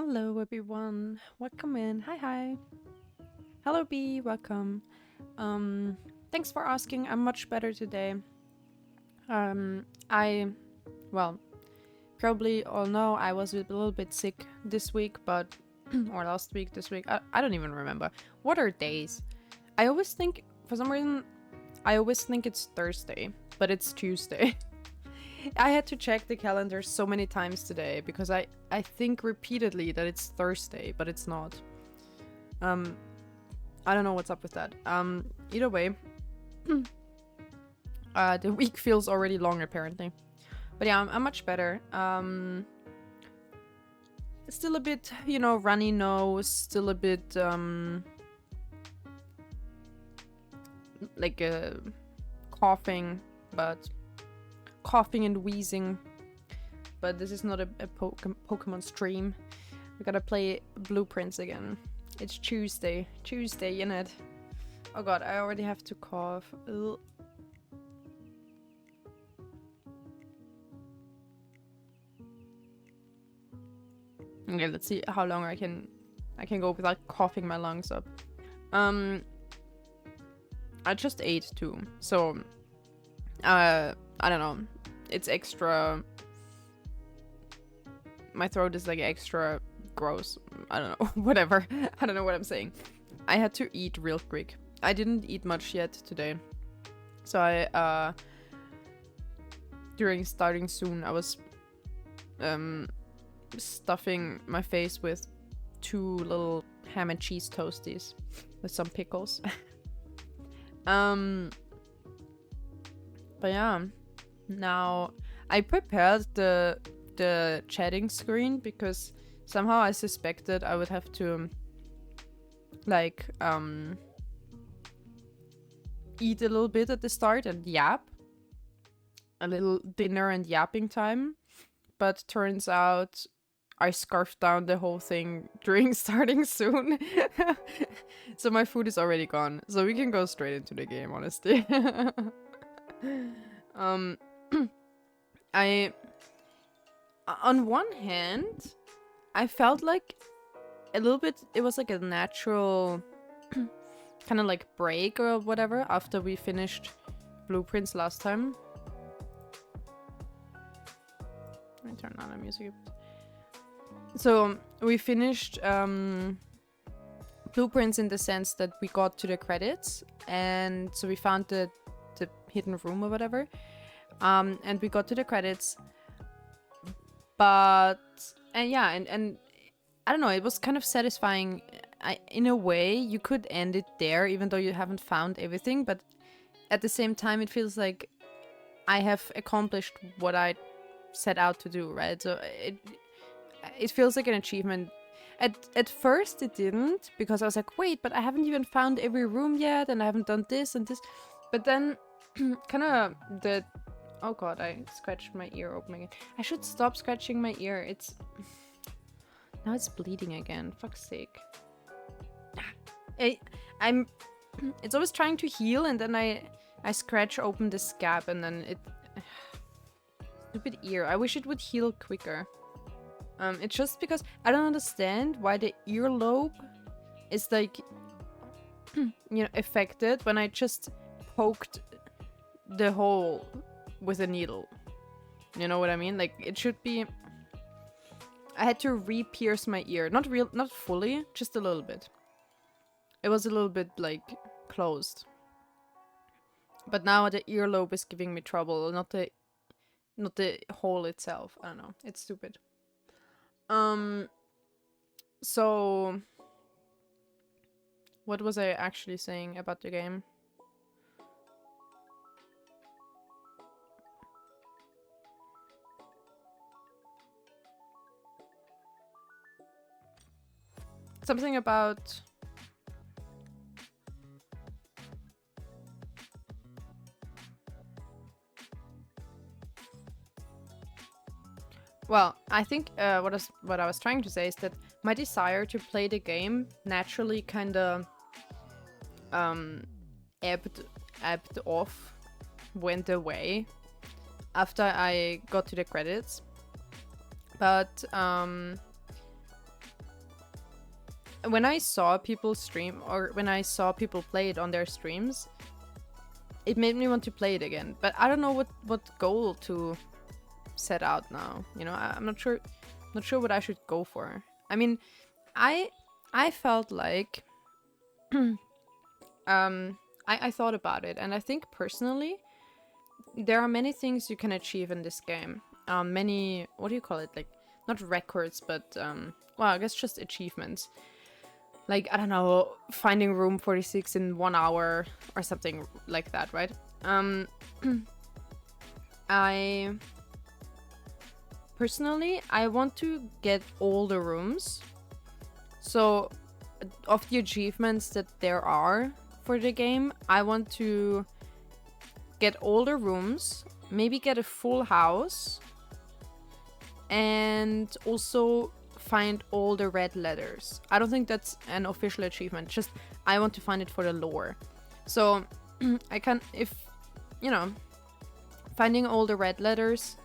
Hello, everyone. Welcome in. Hi, hi. Hello, B. Welcome. Thanks for asking. I'm much better today. I, well, probably all know I was a little bit sick this week, but or last week, this week. I don't even remember. What are days? I always think, for some reason, I always think it's Thursday, but it's Tuesday. I had to check the calendar so many times today because I think repeatedly that it's Thursday, but it's not. I don't know what's up with that. Either way, the week feels already long apparently. But yeah, I'm much better. Still a bit, runny nose, still a bit like coughing, but coughing and wheezing. But this is not a Pokemon stream. We gotta play Blueprints again. It's Tuesday, innit? Oh god, I already have to cough. Ugh. Okay, let's see how long I can go without coughing my lungs up. I just ate too, so I don't know. It's extra. My throat is like extra gross. I don't know. Whatever. I don't know what I'm saying. I had to eat real quick. I didn't eat much yet today. So I during starting soon I was stuffing my face with 2 little ham and cheese toasties with some pickles. But yeah, now I prepared the chatting screen because somehow I suspected I would have to like eat a little bit at the start and yap. A little dinner and yapping time. But turns out I scarfed down the whole thing during starting soon. So my food is already gone. So we can go straight into the game, honestly. I on one hand, I felt like a little bit it was like a natural kind of like break or whatever after we finished Blueprints last time. Let me turn on the music. So we finished Blueprints in the sense that we got to the credits, and so we found the hidden room or whatever, and we got to the credits. But and I don't know, it was kind of satisfying. In a way, you could end it there, even though you haven't found everything. But at the same time, it feels like I have accomplished what I set out to do, right? So it feels like an achievement. At first it didn't, because I was like, wait, but I haven't even found every room yet, and I haven't done this and this. But then kind of oh god, I scratched my ear open again. I should stop scratching my ear. Now it's bleeding again. Fuck's sake. I'm it's always trying to heal, and then I scratch open the scab, and then it stupid ear. I wish it would heal quicker. It's just because I don't understand why the earlobe is like, affected when I just poked the hole with a needle. You know what I mean? Like, it should be. I had to re-pierce my ear. Not fully, just a little bit. It was a little bit like closed. But now the earlobe is giving me trouble, not the hole itself. I don't know. It's stupid. So what was I actually saying about the game? Something about well, I think what I was trying to say is that my desire to play the game naturally kind of ebbed off, went away after I got to the credits. But when I saw people stream, or when I saw people play it on their streams, it made me want to play it again. But I don't know what goal to set out now. You know, I'm not sure what I should go for. I mean, I felt like I thought about it, and I think personally there are many things you can achieve in this game. Many, what do you call it? Like, not records, but well, I guess just achievements. Like, I don't know, finding room 46 in 1 hour or something like that, right? I personally, I want to get all the rooms. So, of the achievements that there are for the game, I want to get all the rooms, maybe get a full house, and also find all the red letters. I don't think that's an official achievement, just I want to find it for the lore. So I can, if, you know, finding all the red letters,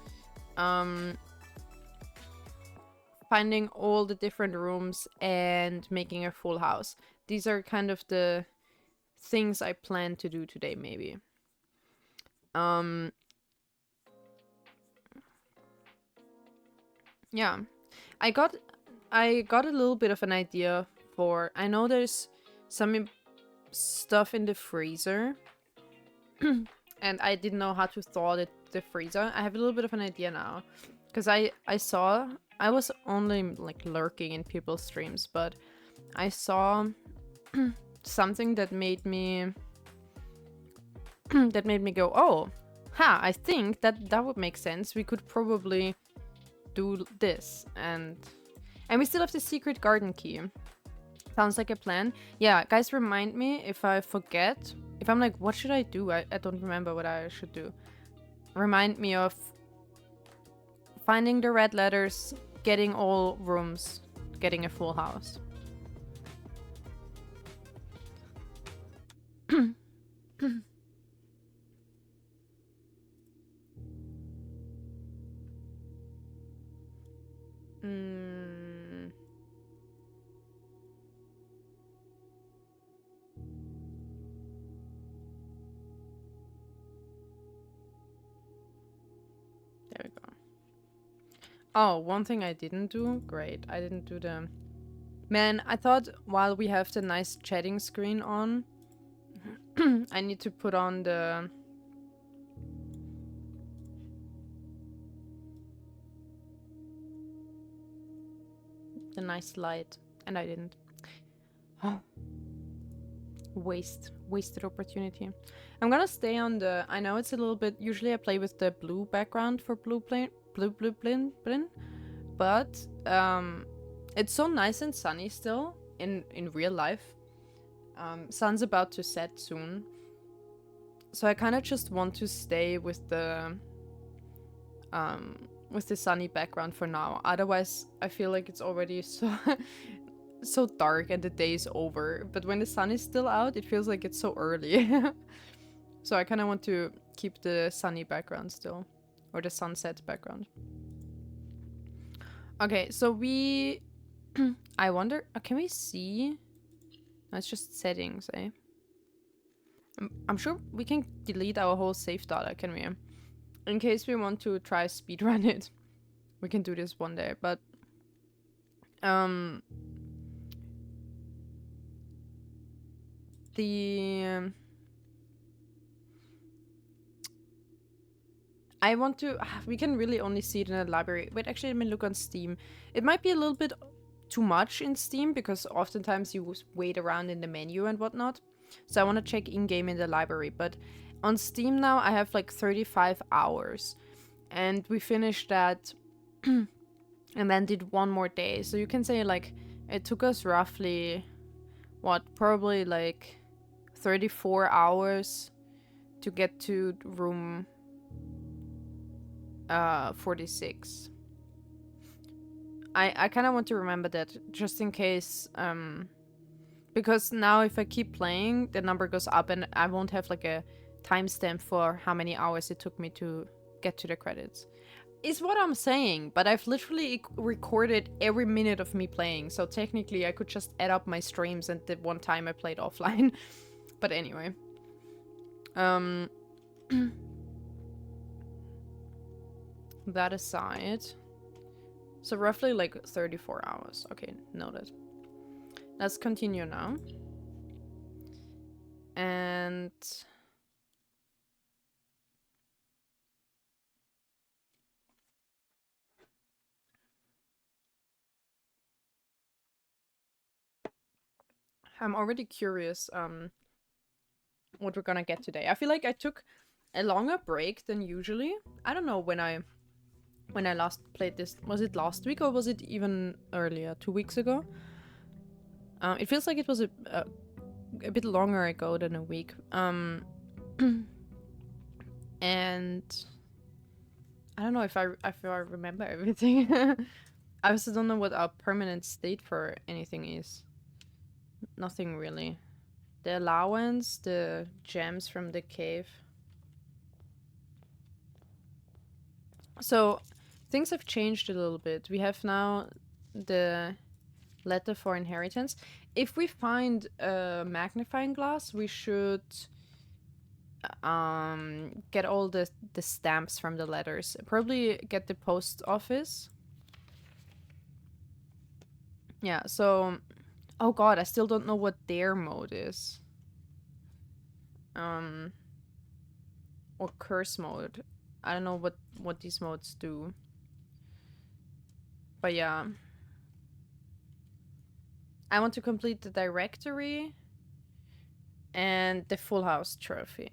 finding all the different rooms, and making a full house. These are kind of the things I plan to do today, maybe. Yeah. I got a little bit of an idea for, I know there's some stuff in the freezer and I didn't know how to thaw the freezer. I have a little bit of an idea now, because I was only like lurking in people's streams, but I saw something that made me go, oh, I think that would make sense. We could probably do this, and we still have the secret garden key. Sounds like a plan. Yeah, guys, remind me if I forget. If I'm like, what should I do? I don't remember what I should do. Remind me of finding the red letters, getting all rooms, getting a full house. There we go. Oh, one thing I didn't do? Great, I didn't do the... Man, I thought while we have the nice chatting screen on, I need to put on the nice light, and I didn't. Wasted opportunity. I'm gonna stay on the, I know it's a little bit, usually I play with the blue background for blue blin, but it's so nice and sunny still in real life. Sun's about to set soon, so I kind of just want to stay with the sunny background for now. Otherwise, I feel like it's already so dark and the day is over. But when the sun is still out, it feels like it's so early. So I kind of want to keep the sunny background still, or the sunset background. Okay, so we... I wonder... can we see? No, it's just settings, eh? I'm sure we can delete our whole save data, can we? In case we want to try speedrun it. We can do this one day, but... I want to... we can really only see it in the library. Wait, actually, let me look on Steam. It might be a little bit too much in Steam, because oftentimes you wait around in the menu and whatnot. So I want to check in-game in the library. But on Steam now, I have like 35 hours. And we finished that and then did one more day. So you can say, like, it took us roughly, what, probably like 34 hours to get to room 46. I kind of want to remember that, just in case, because now if I keep playing, the number goes up and I won't have like a timestamp for how many hours it took me to get to the credits. Is what I'm saying, but I've literally recorded every minute of me playing, so technically I could just add up my streams and the one time I played offline. But anyway. That aside. So roughly like 34 hours. Okay, noted. Let's continue now. And... I'm already curious what we're gonna get today. I feel like I took a longer break than usually. I don't know when I last played this. Was it last week or was it even earlier? 2 weeks ago? It feels like it was a bit longer ago than a week. And I don't know if I remember everything. I also don't know what our permanent state for anything is. Nothing really. The allowance, the gems from the cave. So, things have changed a little bit. We have now the letter for inheritance. If we find a magnifying glass, we should get all the stamps from the letters. Probably get the post office. Yeah, so... Oh god, I still don't know what their mode is. Or curse mode. I don't know what these modes do. But yeah. I want to complete the directory and the full house trophy.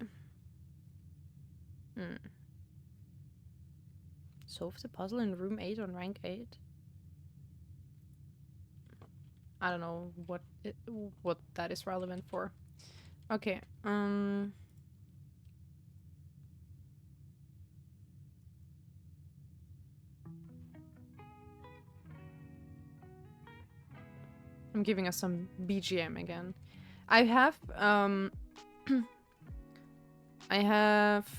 Solve the puzzle in room 8 on rank 8. I don't know what that is relevant for. Okay, I'm giving us some BGM again. I have I have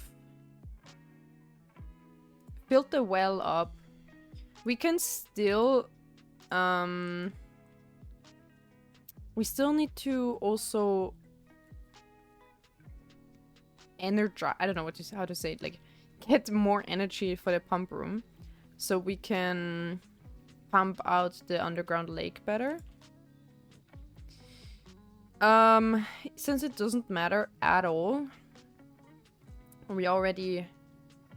filled the well up. We can still we still need to also energize. I don't know how to say it. Like, get more energy for the pump room, so we can pump out the underground lake better. Since it doesn't matter at all, we already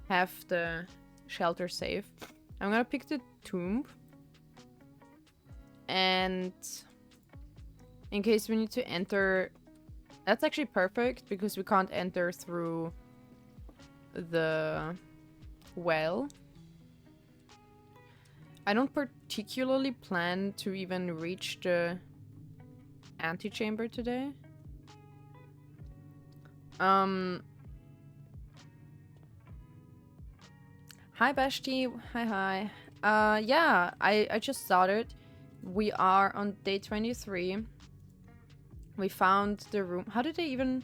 have the shelter safe. I'm gonna pick the tomb, and in case we need to enter, that's actually perfect because we can't enter through the well. I don't particularly plan to even reach the antechamber today. Hi Bashti, hi. Yeah, I just started. We are on day 23. We found the room. How did they even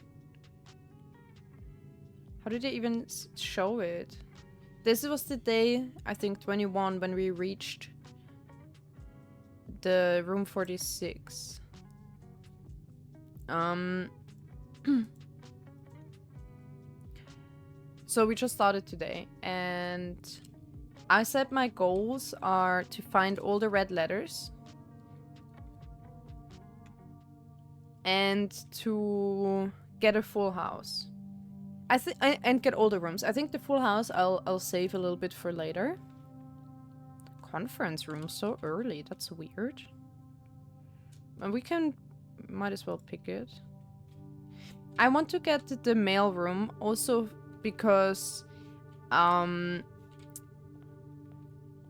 show it? This was the day, I think 21, when we reached the room 46. So we just started today, and I said my goals are to find all the red letters and to get a full house. And get all the rooms. I think the full house I'll save a little bit for later. Conference room so early, that's weird. And we might as well pick it. I want to get the mail room also because I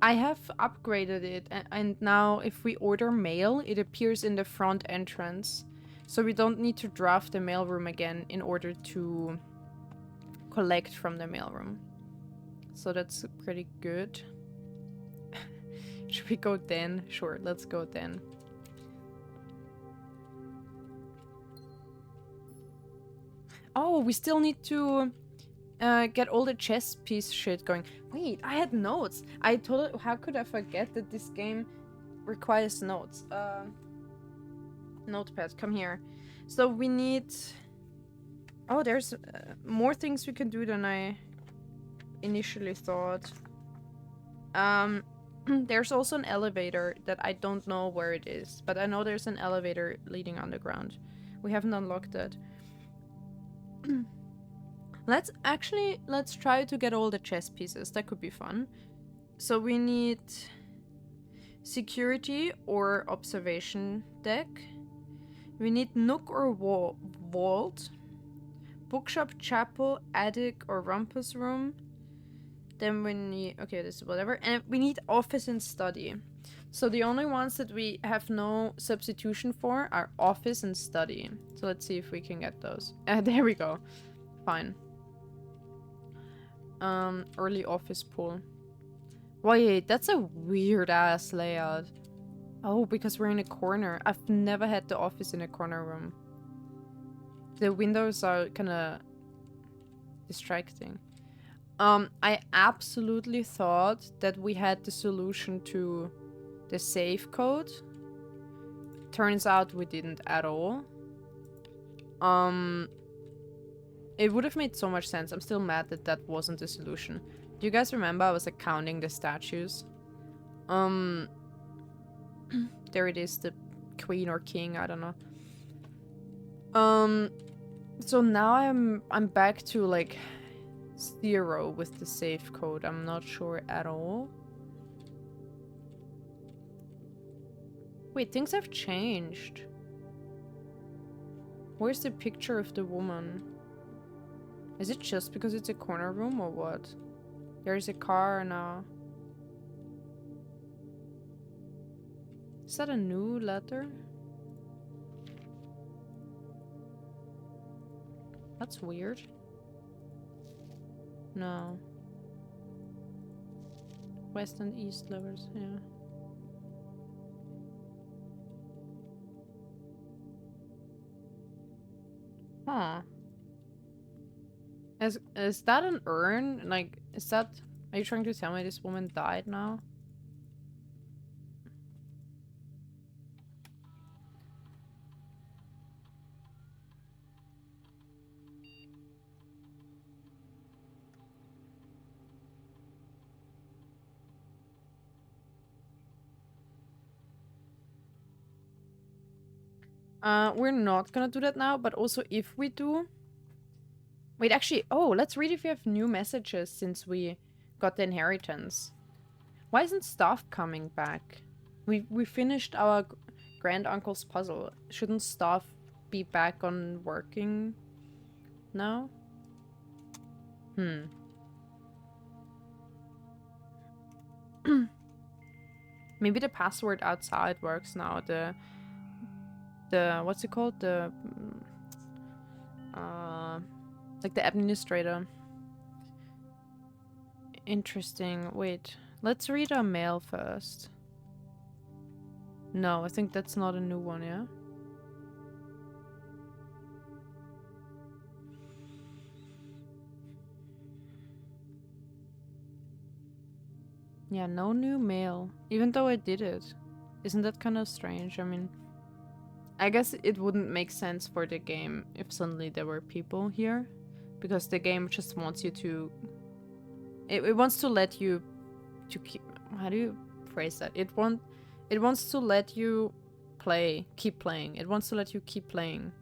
have upgraded it, and now if we order mail, it appears in the front entrance. So we don't need to draft the mailroom again in order to collect from the mailroom. So that's pretty good. Should we go then? Sure, let's go then. Oh, we still need to Get all the chess piece shit going. Wait, I had notes. I totally. How could I forget that this game requires notes? Notepad, come here. So we need. Oh, there's more things we can do than I initially thought. There's also an elevator that I don't know where it is, but I know there's an elevator leading underground. We haven't unlocked that. Let's try to get all the chess pieces. That could be fun. So we need security or observation deck. We need nook or vault. Bookshop, chapel, attic, or rumpus room. Then we need... Okay, this is whatever. And we need office and study. So the only ones that we have no substitution for are office and study. So let's see if we can get those. There we go. Fine. Early office pool. Wait, that's a weird ass layout. Oh, because we're in a corner. I've never had the office in a corner room. The windows are kind of distracting. I absolutely thought that we had the solution to the safe code. Turns out we didn't at all. It would have made so much sense. I'm still mad that that wasn't the solution. Do you guys remember I was like counting the statues? There it is, the queen or king, I don't know. So now I'm back to like 0 with the safe code. I'm not sure at all. Wait, things have changed. Where's the picture of the woman? Is it just because it's a corner room or what? There's a car now. Is that a new letter? That's weird. No. West and East lovers, yeah. Huh. Is that an urn? Like, is that... Are you trying to tell me this woman died now? We're not gonna do that now, but also if we do... Wait, actually, oh, let's read if we have new messages since we got the inheritance. Why isn't Staff coming back? We finished our grand uncle's puzzle. Shouldn't Staff be back on working now? Maybe the password outside works now. The what's it called? The like the administrator. Interesting. Wait, let's read our mail first. No, I think that's not a new one, yeah? Yeah, no new mail. Even though I did it. Isn't that kind of strange? I mean, I guess it wouldn't make sense for the game if suddenly there were people here. Because the game just wants you to... It wants to let you... to keep... How do you phrase that? It wants to let you play. Keep playing. It wants to let you keep playing.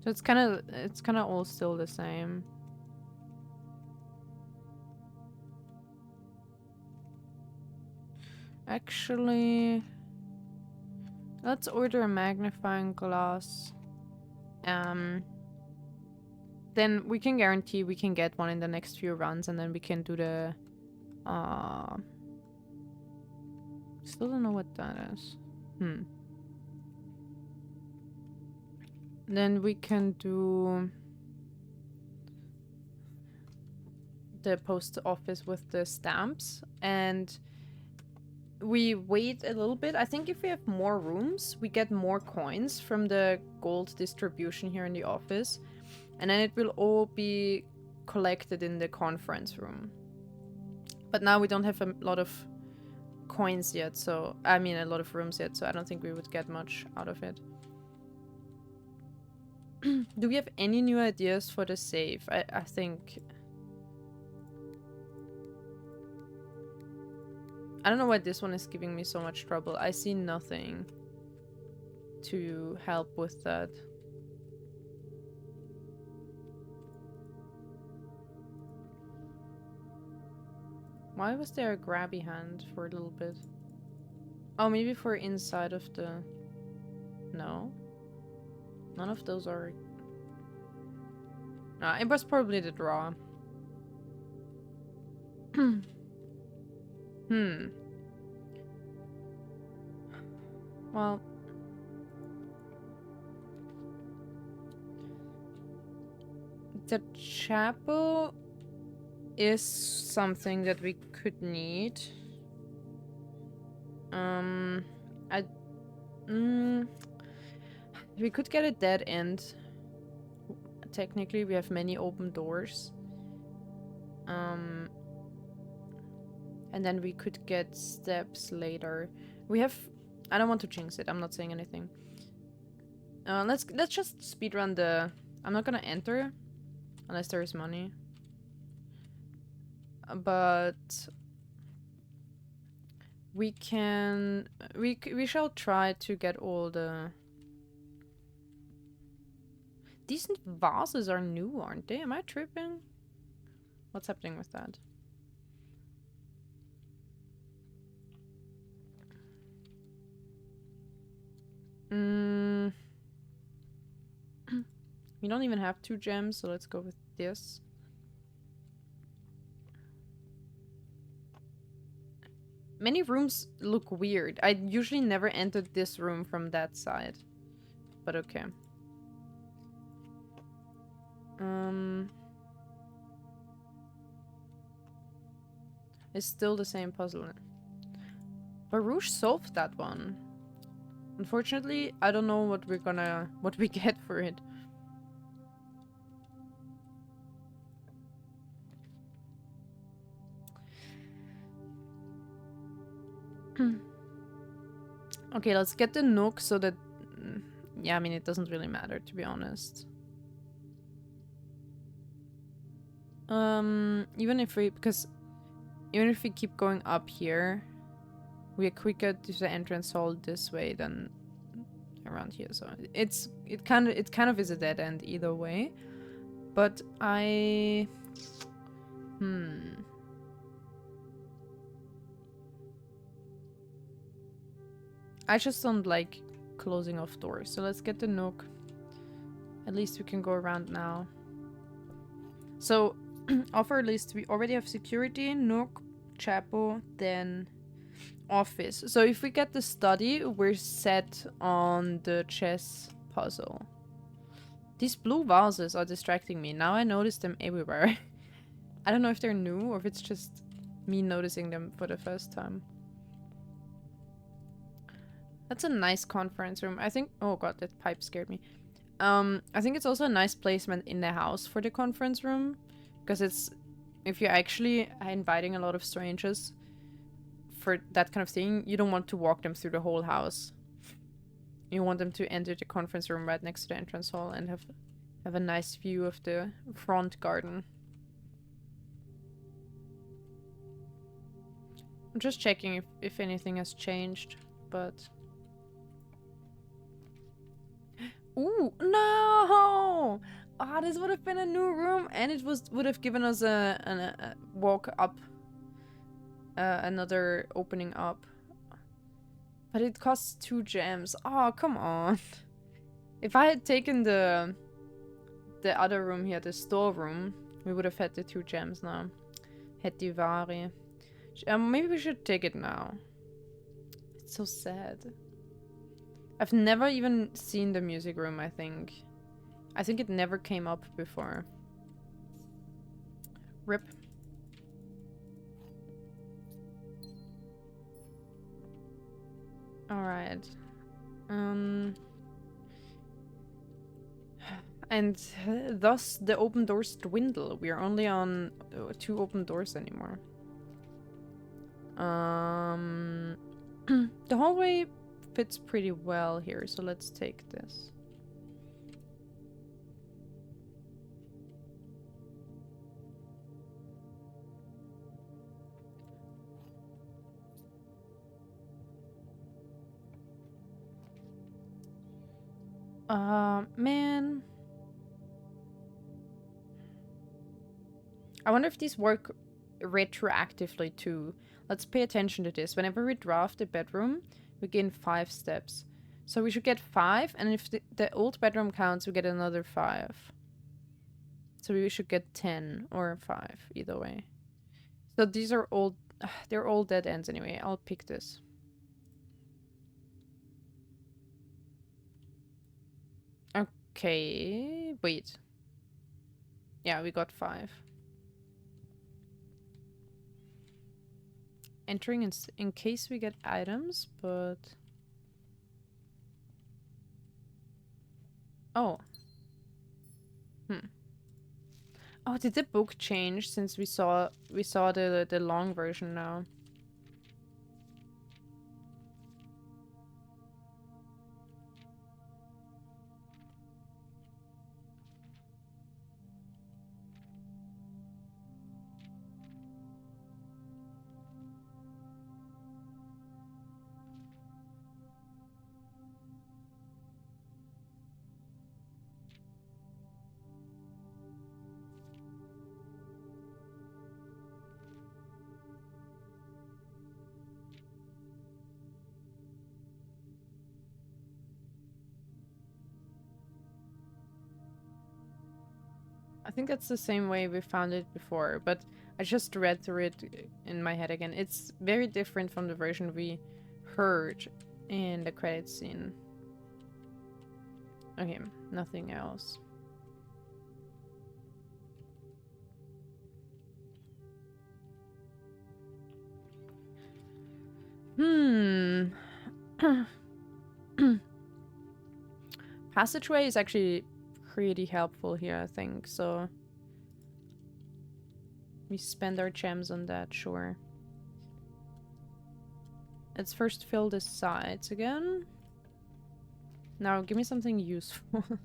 So it's kind of all still the same. Actually, let's order a magnifying glass. Then we can guarantee we can get one in the next few runs, and then we can do the still don't know what that is. Then we can do the post office with the stamps, and we wait a little bit. I think if we have more rooms, we get more coins from the gold distribution here in the office, and then it will all be collected in the conference room. But now we don't have a lot of coins yet, so I mean a lot of rooms yet, so I don't think we would get much out of it. Do we have any new ideas for the save? I think... I don't know why this one is giving me so much trouble. I see nothing to help with that. Why was there a grabby hand for a little bit? Oh, maybe for inside of the... No. None of those are... Nah, it was probably the draw. Well... The chapel is something that we could need. We could get a dead end. Technically, we have many open doors. And then we could get steps later. We have... I don't want to jinx it. I'm not saying anything. Let's just speedrun the... I'm not gonna enter unless there is money. But we can... We shall try to get all the... These vases are new, aren't they? Am I tripping? What's happening with that? We don't even have 2 gems, so let's go with this. Many rooms look weird. I usually never entered this room from that side. But okay. It's still the same puzzle. Baruch solved that one. Unfortunately, I don't know what we get for it. Okay, let's get the Nook so that... Yeah, I mean, it doesn't really matter, to be honest. Even if we keep going up here, we are quicker to the entrance hall this way than around here. So it kind of is a dead end either way. But I just don't like closing off doors. So let's get the Nook. At least we can go around now. So off our list, we already have security, Nook, chapel, then office. So if we get the study, we're set on the chess puzzle. These blue vases are distracting me. Now I notice them everywhere. I don't know if they're new or if it's just me noticing them for the first time. That's a nice conference room. I think... Oh god, that pipe scared me. I think it's also a nice placement in the house for the conference room. Because it's... If you're actually inviting a lot of strangers for that kind of thing, you don't want to walk them through the whole house. You want them to enter the conference room right next to the entrance hall and have a nice view of the front garden. I'm just checking if anything has changed, but... Ooh, no! Ah, this would have been a new room, and it would have given us a walk up, another opening up. But it costs 2 gems. Oh, come on! If I had taken the other room here, the storeroom, we would have had the 2 gems now. Hetivari. Maybe we should take it now. It's so sad. I've never even seen the music room, I think. I think it never came up before. RIP. Alright. And thus the open doors dwindle. We are only on 2 open doors anymore. The hallway fits pretty well here, so let's take this. Man. I wonder if these work retroactively too. Let's pay attention to this. Whenever we draft a bedroom, we gain 5 steps. So we should get 5, and if the old bedroom counts, we get another 5. So we should get 10 or 5, either way. So these are all, they're all dead ends anyway. I'll pick this. Okay, wait. Yeah, we got 5. Entering in case we get items, but... Oh. Oh, did the book change since we saw the long version now? I think that's the same way we found it before, but I just read through it in my head again. It's very different from the version we heard in the credit scene. Okay, nothing else. Passageway is actually pretty helpful here, I think, so... We spend our gems on that, sure. Let's first fill the sides again. Now, give me something useful. Oh,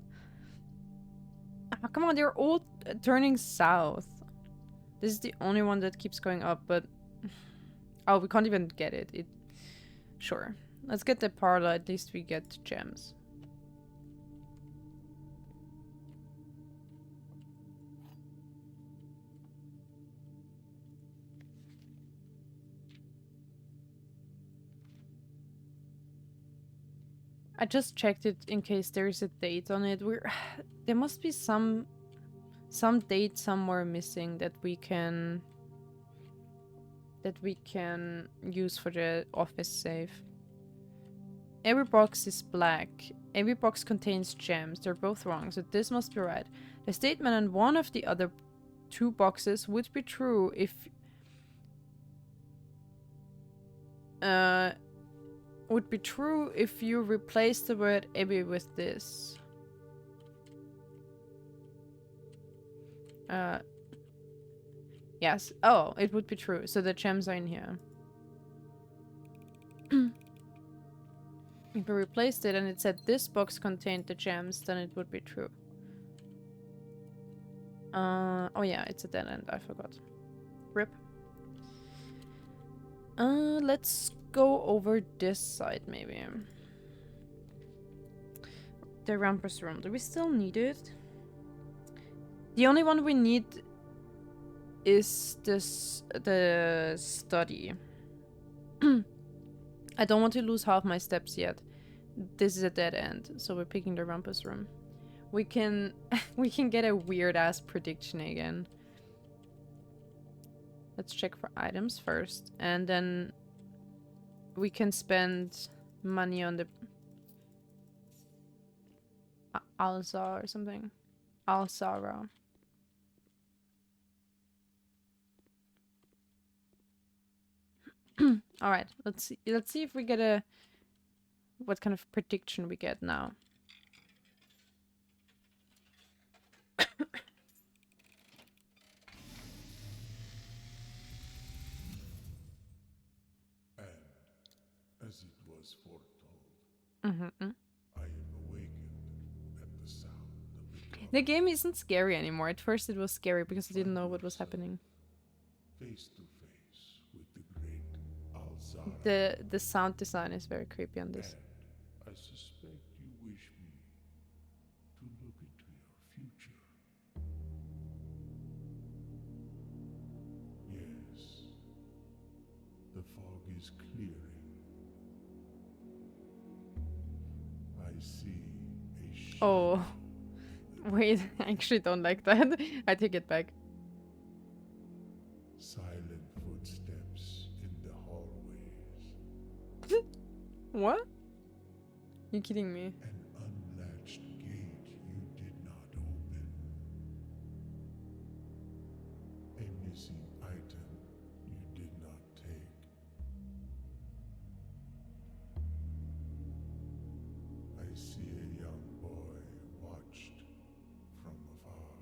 come on, they're all turning south. This is the only one that keeps going up, but... Oh, we can't even get it. Sure. Let's get the parlor, at least we get gems. I just checked it in case there's a date on it. There must be some date somewhere missing that we can use for the office safe. Every box is black. Every box contains gems. They're both wrong, so this must be right. The statement on one of the other 2 boxes would be true if you replace the word Ebby with this. Yes. Oh, it would be true. So the gems are in here. If we replaced it and it said this box contained the gems, then it would be true. Oh yeah, it's a dead end. I forgot. Rip. Let's go over this side, maybe. The Rumpus room. Do we still need it? The only one we need is the study. I don't want to lose half my steps yet. This is a dead end, so we're picking the Rumpus room. We can get a weird ass prediction again. Let's check for items first, and then we can spend money on the Alza or something. Alzara. All right, let's see if we get a what kind of prediction we get now. And as it was foretold, Mm-hmm. I am awakened at the sound of the The drum. game isn't scary anymore. At first it was scary because I didn't know what was happening. Face to face with the great Alzara. The sound design is very creepy on this. And I suspect you wish me to look into your future. Yes, the fog is clearing. I see a shadow. Oh, wait, I actually don't like that. I take it back. Silent footsteps in the hallways. What? You kidding me? An unlatched gate you did not open. A missing item you did not take. I see a young boy watched from afar.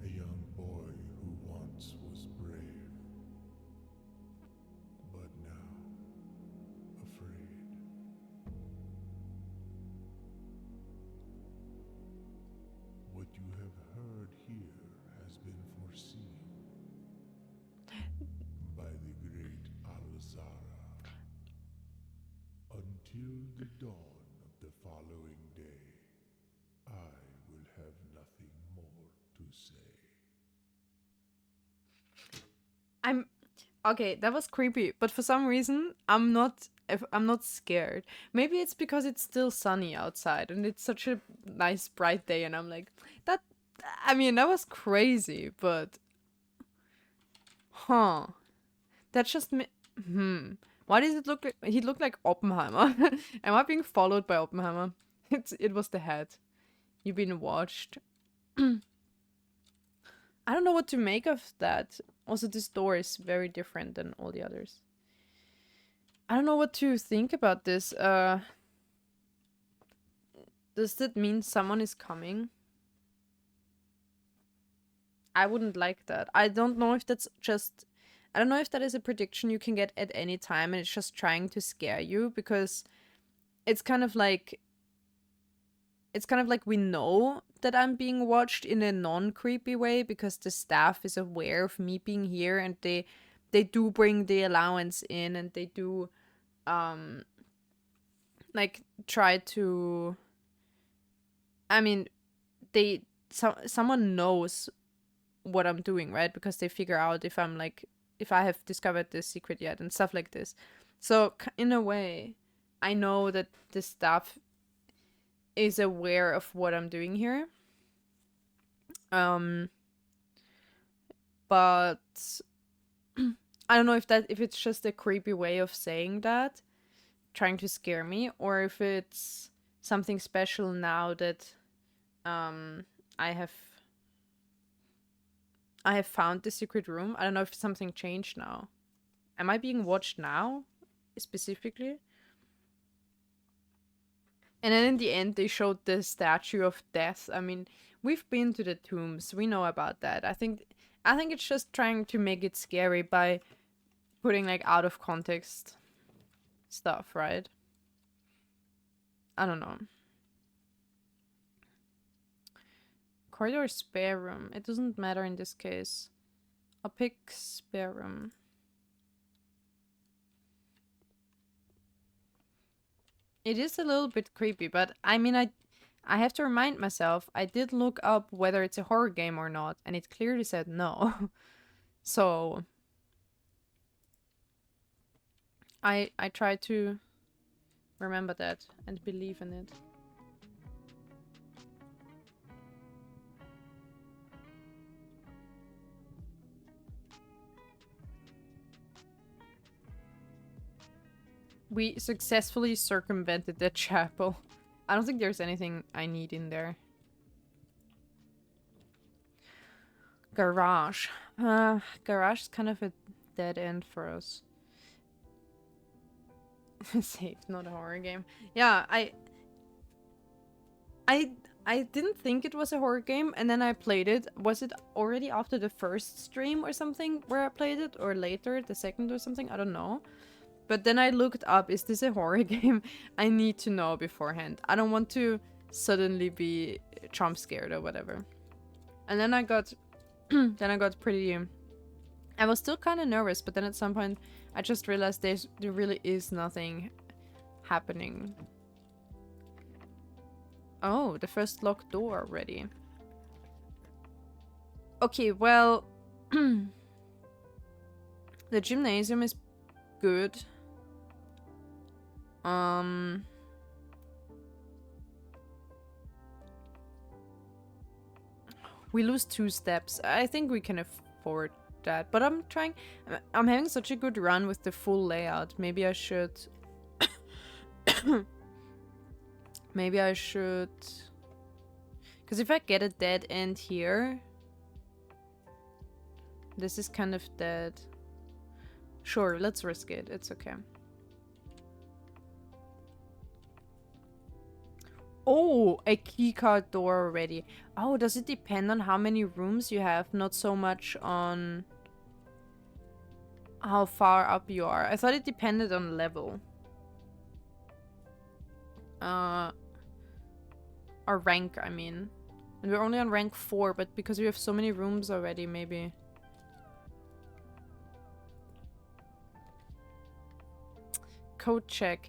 A young boy who once was brave, but now afraid. What you have heard here has been foreseen by the great Alzara. Until the dawn of the following day, I will have nothing more to say. I'm okay, that was creepy, but for some reason I'm not scared. Maybe it's because it's still sunny outside and it's such a nice bright day and I'm like that I mean, that was crazy, but huh. That's just me. Why does it look like he looked like Oppenheimer? Am I being followed by Oppenheimer? It was the head. You've been watched. I don't know what to make of that. Also, this door is very different than all the others. I don't know what to think about this. Does that mean someone is coming? I wouldn't like that. I don't know if that's just. I don't know if that is a prediction you can get at any time and it's just trying to scare you because it's kind of like. It's kind of like we know that I'm being watched in a non-creepy way because the staff is aware of me being here and they do bring the allowance in and they do um like try to I mean someone knows what I'm doing, right? Because they figure out if I'm like if I have discovered this secret yet and stuff like this. So in a way, I know that the staff is aware of what I'm doing here. Um but I don't know if it's just a creepy way of saying that, trying to scare me, or if it's something special now that um I have I have found the secret room. I don't know if something changed now. Am I being watched now specifically? And then in the end they showed the statue of death. I mean, we've been to the tombs. We know about that. I think it's just trying to make it scary by putting like out of context stuff, right? I don't know. Corridor spare room. It doesn't matter in this case. I'll pick spare room. It is a little bit creepy, but I mean, I have to remind myself, I did look up whether it's a horror game or not, and it clearly said no. So I try to remember that and believe in it. We successfully circumvented the chapel. I don't think there's anything I need in there. Garage. Garage is kind of a dead end for us. Safe, not a horror game. Yeah, I I didn't think it was a horror game, and then I played it. Was it already after the first stream or something where I played it, or later, the second or something? I don't know. But then I looked up, is this a horror game? I need to know beforehand. I don't want to suddenly be jump scared or whatever. And then I got then I got pretty I was still kind of nervous, but then at some point I just realized there really is nothing happening. Oh, the first locked door already. Okay, well, the gymnasium is good. We lose 2 steps. I think we can afford that, but I'm having such a good run with the full layout. Maybe I should maybe I should, because if I get a dead end here, this is kind of dead. Sure, let's risk it. It's okay. Oh, a keycard door already. Oh, does it depend on how many rooms you have? Not so much on how far up you are. I thought it depended on level. Or rank, I mean. And we're only on rank 4, but because we have so many rooms already, maybe. Code check.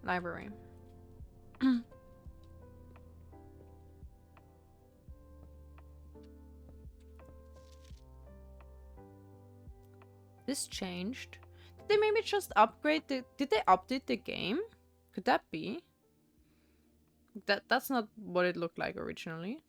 Library. This changed. Did they maybe just upgrade the... Did they update the game? Could that be? That's not what it looked like originally.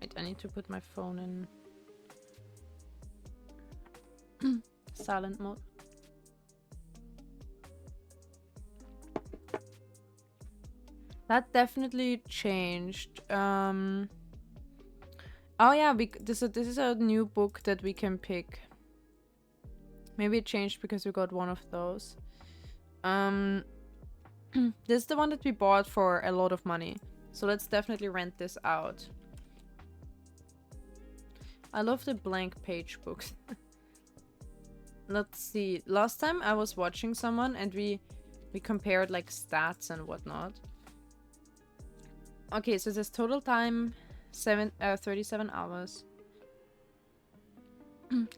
Wait, I need to put my phone in silent mode. That definitely changed. Oh yeah, this is a new book that we can pick. Maybe it changed because we got one of those. This is the one that we bought for a lot of money. So let's definitely rent this out. I love the blank page books. Let's see. Last time I was watching someone and we compared like stats and whatnot. Okay, so this total time 37 hours.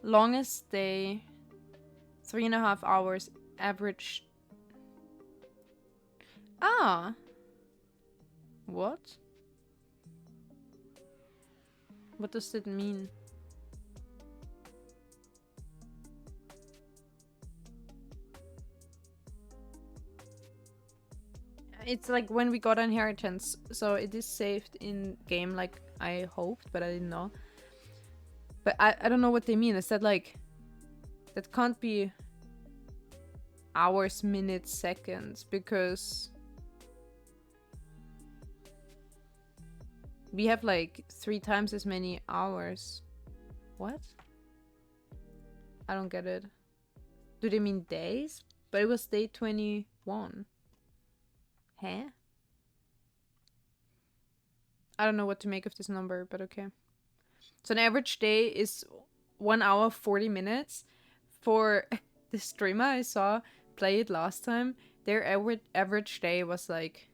Longest day 3.5 hours. Average. Ah. What? What does it mean? It's like when we got inheritance, so it is saved in game like I hoped, but I didn't know. But I don't know what they mean. Is that like, that can't be hours, minutes, seconds, because we have like 3 times as many hours. What? I don't get it. Do they mean days? But it was day 21. Huh? I don't know what to make of this number, but okay. So an average day is 1 hour 40 minutes. For the streamer I saw play it last time, their average day was like,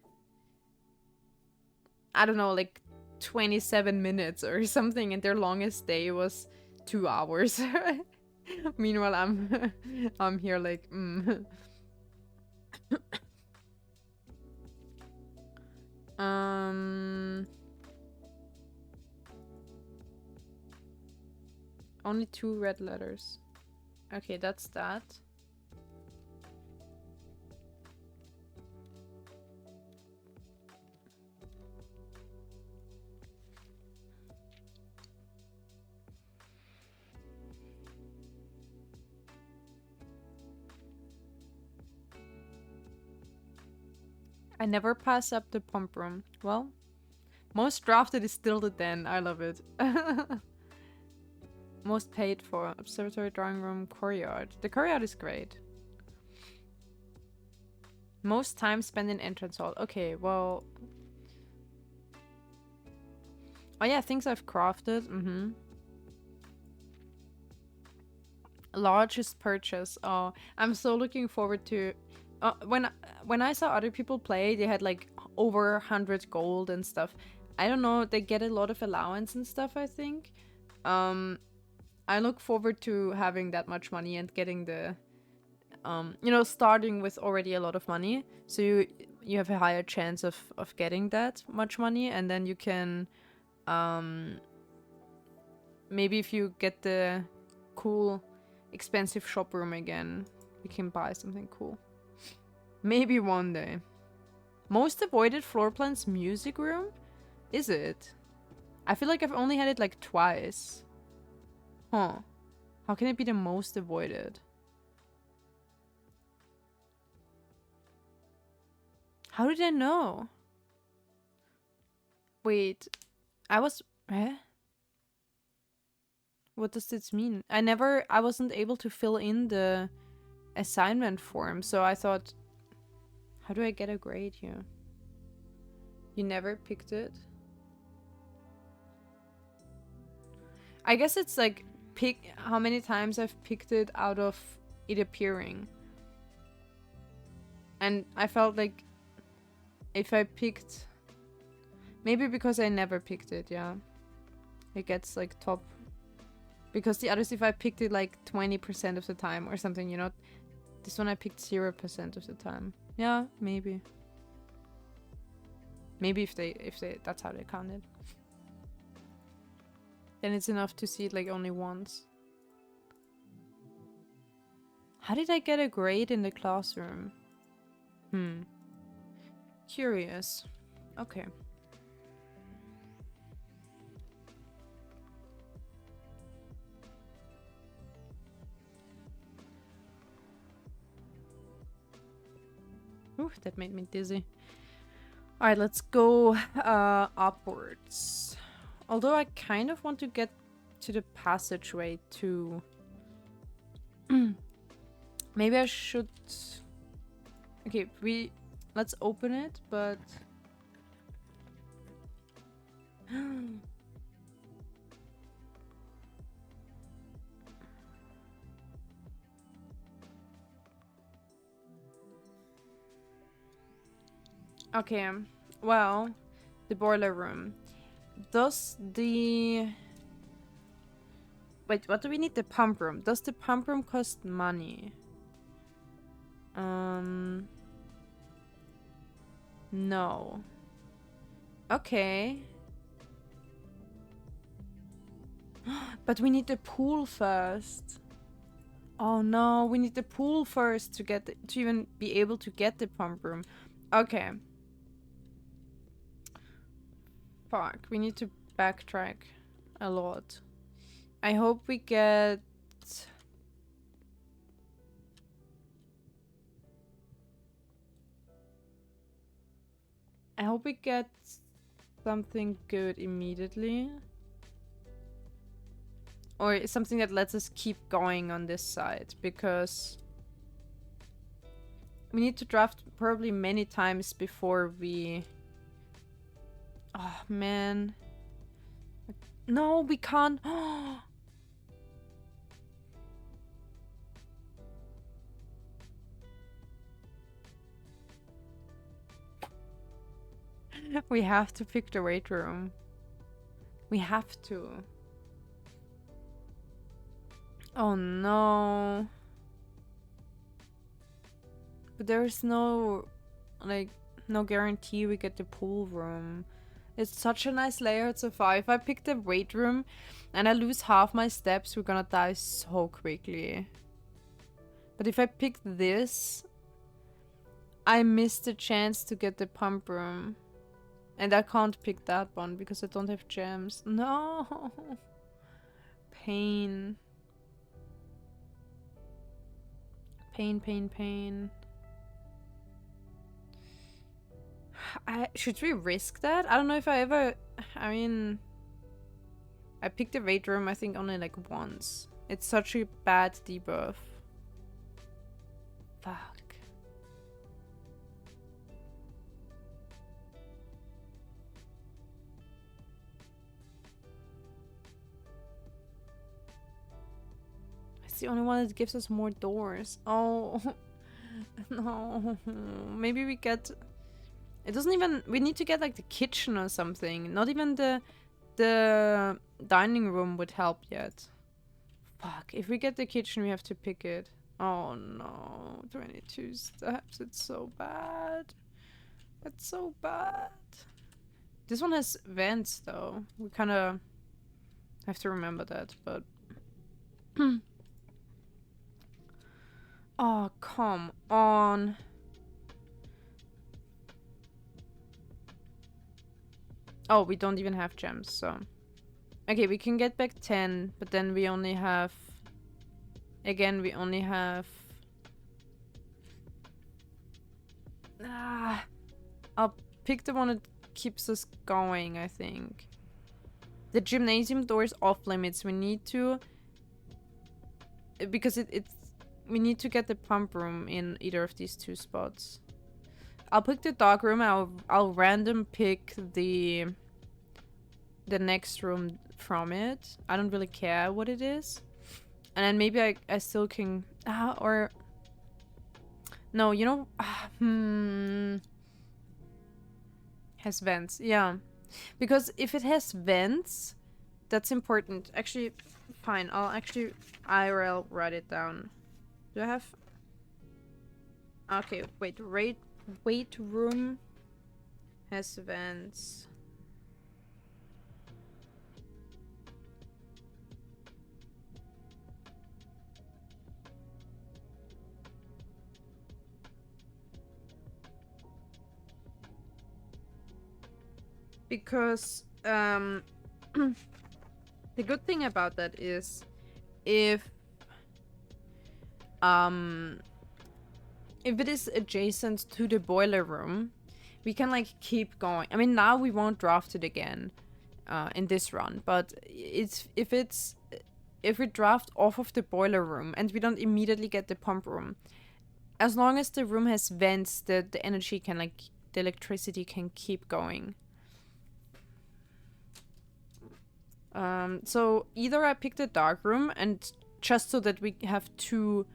I don't know, like 27 minutes or something, and their longest day was 2 hours. Meanwhile, I'm here like, Only 2 red letters. Okay, that's that. I never pass up the pump room. Well, most drafted is still the den. I love it. Most paid for observatory, drawing room, courtyard. The courtyard is great. Most time spent in entrance hall. Okay, well. Oh yeah, things I've crafted. Largest purchase. Oh, I'm so looking forward to. When I saw other people play, they had like over 100 gold and stuff. I don't know. They get a lot of allowance and stuff, I think. I look forward to having that much money and getting the, starting with already a lot of money. So you have a higher chance of getting that much money, and then you can, maybe if you get the cool, expensive shop room again, you can buy something cool. Maybe one day. Most avoided floor plans music room? Is it? I feel like I've only had it like twice. Huh. How can it be the most avoided? How did I know? Wait. I was... Eh? What does this mean? I wasn't able to fill in the assignment form, so I thought... How do I get a grade here? You never picked it? I guess it's like pick how many times I've picked it out of it appearing. And I felt like if I picked... Maybe because I never picked it, yeah. It gets like top. Because the others, if I picked it like 20% of the time or something, you know. This one I picked 0% of the time. Yeah, maybe. Maybe if they that's how they count it. Then it's enough to see it like only once. How did I get a grade in the classroom? Curious. Okay. Ooh, that made me dizzy. Alright, let's go upwards. Although I kind of want to get to the passageway too. Maybe I should... Okay, let's open it, but... Okay, well, the boiler room. Does the... Wait, what do we need? The pump room. Does the pump room cost money? No. Okay. But we need the pool first. Oh no, we need the pool first to even be able to get the pump room. Okay. Fuck, we need to backtrack a lot. I hope we get... I hope we get something good immediately. Or something that lets us keep going on this side, because we need to draft probably many times before we... Oh, man. No, we can't. We have to pick the weight room. We have to. Oh no. But there's no, like, no guarantee we get the pool room. It's such a nice layout so far. If I pick the weight room and I lose half my steps, we're gonna die so quickly. But if I pick this, I missed the chance to get the pump room. And I can't pick that one because I don't have gems. No! Pain. Pain, pain, pain. Should we risk that? I don't know if I ever... I mean... I picked the raid room, I think, only like once. It's such a bad debuff. Fuck. It's the only one that gives us more doors. Oh. No. Maybe we get... It doesn't even... We need to get like the kitchen or something. Not even the dining room would help yet. Fuck. If we get the kitchen, we have to pick it. Oh no. 22 steps. It's so bad. It's so bad. This one has vents though. We kind of have to remember that, but... Oh, come on. Oh, we don't even have gems, so... Okay, we can get back 10, but then we only have... Again, we only have... I'll pick the one that keeps us going, I think. The gymnasium door is off limits. We need to... Because it's... We need to get the pump room in either of these two spots. I'll pick the dog room. I'll random pick the next room from it. I don't really care what it is. And then maybe I still can... or... No, you know... Has vents. Yeah. Because if it has vents, that's important. Actually, fine. I'll actually IRL write it down. Do I have... Okay, wait. Weight room has vents. Because the good thing about that is if it is adjacent to the boiler room, we can like keep going. I mean, now we won't draft it again in this run, but if we draft off of the boiler room and we don't immediately get the pump room, as long as the room has vents, the energy can like the electricity can keep going. So either I pick the dark room and just so that we have two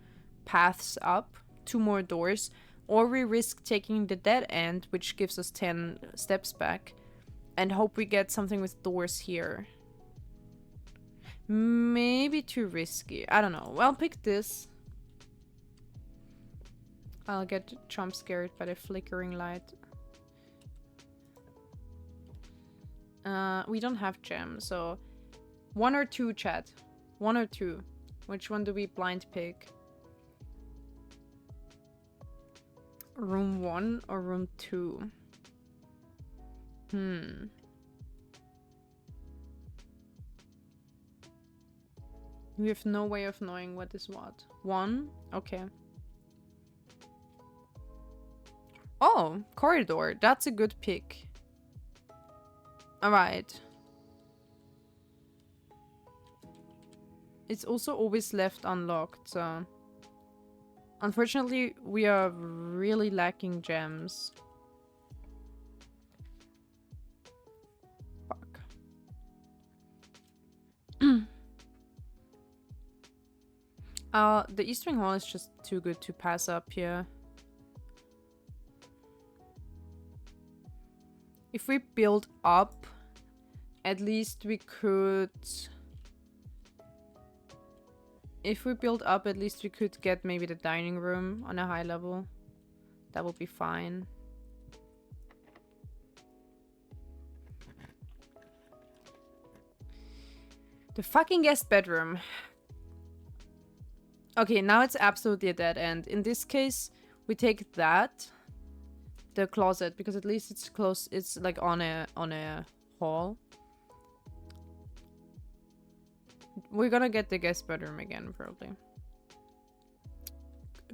paths up, two more doors, or we risk taking the dead end, which gives us 10 steps back, and hope we get something with doors here. Maybe too risky. I don't know. Well, pick this. I'll get jump scared by the flickering light. We don't have gems, so 1 or 2, chat. 1 or 2. Which one do we blind pick? Room 1 or room 2? We have no way of knowing what is what. 1? Okay. Oh, corridor. That's a good pick. Alright. It's also always left unlocked, so... Unfortunately, we are really lacking gems. Fuck. The East Wing Hall is just too good to pass up here. If we build up, at least we could... If we build up, at least we could get maybe the dining room on a high level. That would be fine. The fucking guest bedroom. Okay, now it's absolutely a dead end. In this case, we take that, the closet, because at least it's close. It's like on a hall. We're gonna get the guest bedroom again, probably.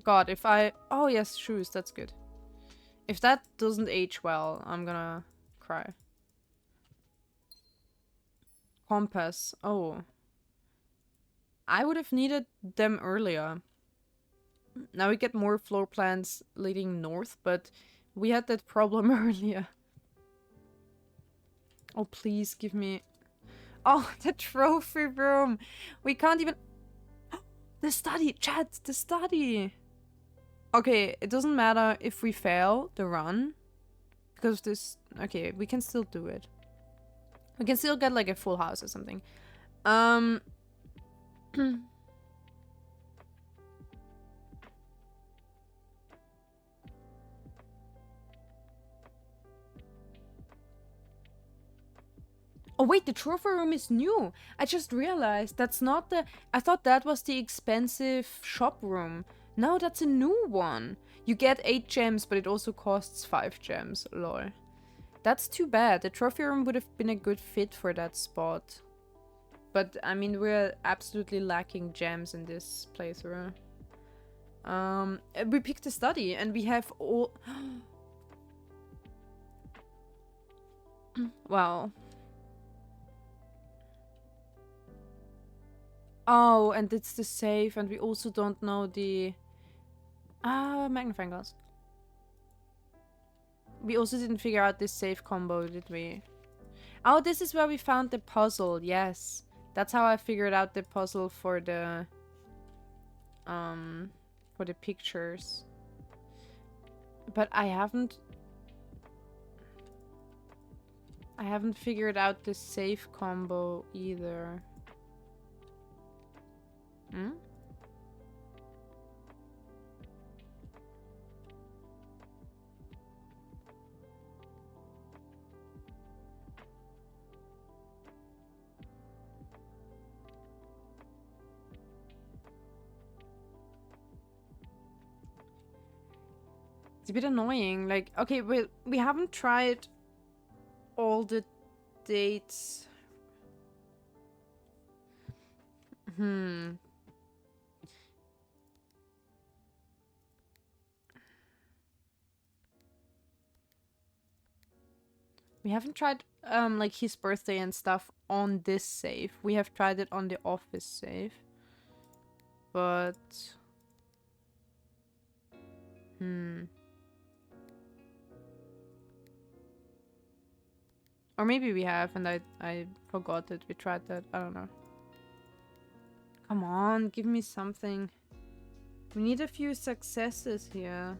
God, if I... Oh, yes, shoes. That's good. If that doesn't age well, I'm gonna cry. Compass. Oh. I would have needed them earlier. Now we get more floor plans leading north, but we had that problem earlier. Oh, please give me... Oh, the trophy room! We can't even... The study! Chat! The study! Okay, it doesn't matter if we fail the run. Because this... Okay, we can still do it. We can still get like a full house or something. Oh wait, the trophy room is new. I just realized that's not the... I thought that was the expensive shop room. No, that's a new one. You get 8 gems, but it also costs 5 gems. Lol. That's too bad. The trophy room would have been a good fit for that spot. But, I mean, we're absolutely lacking gems in this playthrough. We picked a study, and we have all... Wow. Oh, and it's the safe, and we also don't know the... magnifying glass. We also didn't figure out this safe combo, did we? Oh, this is where we found the puzzle, yes. That's how I figured out the puzzle for the pictures. But I haven't figured out the safe combo either. Hmm? It's a bit annoying. Like, okay, we haven't tried all the dates. We haven't tried like his birthday and stuff on this save. We have tried it on the office save. But or maybe we have and I forgot that we tried that. I don't know. Come on, give me something. We need a few successes here.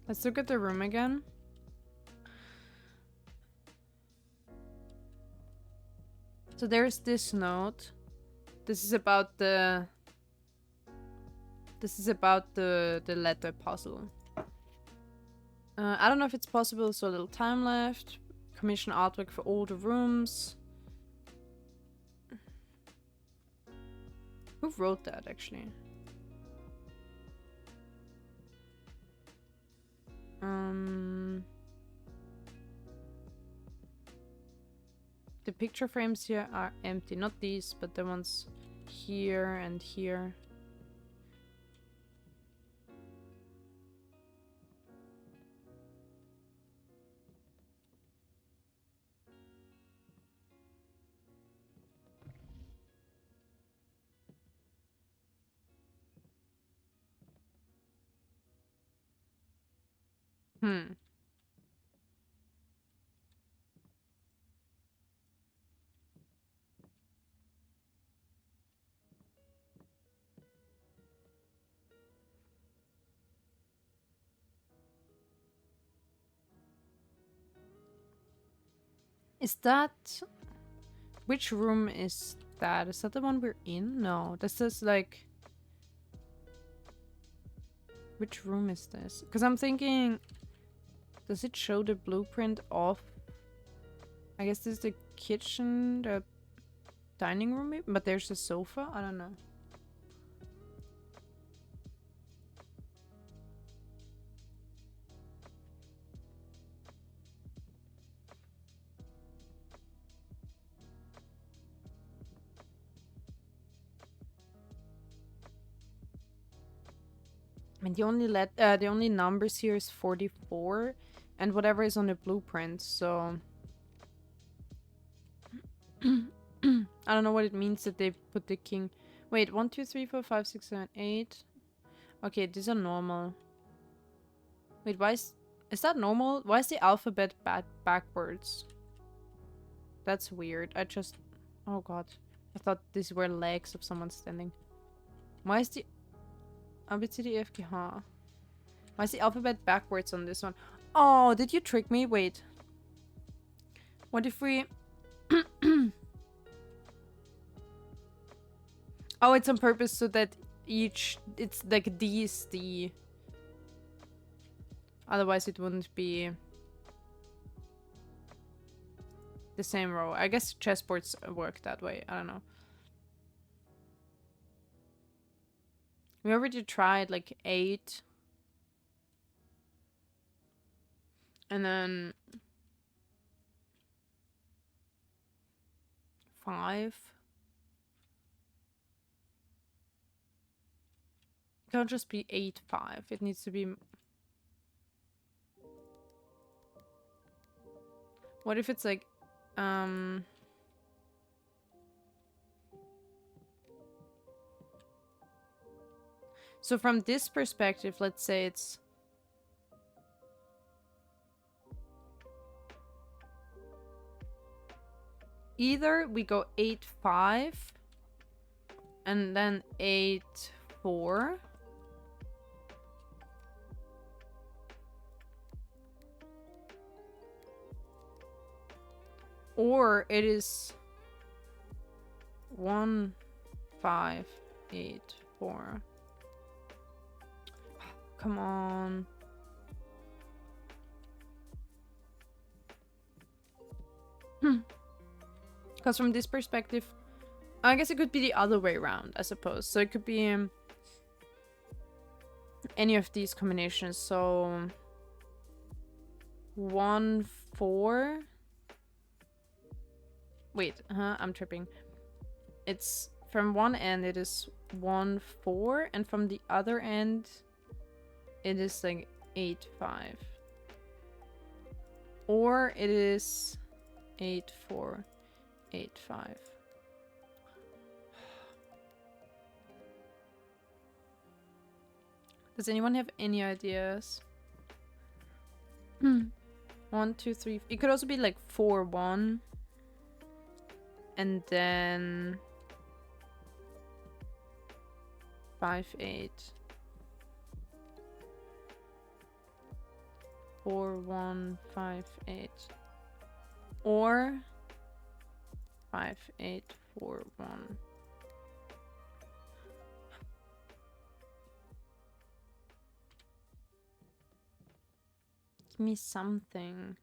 Let's look at the room again. So there's this note. This is about the letter puzzle. I don't know if it's possible, so a little time left. Commission artwork for all the rooms. Who wrote that, actually? The picture frames here are empty. Not these, but the ones here and here. Is that... Which room is that? Is that the one we're in? No, this is like... Which room is this? Because I'm thinking... Does it show the blueprint of... I guess this is the kitchen, the dining room maybe? But there's a sofa? I don't know. I mean, the only numbers here is 44, and whatever is on the blueprint. So I don't know what it means that they put the king. Wait, 1, 2, 3, 4, 5, 6, 7, 8. Okay, these are normal. Wait, why is that normal? Why is the alphabet backwards? That's weird. Oh god, I thought these were legs of someone standing. Why is the A, B, C, D, E, F, G, H. Why is the alphabet backwards on this one? Oh, did you trick me? Wait. What if we... Oh, it's on purpose so that it's like D is D. Otherwise it wouldn't be the same row. I guess chessboards work that way. I don't know. We already tried like 8. And then 5. It can't just be 8, 5. It needs to be... What if it's like... So from this perspective, let's say it's... Either we go 8, 5, and then 8, 4. Or it is 1, 5, 8, 4. Come on. Because from this perspective, I guess it could be the other way around, I suppose. So it could be any of these combinations. So 1, 4. Wait, I'm tripping. It's from one end it is 1, 4, and from the other end it is like 8, 5. Or it is 8, 4, 8, 5. Does anyone have any ideas? 1, 2, 3. It could also be like 4, 1. And then 5, 8. 4, 1, 5, 8. Or 5, 8, 4, 1. Give me something.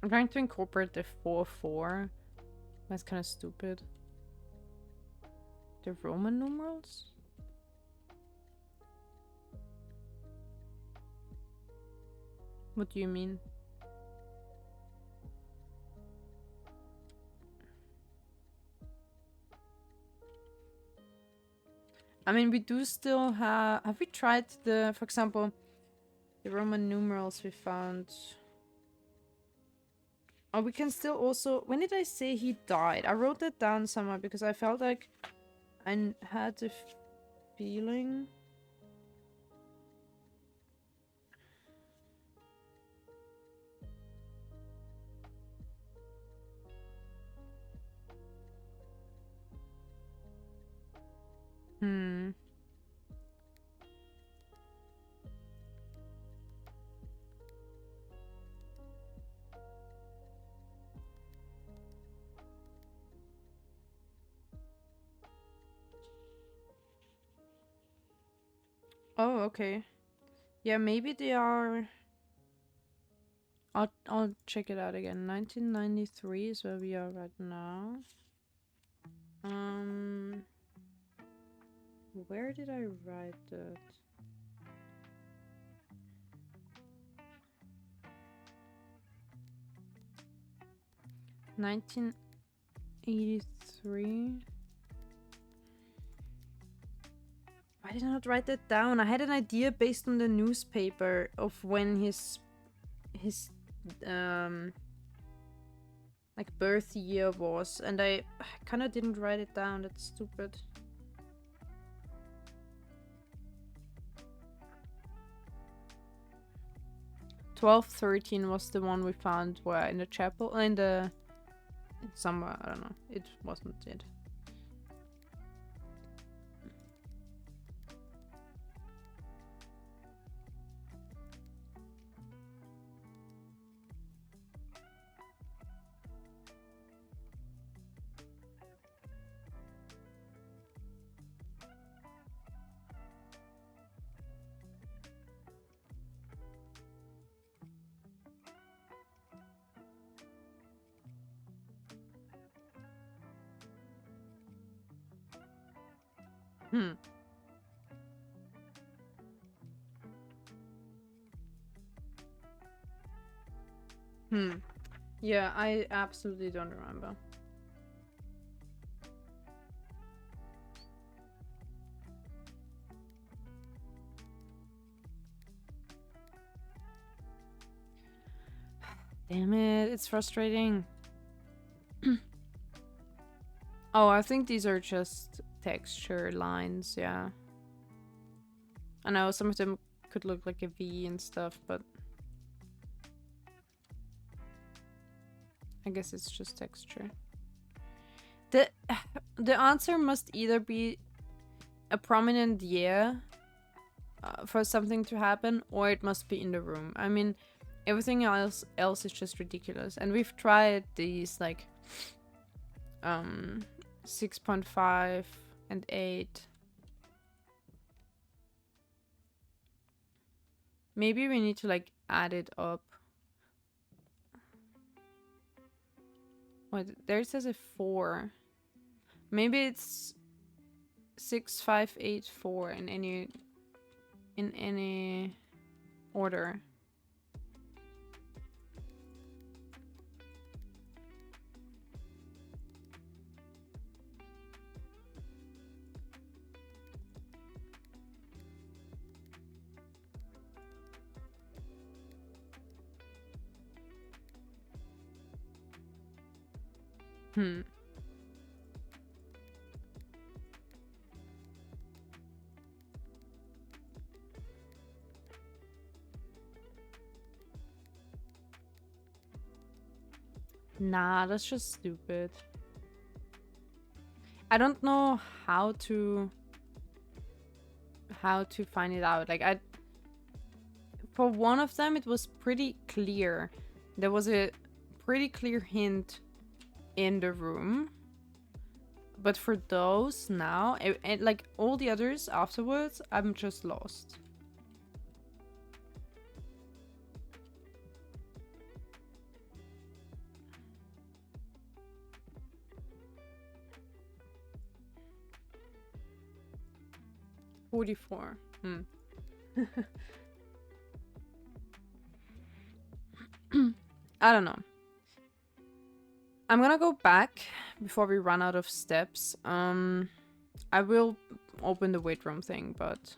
I'm trying to incorporate the 4, 4. That's kind of stupid. The Roman numerals? What do you mean? I mean, we do still have... Have we tried the, for example, the Roman numerals we found? Oh, we can still also... When did I say he died? I wrote that down somewhere because I felt like I had the feeling... Hmm. Oh, okay. Yeah, maybe they are... I'll check it out again. 1993 is where we are right now. Where did I write that? $1983. Why did I not write that down? I had an idea based on the newspaper of when his like birth year was, and I kind of didn't write it down. That's stupid. $1213 was the one we found where in the chapel, in the somewhere, I don't know. It wasn't it. Hmm. Yeah, I absolutely don't remember. Damn it, it's frustrating. Oh, I think these are just texture lines, yeah. I know some of them could look like a V and stuff, but I guess it's just texture. The answer must either be a prominent year for something to happen, or it must be in the room. I mean, everything else is just ridiculous. And we've tried these like 6.5 and 8. Maybe we need to like add it up. What? There says a 4. Maybe it's 6, 5, 8, 4 in any order. Nah, that's just stupid. I don't know how to find it out. Like for one of them it was pretty clear. There was a pretty clear hint in the room. But for those now, and like all the others afterwards, I'm just lost. $44. I don't know. I'm gonna go back before we run out of steps. I will open the weight room thing, but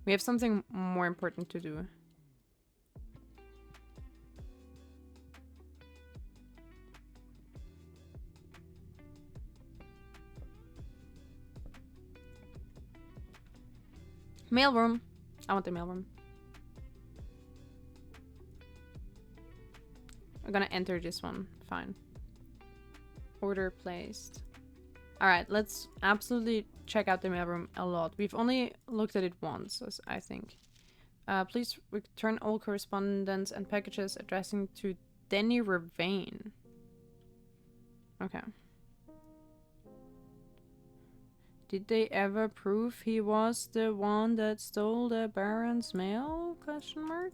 we have something more important to do. Mailroom. I want the mailroom. I'm gonna enter this one. Fine. Order placed. Alright, let's absolutely check out the mailroom a lot. We've only looked at it once, I think. Please return all correspondence and packages addressing to Denny Ravain. Okay. Did they ever prove he was the one that stole the Baron's mail? Question mark.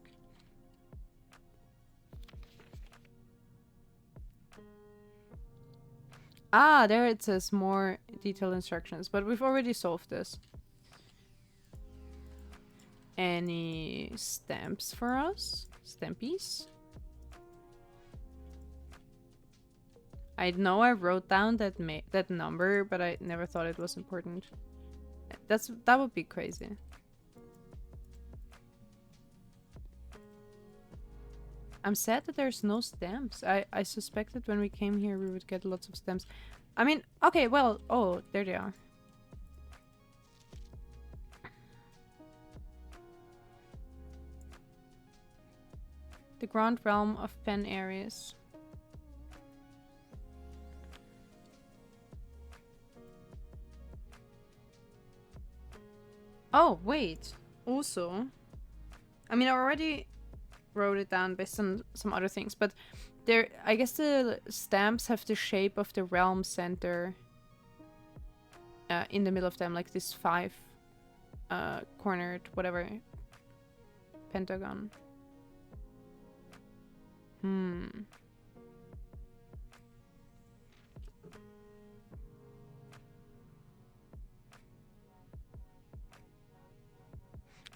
Ah, there it says more detailed instructions, but we've already solved this. Any stamps for us? Stampies? I know I wrote down that number, but I never thought it was important. That would be crazy. I'm sad that there's no stamps. I suspected when we came here we would get lots of stamps. I mean, okay, well, oh, there they are. The Grand Realm of Pen Aries. Oh, wait. Also, I mean, I already wrote it down based on some other things, but there, I guess the stamps have the shape of the realm center in the middle of them, like this 5 cornered whatever pentagon.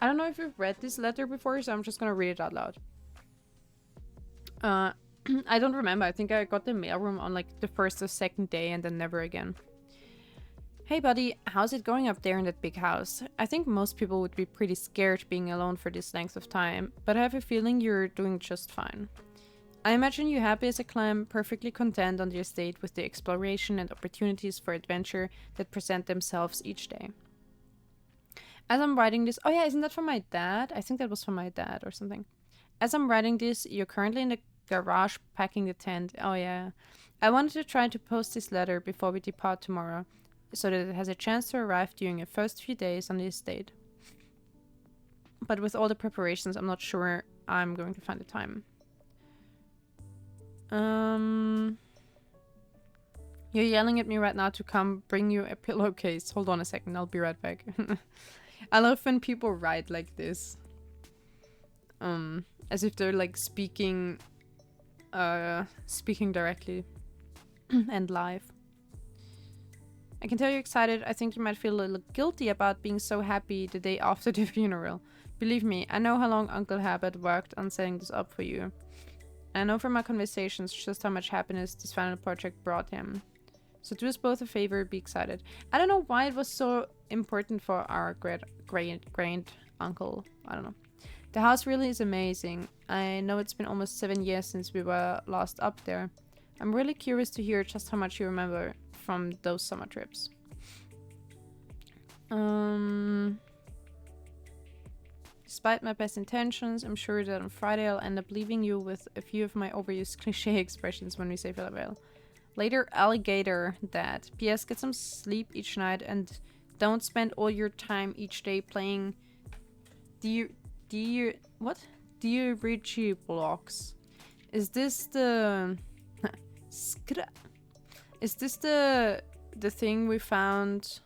I don't know if you've read this letter before, so I'm just gonna read it out loud. I don't remember. I think I got the mailroom on like the first or second day and then never again. Hey buddy, how's it going up there in that big house? I think most people would be pretty scared being alone for this length of time, but I have a feeling you're doing just fine. I imagine you happy as a clam, perfectly content on the estate with the exploration and opportunities for adventure that present themselves each day. As I'm writing this... Oh yeah, isn't that from my dad? I think that was from my dad or something. As I'm writing this, you're currently in the garage packing the tent. Oh yeah. I wanted to try to post this letter before we depart tomorrow, so that it has a chance to arrive during your first few days on the estate. But with all the preparations, I'm not sure I'm going to find the time. You're yelling at me right now to come bring you a pillowcase. Hold on a second, I'll be right back. I love when people write like this. As if they're like speaking directly and live. I can tell you're excited. I think you might feel a little guilty about being so happy the day after the funeral. Believe me, I know how long Uncle Herbert worked on setting this up for you. I know from our conversations just how much happiness this final project brought him. So do us both a favor, be excited. I don't know why it was so important for our great uncle. I don't know. The house really is amazing. I know it's been almost 7 years since we were last up there. I'm really curious to hear just how much you remember from those summer trips. Despite my best intentions, I'm sure that on Friday I'll end up leaving you with a few of my overused cliche expressions when we say farewell. Later, alligator, Dad. P.S. Get some sleep each night and don't spend all your time each day playing Dirichi blocks. Is this the... Is this the thing we found...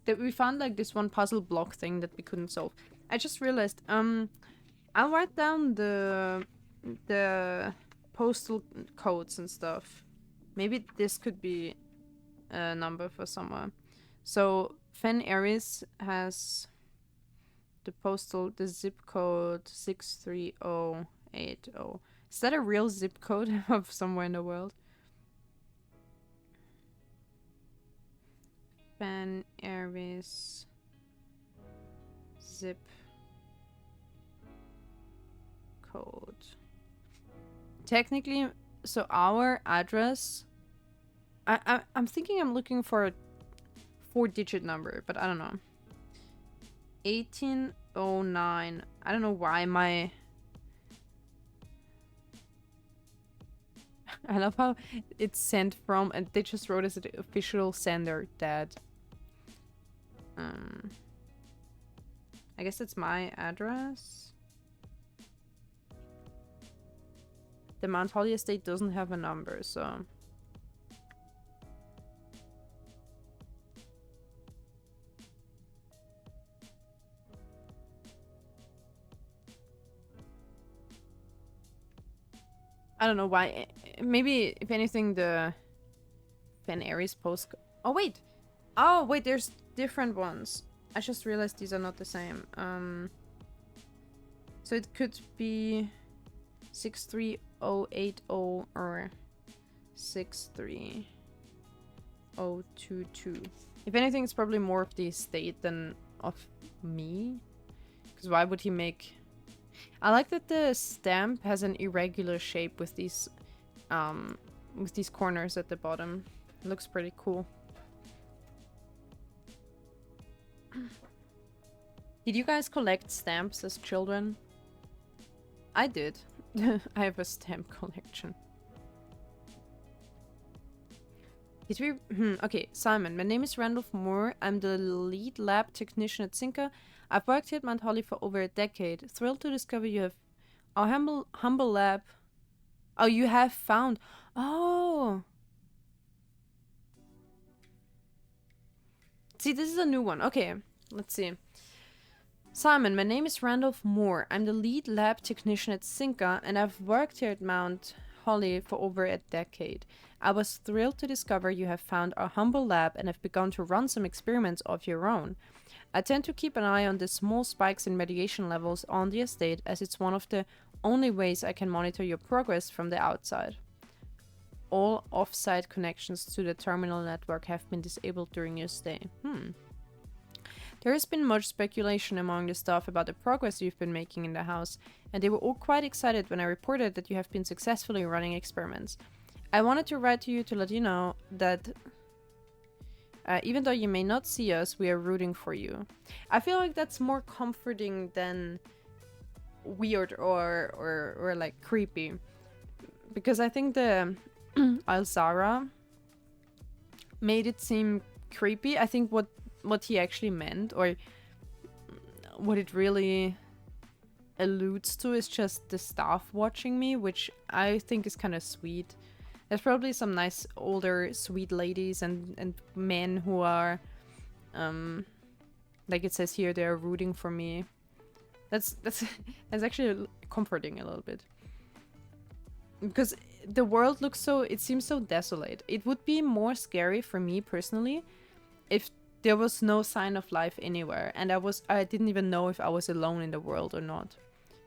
That we found like this one puzzle block thing that we couldn't solve. I just realized, I'll write down the postal codes and stuff. Maybe this could be a number for somewhere. So Fen Aries has the zip code 63080. Is that a real zip code of somewhere in the world? Pan Airways zip code. Technically, so our address. I'm thinking I'm looking for a 4-digit number, but I don't know. 1809. I don't know why my. I love how it's sent from, and they just wrote as the official sender, Dad. I guess it's my address. The Mount Holly estate doesn't have a number, so. I don't know why. Maybe, if anything, the Pan Aries post. Oh, wait. Oh, wait, there's different ones. I just realized these are not the same. So it could be 63080 or 63022. If anything, it's probably more of the estate than of me. Because why would he make... I like that the stamp has an irregular shape with these corners at the bottom. It looks pretty cool. Did you guys collect stamps as children? I did. I have a stamp collection. Did we... Okay, Simon. My name is Randolph Moore. I'm the lead lab technician at Cinca. I've worked here at Mount Holly for over a decade. Thrilled to discover you have our humble lab. Oh, you have found... Oh! See, this is a new one. Okay, let's see. Simon, my name is Randolph Moore. I'm the lead lab technician at Cinca, and I've worked here at Mount Holly for over a decade. I was thrilled to discover you have found our humble lab and have begun to run some experiments of your own. I tend to keep an eye on the small spikes in radiation levels on the estate, as it's one of the only ways I can monitor your progress from the outside. All off-site connections to the terminal network have been disabled during your stay. There has been much speculation among the staff about the progress you've been making in the house, and they were all quite excited when I reported that you have been successfully running experiments. I wanted to write to you to let you know that even though you may not see us, we are rooting for you. I feel like that's more comforting than weird or like creepy, because I think the Alzara made it seem creepy. I think what he actually meant, or what it really alludes to, is just the staff watching me, which I think is kind of sweet. There's probably some nice older sweet ladies and men who are like it says here, they're rooting for me. That's actually comforting a little bit, because the world looks so, it seems so desolate. It would be more scary for me personally if there was no sign of life anywhere, and I didn't even know if I was alone in the world or not,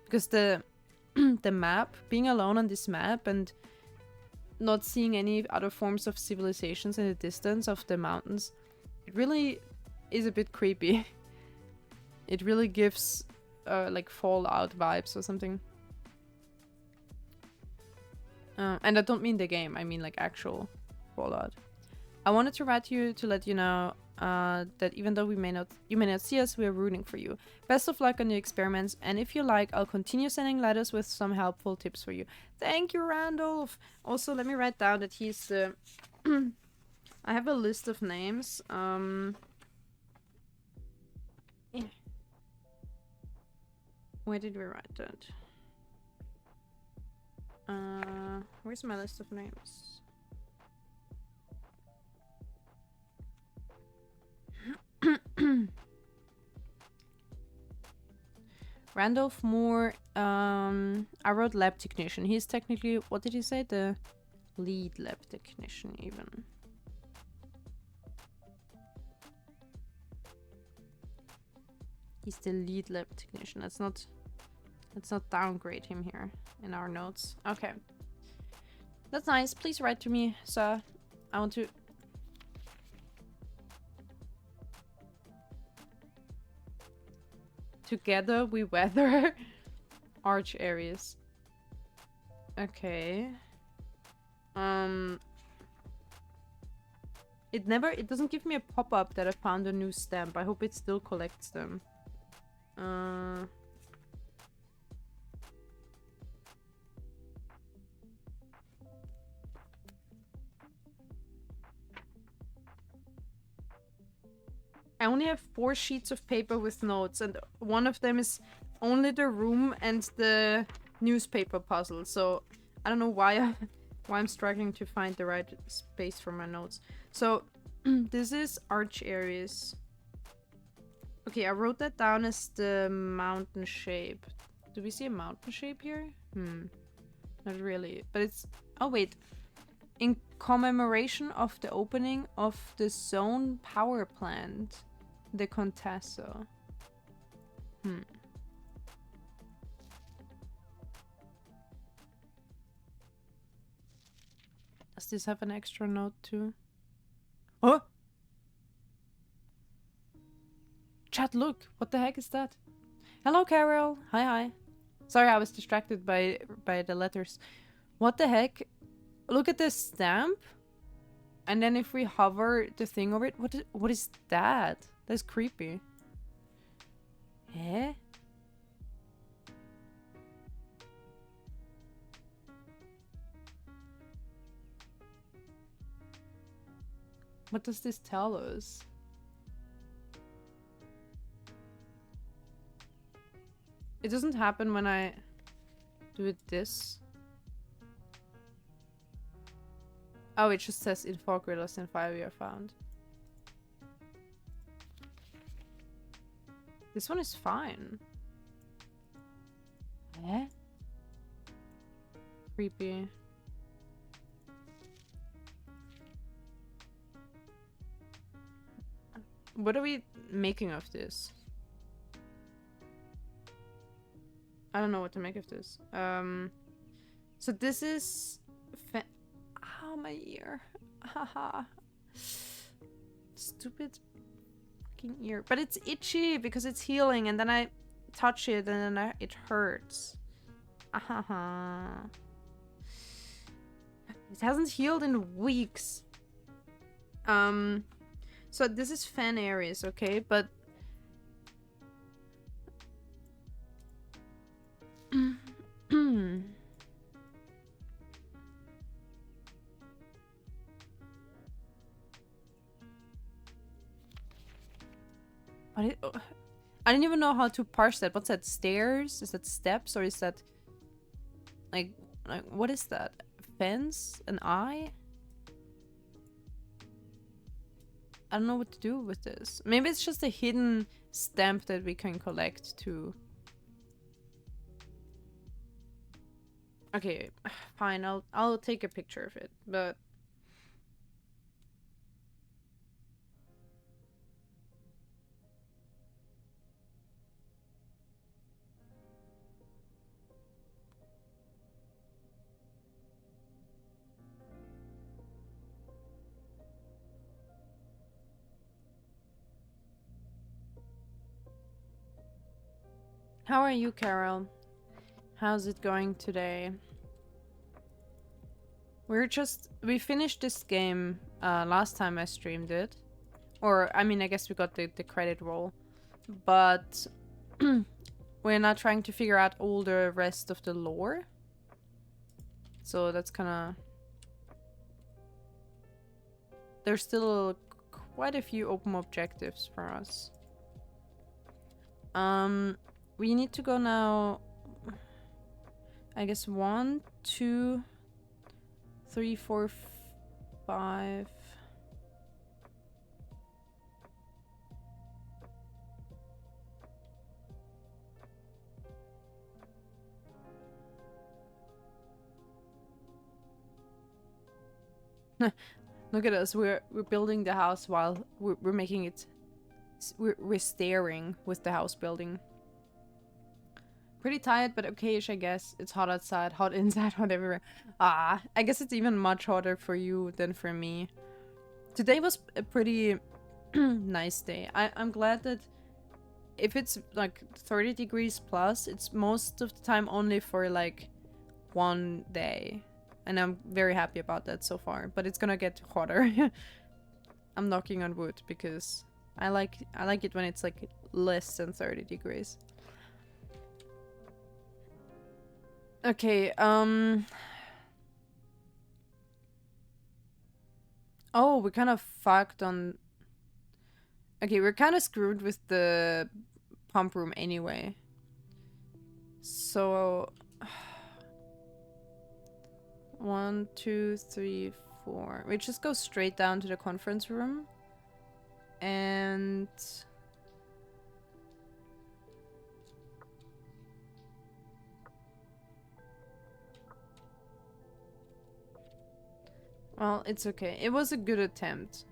because the map, being alone on this map and not seeing any other forms of civilizations in the distance of the mountains, it really is a bit creepy. It really gives like Fallout vibes or something. And I don't mean the game, I mean like actual Fallout. I wanted to write to you to let you know that even though you may not see us, we are rooting for you. Best of luck on your experiments, and if you like, I'll continue sending letters with some helpful tips for you. Thank you, Randolph. Also, let me write down that he's the... I have a list of names. Yeah. Where did we write that? Where's my list of names? Randolph Moore, I wrote lab technician. He's technically, what did he say? The lead lab technician even. He's the lead lab technician. That's not Let's not downgrade him here in our notes. Okay. That's nice. Please write to me, sir. I want to... Together we weather arch areas. Okay. It doesn't give me a pop-up that I found a new stamp. I hope it still collects them. I only have 4 sheets of paper with notes, and one of them is only the room and the newspaper puzzle. So I don't know why I'm struggling to find the right space for my notes. So this is arch areas. Okay, I wrote that down as the mountain shape. Do we see a mountain shape here? Not really, but it's... Oh wait. In commemoration of the opening of the zone power plant, the Contesso. Does this have an extra note too? Oh! Chat, look! What the heck is that? Hello, Carol! Hi. Sorry, I was distracted by the letters. What the heck? Look at this stamp. And then if we hover the thing over it, what is that? That's creepy. Eh? What does this tell us? It doesn't happen when I do it this. Oh, it just says in 4 gorillas and 5 we are found. This one is fine. Eh? Creepy. What are we making of this? I don't know what to make of this. So this is... Ow, my ear. Haha. Stupid fucking ear. But it's itchy because it's healing, and then I touch it and then it hurts. Ahaha. It hasn't healed in weeks. So this is fan areas, okay? But I didn't even know how to parse that. What's that? Stairs? Is that steps, or is that like what is that? Fence? An eye? I don't know what to do with this. Maybe it's just a hidden stamp that we can collect too. Okay, fine. I'll take a picture of it, but how are you, Carol? How's it going today? We finished this game last time I streamed it. Or, I mean, I guess we got the credit roll. But we're now trying to figure out all the rest of the lore. So that's kinda... There's still quite a few open objectives for us. We need to go now... I guess 1, 2, 3, 4, 5... Look at us, we're building the house while we're making it... We're staring with the house building. Pretty tired, but okay-ish, I guess. It's hot outside, hot inside, hot everywhere. Ah, I guess it's even much hotter for you than for me. Today was a pretty nice day. I'm glad that if it's like 30 degrees plus, it's most of the time only for like one day. And I'm very happy about that so far. But it's gonna get hotter. I'm knocking on wood because I like it when it's like less than 30 degrees. Okay, oh, we kind of fucked on... Okay, we're kind of screwed with the pump room anyway. So... 1, 2, 3, 4. We just go straight down to the conference room. And... Well, it's okay. It was a good attempt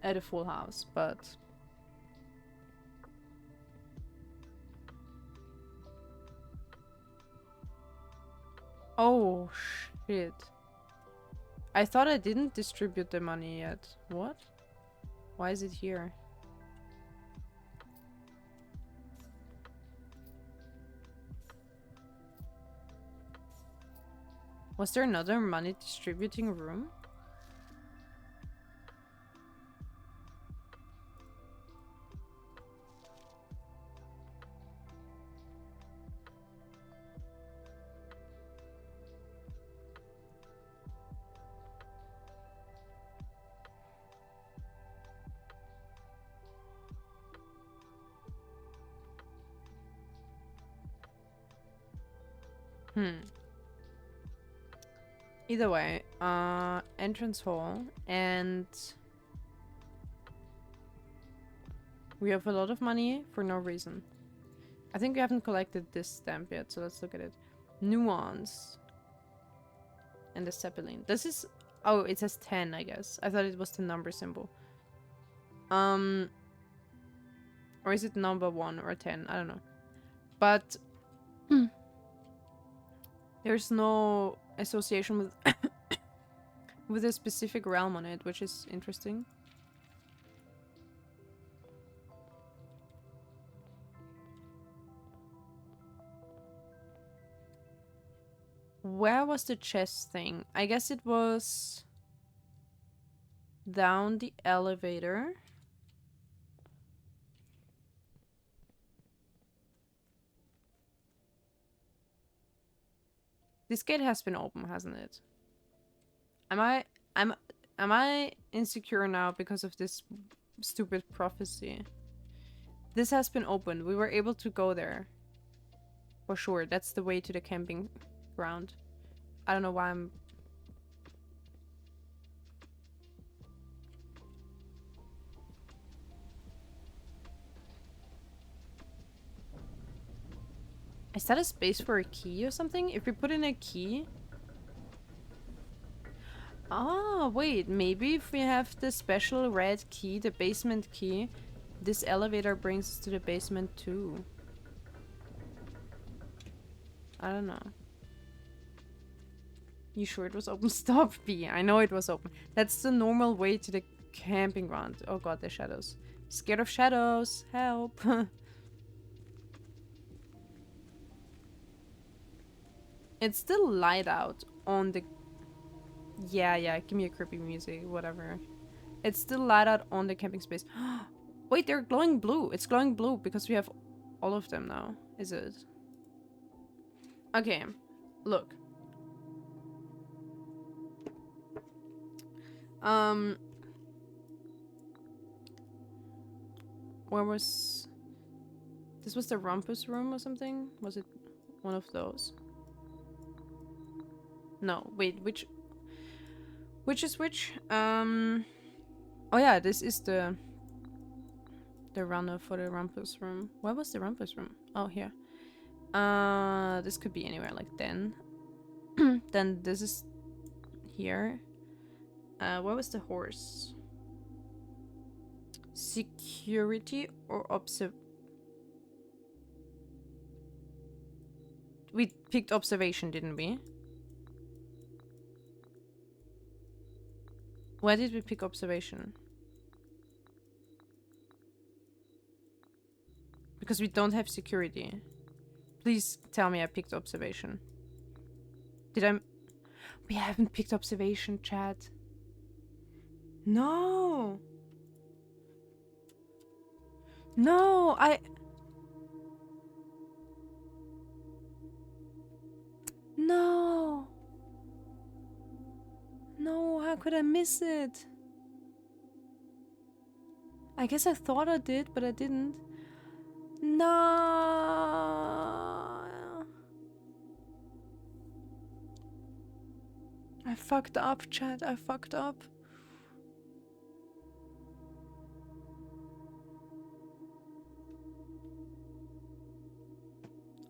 at a full house, but... Oh, shit. I thought I didn't distribute the money yet. What? Why is it here? Was there another money distributing room? Either way, entrance hall, and we have a lot of money for no reason. I think we haven't collected this stamp yet, so let's look at it. Nuance. And the Zeppelin. This is... Oh, it says 10, I guess. I thought it was the number symbol. Or is it number 1 or 10? I don't know. But... there's no association with... with a specific realm on it, which is interesting. Where was the chest thing? I guess it was... down the elevator. This gate has been open, hasn't it? Am I insecure now because of this stupid prophecy? This has been opened. We were able to go there. For sure. That's the way to the camping ground. I don't know why I'm... Is that a space for a key or something? If we put in a key... Ah, wait. Maybe if we have the special red key, the basement key, this elevator brings us to the basement too. I don't know. You sure it was open? Stop, B. I know it was open. That's the normal way to the camping ground. Oh god, the shadows. Scared of shadows. Help. It's still light out on the... Yeah, give me a creepy music, whatever. It's still light out on the camping space. Wait, they're glowing blue. It's glowing blue because we have all of them now. Is it? Okay, look. Where was... This was the Rumpus room or something? Was it one of those? No, wait, which is which? Oh yeah, this is the runner for the Rumpus room. Where was the Rumpus room? Oh, here. This could be anywhere, like then. Then this is here. Where was the horse? Security or observe? We picked observation, didn't we? Where did we pick observation? Because we don't have security. Please tell me I picked observation. Did I? We haven't picked observation, chat. No. No, No. No, how could I miss it? I guess I thought I did, but I didn't. No. I fucked up, chat. I fucked up.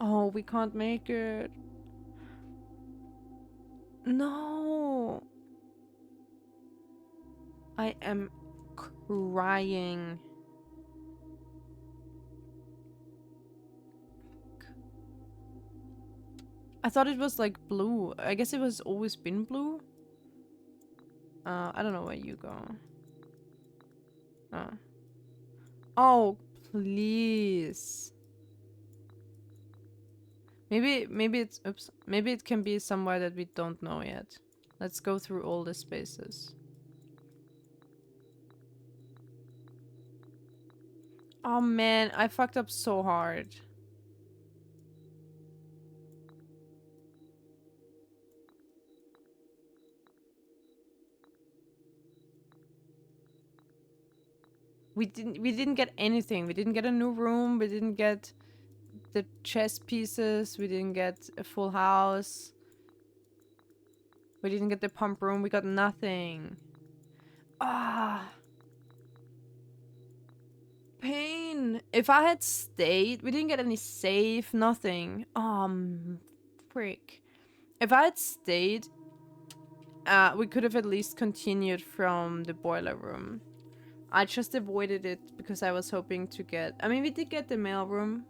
Oh, we can't make it. No. I am crying. I thought it was like blue. I guess it was always been blue. I don't know where you go. Oh, please. Maybe it's oops. Maybe it can be somewhere that we don't know yet. Let's go through all the spaces. Oh man, I fucked up so hard. We didn't get anything. We didn't get a new room. We didn't get the chess pieces. We didn't get a full house. We didn't get the pump room. We got nothing. Ah. Pain. If I had stayed, we didn't get any save, nothing. Frick. If I had stayed, we could have at least continued from the boiler room. I just avoided it because I was hoping to get... I mean, we did get the mail room,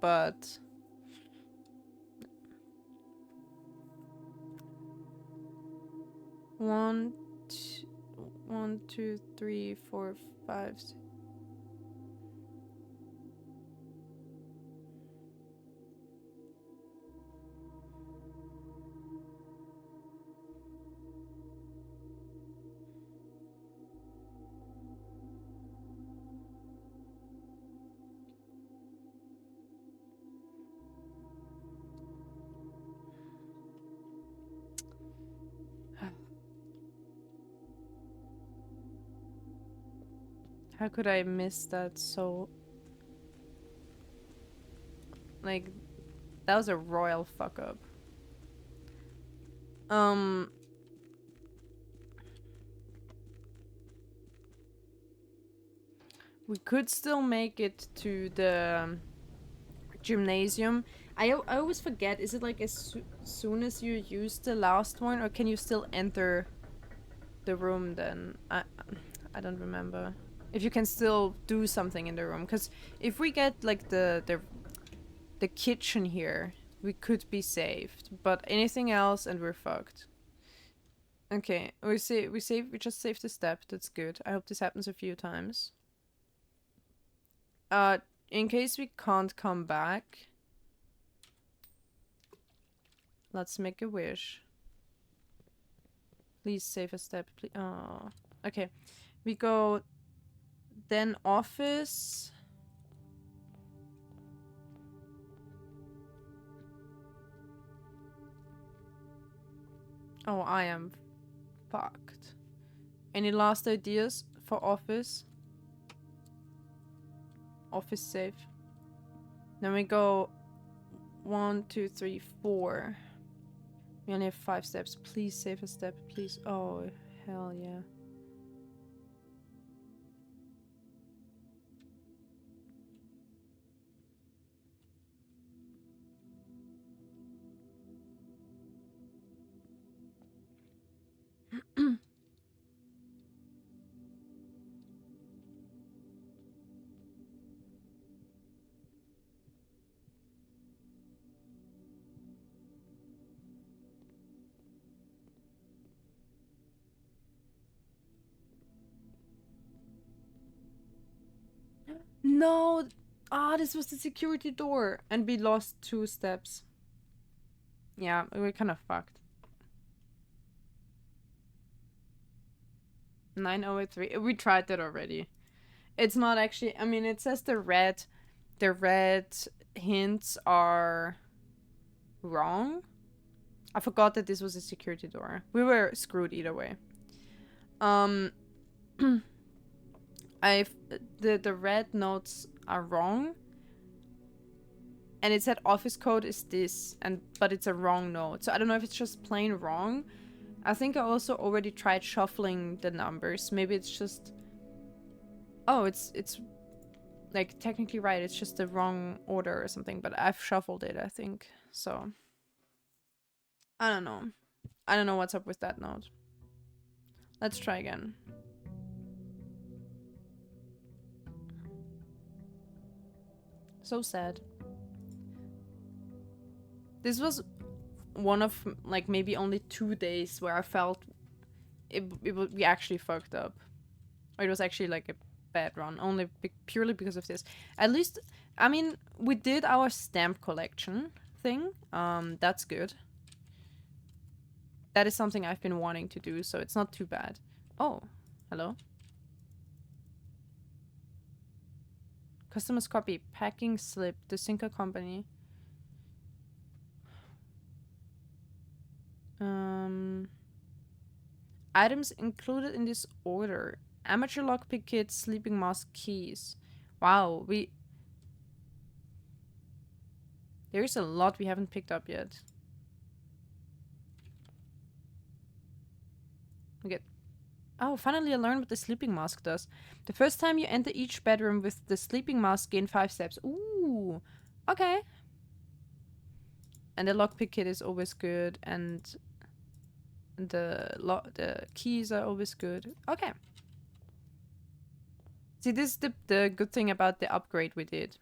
but... One, two, three, four, five... How could I miss that so... Like, that was a royal fuck up. We could still make it to the gymnasium. I always forget, is it like as soon as you use the last one, or can you still enter the room then? I don't remember. If you can still do something in the room, because if we get like the kitchen here, we could be saved, but anything else and we're fucked. Okay, we just saved the step. That's good. I hope this happens a few times. In case we can't come back, let's make a wish. Please save a step, please. Oh, okay. We go then office. Oh, I am fucked. Any last ideas for office? Office save. Then we go 1, 2, 3, 4. We only have 5 steps. Please save a step, please. Oh, hell yeah. No! Ah, this was the security door. And we lost 2 steps. Yeah, we were kind of fucked. 9083. We tried that already. It's not actually... I mean, it says the red hints are wrong. I forgot that this was a security door. We were screwed either way. The red notes are wrong. And it said office code is this, but it's a wrong note. So I don't know if it's just plain wrong. I think I also already tried shuffling the numbers. Maybe it's just... Oh, it's like technically right. It's just the wrong order or something. But I've shuffled it, I think. So I don't know. I don't know what's up with that note. Let's try again. So sad. This was one of like maybe only 2 days where I felt we actually fucked up. Or it was actually like a bad run, only purely because of this. At least, I mean, we did our stamp collection thing. That's good. That is something I've been wanting to do, so it's not too bad. Oh, hello. Customer's copy, packing slip, the Cinca company. Items included in this order. Amateur lockpick kit, sleeping mask, keys. Wow, there's a lot we haven't picked up yet. Okay. Oh, finally I learned what the sleeping mask does. The first time you enter each bedroom with the sleeping mask, gain 5 steps. Ooh, okay. And the lockpick kit is always good, and the keys are always good. Okay. See, this is the good thing about the upgrade we did.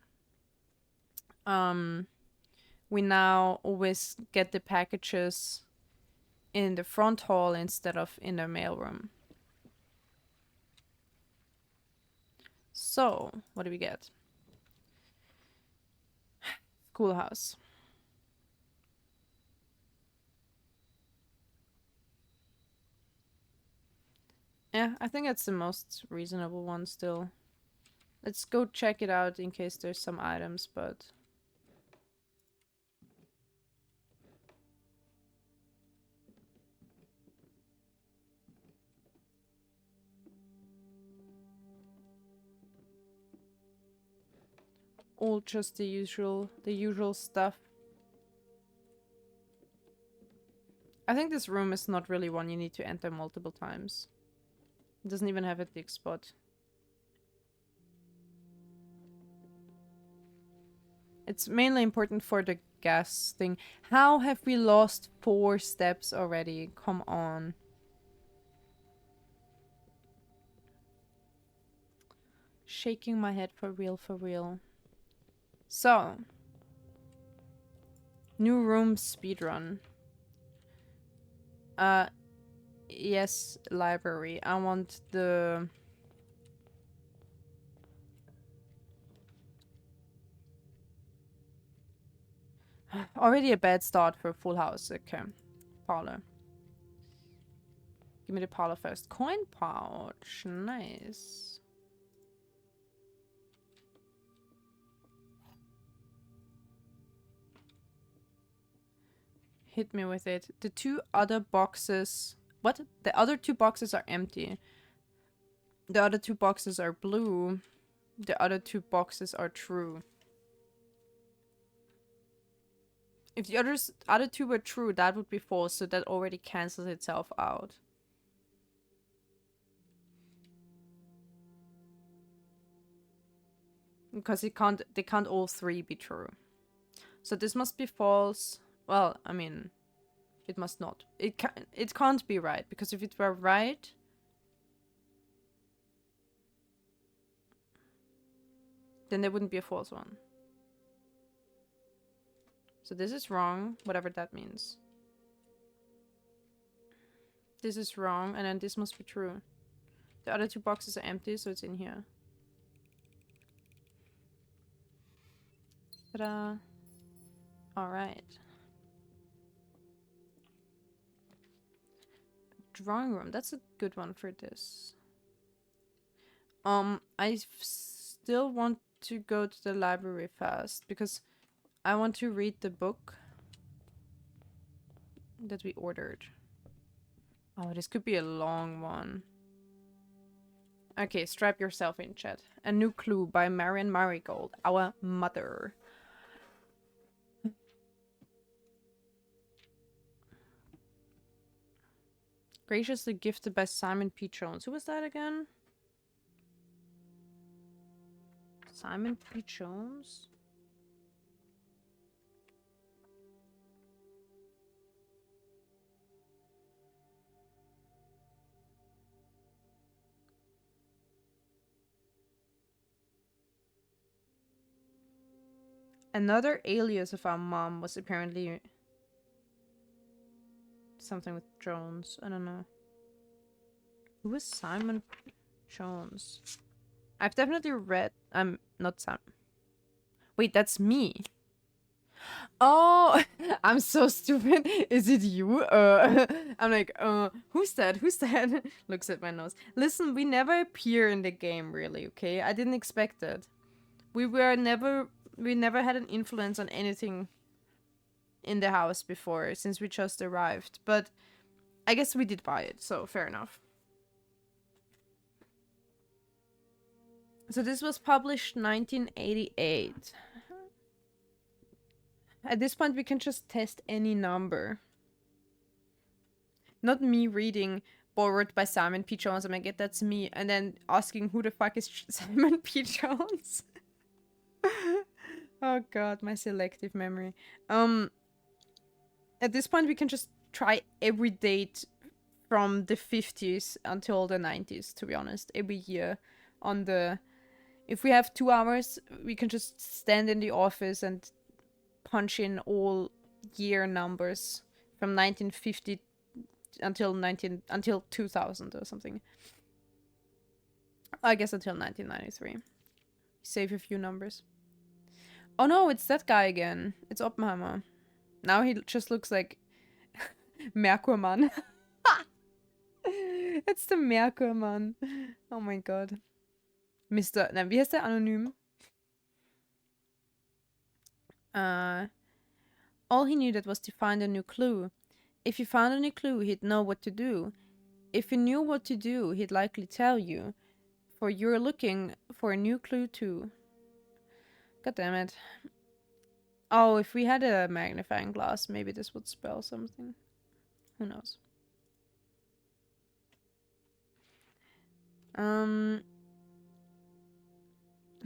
We now always get the packages in the front hall instead of in the mailroom. So, what do we get? Schoolhouse. Yeah, I think that's the most reasonable one still. Let's go check it out in case there's some items, but... all just the usual stuff. I think this room is not really one you need to enter multiple times. It doesn't even have a dig spot. It's mainly important for the gas thing. How have we lost 4 steps already? Come on. Shaking my head for real, for real. So. New room speedrun. Yes, library. I want the... Already a bad start for Full House. Okay. Parlor. Give me the parlor first. Coin pouch. Nice. Hit me with it. The 2 other boxes... What? The other 2 boxes are empty. The other 2 boxes are blue. The other 2 boxes are true. If the other 2 were true, that would be false, so that already cancels itself out. Because they can't all 3 be true. So this must be false. Well, I mean, it must not. It can't be right, because if it were right, then there wouldn't be a false one. So this is wrong, whatever that means. This is wrong, and then this must be true. The other 2 boxes are empty, so it's in here. Ta-da. All right. Drawing room. That's a good one for this. Still want to go to the library fast because I want to read the book that we ordered. Oh, this could be a long one. Okay, strap yourself in, chat. A New Clue by Marian Marigold, our mother. Graciously gifted by Simon P. Jones. Who was that again? Simon P. Jones? Another alias of our mom was apparently something with Jones. I don't know. Who is Simon Jones? I've definitely read... I'm not Sam. Wait, that's me. Oh, I'm so stupid. Is it you? I'm like, who's that? Who's that? Looks at my nose. Listen, we never appear in the game, really, okay? I didn't expect it. We never had an influence on anything in the house before, since we just arrived. But I guess we did buy it, so fair enough. So this was published 1988. At this point, we can just test any number. Not me reading borrowed by Simon P. Jones. I'm like, that's me. And then asking who the fuck is Simon P. Jones? Oh god, my selective memory. At this point, we can just try every date from the 50s until the 90s, to be honest. Every year on the... If we have 2 hours, we can just stand in the office and punch in all year numbers from 1950 until 2000 or something. I guess until 1993. Save a few numbers. Oh no, it's that guy again. It's Oppenheimer. Now he just looks like Merkurman. It's the Merkurman. Oh my god. Mr. Nein, wie heißt der? Anonym. All he needed was to find a new clue. If he found a new clue, he'd know what to do. If he knew what to do, he'd likely tell you. For you're looking for a new clue too. God damn it. Oh, if we had a magnifying glass, maybe this would spell something. Who knows?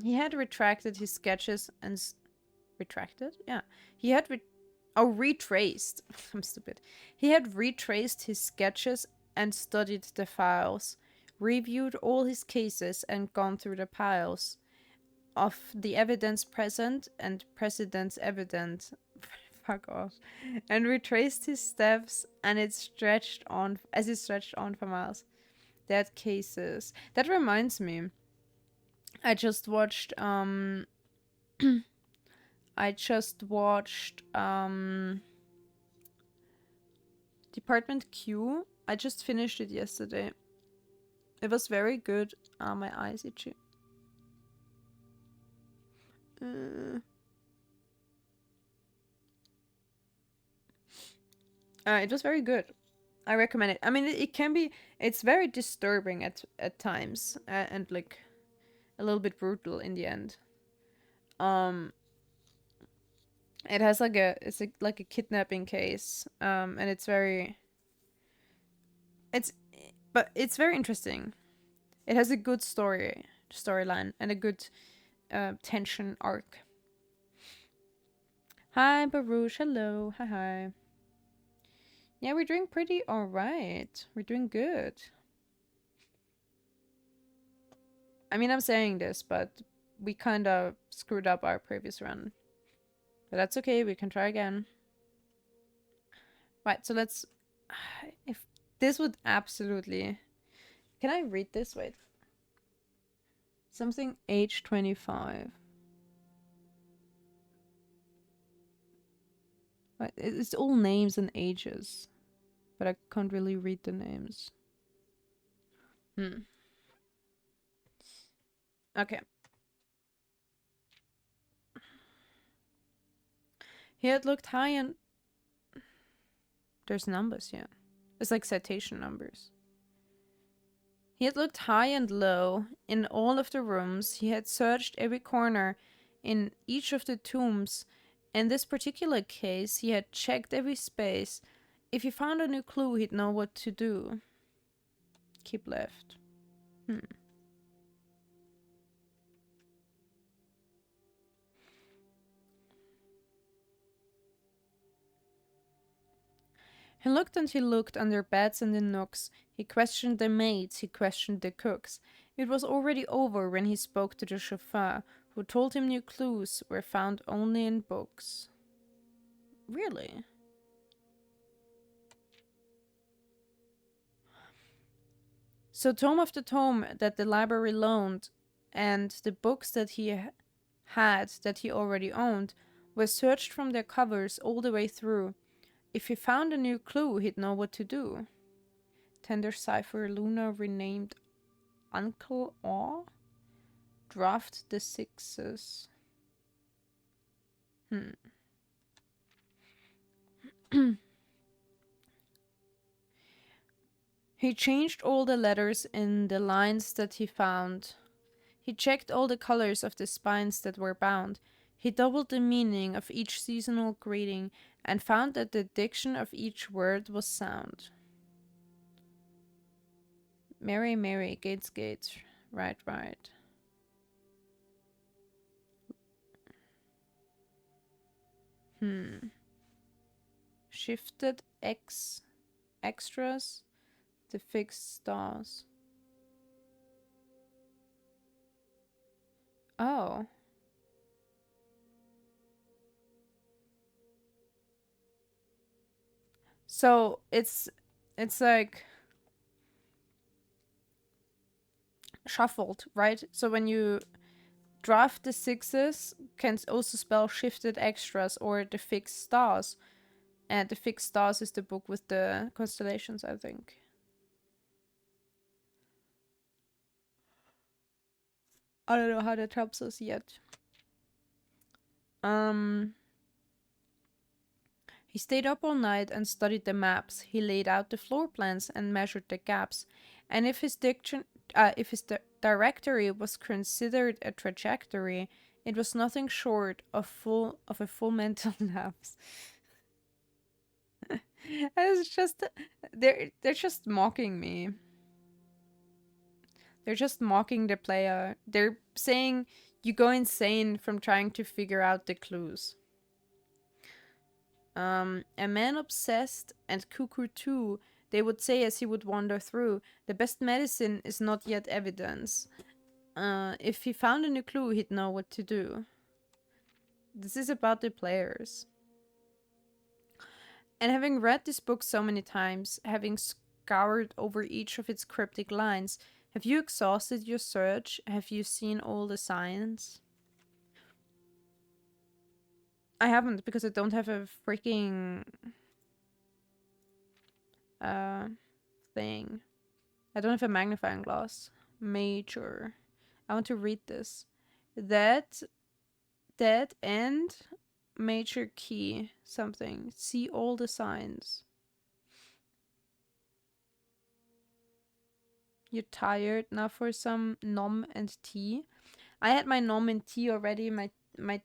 He had retracted his sketches and... retracted? Yeah. He had retraced. I'm stupid. He had retraced his sketches and studied the files, reviewed all his cases and gone through the piles of the evidence present and precedents evident. Fuck off. And retraced his steps and it stretched on for miles. Dead cases. That reminds me. I just watched Department Q. I just finished it yesterday. It was very good. My eyes itchy. It was very good. I recommend it. I mean, it can be... It's very disturbing at times. And, like, a little bit brutal in the end. It has, like, it's like a kidnapping case. And it's very... But it's very interesting. It has a good storyline, and a good tension arc. Hi, Baruch. Hello. Hi. Yeah, we're doing pretty alright. We're doing good. I mean, I'm saying this, but we kind of screwed up our previous run. But that's okay. We can try again. Right, so let's... If this would absolutely... Can I read this? Wait. Something age 25. It's all names and ages, but I can't really read the names. Okay. He had looked high and there's numbers, yeah. It's like citation numbers. He had looked high and low in all of the rooms. He had searched every corner in each of the tombs. In this particular case, he had checked every space. If he found a new clue, he'd know what to do. Keep left. He looked and he looked under beds and in nooks. He questioned the maids, he questioned the cooks. It was already over when he spoke to the chauffeur, who told him new clues were found only in books. Really? So Tome of the Tome that the library loaned and the books that he had that he already owned were searched from their covers all the way through. If he found a new clue, he'd know what to do. Tender Cipher Luna renamed Uncle Aw? Draft the sixes. He changed all the letters in the lines that he found. He checked all the colors of the spines that were bound. He doubled the meaning of each seasonal greeting and found that the diction of each word was sound. Mary, Mary, Gates, Gates, right, right. Shifted extras to fixed stars. Oh. So it's like shuffled, right? So when you draft the sixes can also spell shifted extras or the fixed stars. And the fixed stars is the book with the constellations, I think. I don't know how that helps us yet. He stayed up all night and studied the maps. He laid out the floor plans and measured the gaps. And if his directory was considered a trajectory, it was nothing short of a full mental lapse. It's just they're just mocking me. They're just mocking the player. They're saying you go insane from trying to figure out the clues. A man obsessed and cuckoo too, they would say as he would wander through. The best medicine is not yet evidence. If he found a new clue, he'd know what to do. This is about the players. And having read this book so many times, having scoured over each of its cryptic lines, have you exhausted your search? Have you seen all the signs? I haven't because I don't have a freaking thing. I don't have a magnifying glass. Major. I want to read this. That dead end major key something. See all the signs. You're tired now for some nom and tea. I had my nom and tea already. My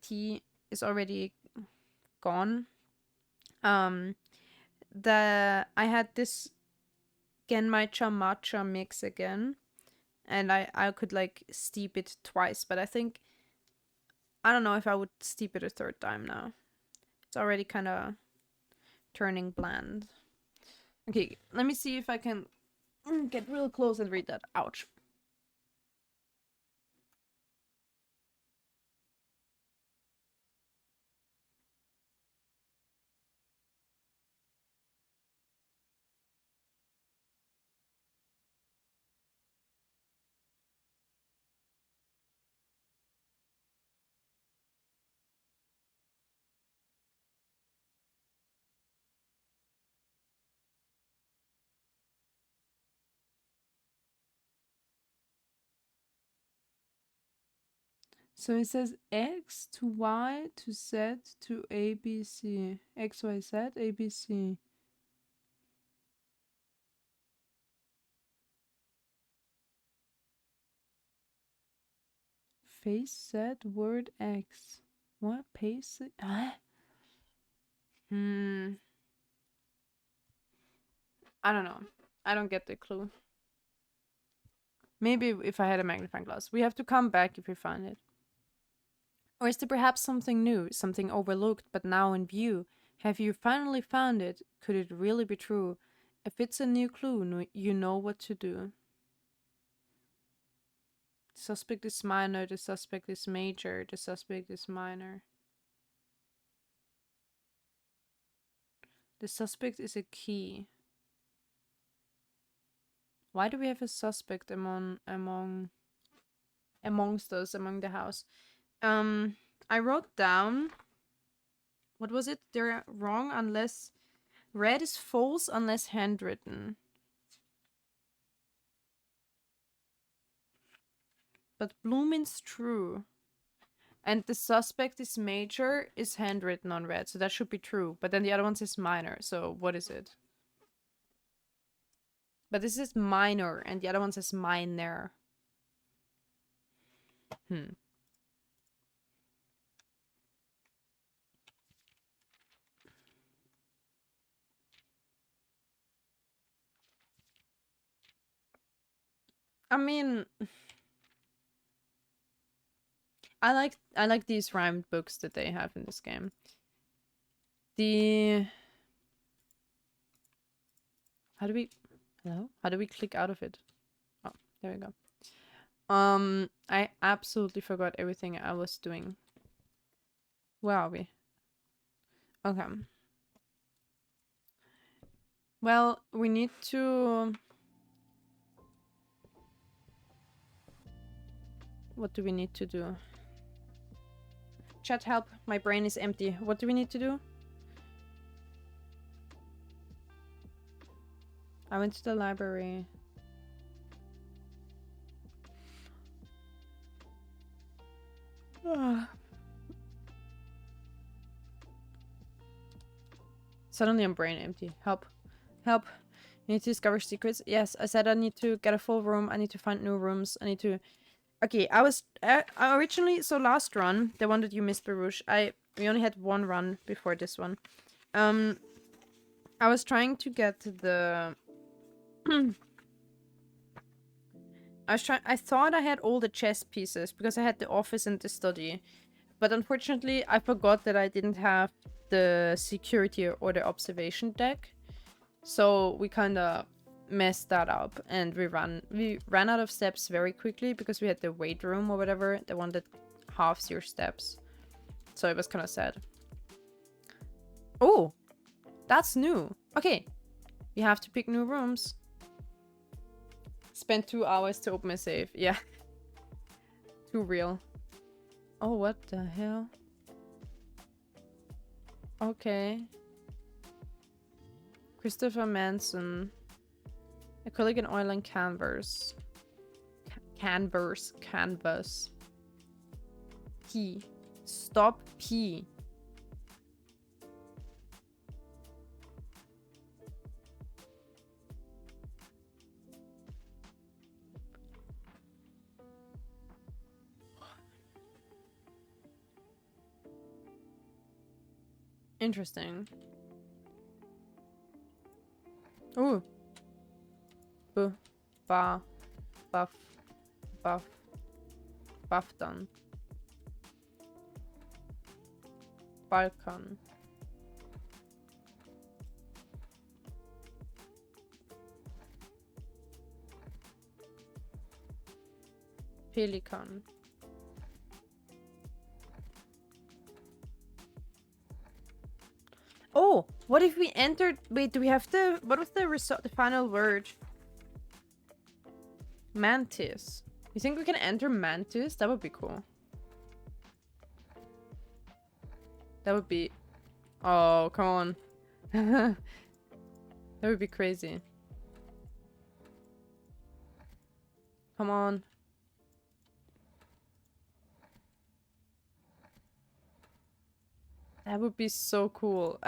tea is already gone. I had this Genmaicha matcha mix again, and I could like steep it twice, but I think I don't know if I would steep it a third time now. It's already kind of turning bland. Okay, let me see if I can get real close and read that. Ouch. So it says X to Y to Z to ABC. X, Y, Z, ABC. Face Z, word X. What? Pace? Hmm. I don't know. I don't get the clue. Maybe if I had a magnifying glass. We have to come back if we find it. Or is there perhaps something new, something overlooked but now in view? Have you finally found it? Could it really be true? If it's a new clue, you know what to do. The suspect is minor, the suspect is major, the suspect is minor. The suspect is a key. Why do we have a suspect amongst us, among the house? I wrote down, what was it? They're wrong unless red is false unless handwritten. But blue means true. And the suspect is major is handwritten on red, so that should be true. But then the other one says minor, so what is it? But this is minor, and the other one says minor. I mean, I like these rhymed books that they have in this game. How do we click out of it? Oh, there we go. I absolutely forgot everything I was doing. Where are we? Okay. Well, we need to... What do we need to do? Chat, help. My brain is empty. What do we need to do? I went to the library. Suddenly I'm brain empty. Help. Help. You need to discover secrets. Yes, I said I need to get a full room. I need to find new rooms. I need to... Okay, I was originally... So last run, the one that you missed, Baruch, we only had one run before this one. I was trying to get the... I thought I had all the chess pieces because I had the office and the study. But unfortunately, I forgot that I didn't have the security or the observation deck. So we kind of messed that up and we ran out of steps very quickly because we had the weight room or whatever, the one that halves your steps. So it was kind of sad. Oh, that's new. Okay, we have to pick new rooms. Spent 2 hours to open a save. Yeah. Too real. Oh, what the hell? Okay. Christopher Manson. Acrylic and oil and canvas. Canvas. P. Stop P. Interesting. Ooh. B. Ba. Buff. Buff. Buff done. Balkan. Pelikan. Oh, what if we entered... Wait, do we have to... What was the result? The final word? Mantis. You think we can enter Mantis? That would be cool. That would be... Oh, come on. That would be crazy. Come on. That would be so cool.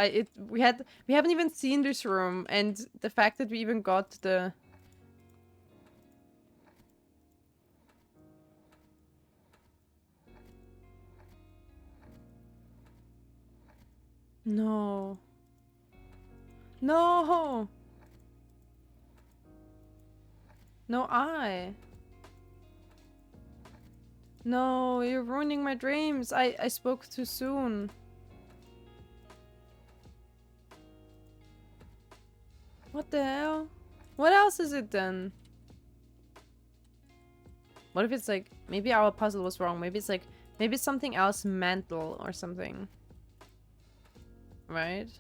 We haven't even seen this room, and the fact that we even got the... No. No! No, No, you're ruining my dreams. I spoke too soon. What the hell? What else is it then? What if it's like, maybe our puzzle was wrong. Maybe it's like, maybe it's something else mental or something. Right?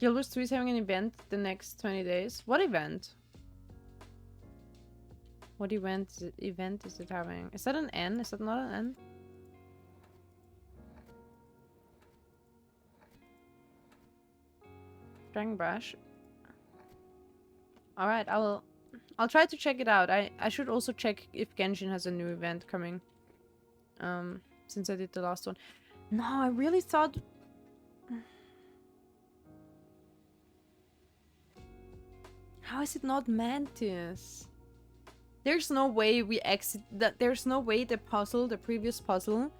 Guild Wars 3 is having an event the next 20 days. What event? What event is it having? Is that an N? Is that not an N? Dragon Brush. Alright, I'll try to check it out. I should also check if Genshin has a new event coming. Since I did the last one. No, I really thought... How is it not Mantis? There's no way we exit that. There's no way the previous puzzle,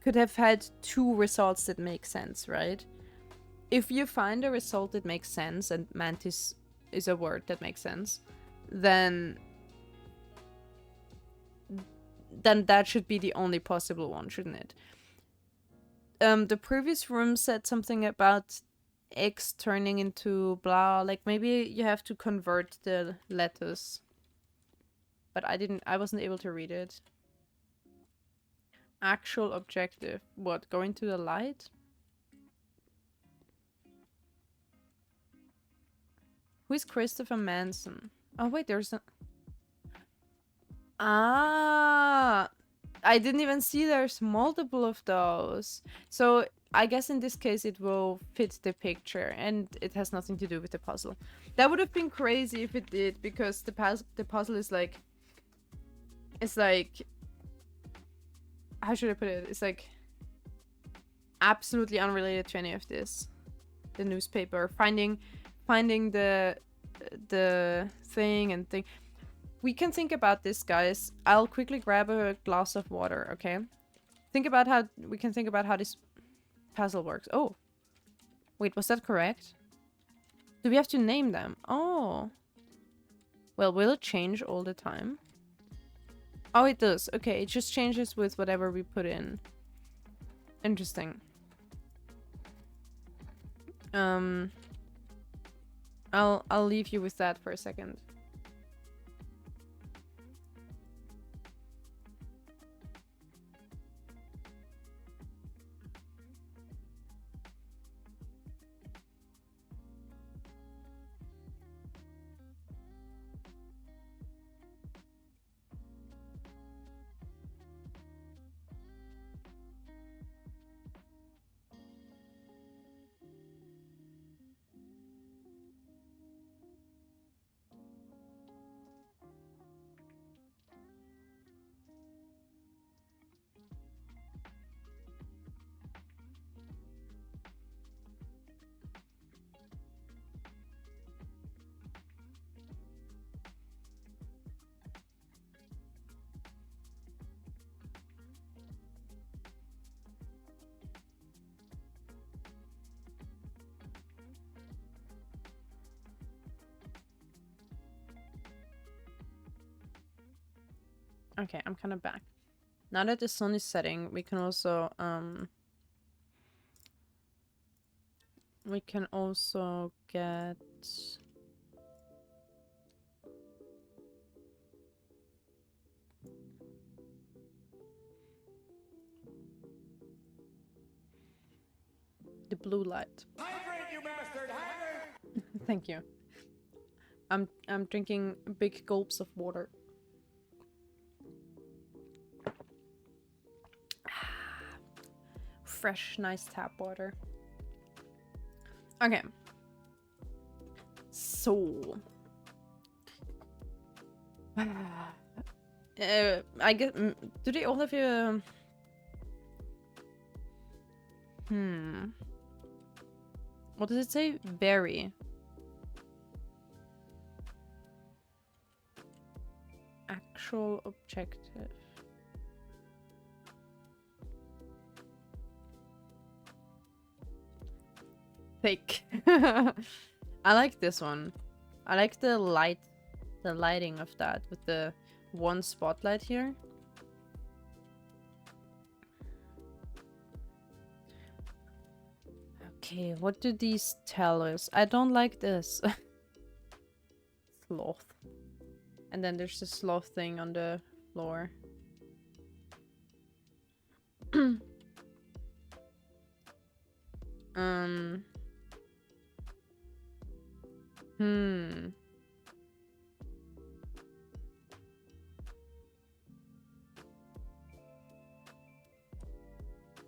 could have had two results that make sense, right? If you find a result that makes sense, and Mantis is a word that makes sense, then that should be the only possible one, shouldn't it? The previous room said something about X turning into blah, like maybe you have to convert the letters. But I wasn't able to read it. Actual objective. What, going to the light? Who is Christopher Manson? Oh wait, there's a... Ah! I didn't even see there's multiple of those. So I guess in this case it will fit the picture and it has nothing to do with the puzzle. That would have been crazy if it did, because the puzzle is like... It's like... How should I put it? It's like... absolutely unrelated to any of this. The newspaper. Finding the thing and thing. We can think about this, guys. I'll quickly grab a glass of water, okay? We can think about how this puzzle works. Oh. Wait, was that correct? Do we have to name them? Oh. Well, will it change all the time? Oh, it does. Okay, it just changes with whatever we put in. Interesting. I'll leave you with that for a second. Okay, I'm kind of back. Now that the sun is setting, we can also get the blue light. Hydrate, you bastard! Hydrate! Thank you. I'm drinking big gulps of water. Fresh, nice tap water. Okay. So, I guess do they all have a What does it say? Very. Actual objective. Fake. I like this one. I like the lighting of that with the one spotlight here. Okay, what do these tell us? I don't like this. Sloth. And then there's the sloth thing on the floor.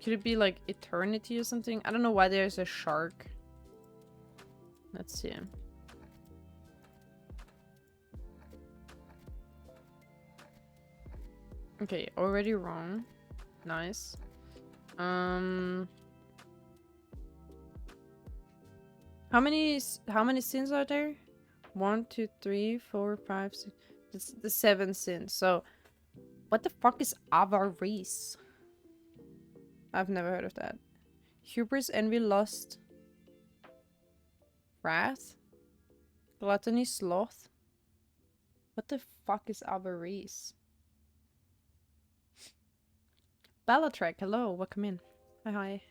Could it be like eternity or something? I don't know why there's a shark. Let's see. Okay, already wrong. Nice. How many sins are there? 1, 2, 3, 4, 5, 6. It's the 7 sins. So, what the fuck is avarice? I've never heard of that. Hubris, envy, lust, wrath, gluttony, sloth. What the fuck is avarice? Bellatrek, hello, welcome in. Hi.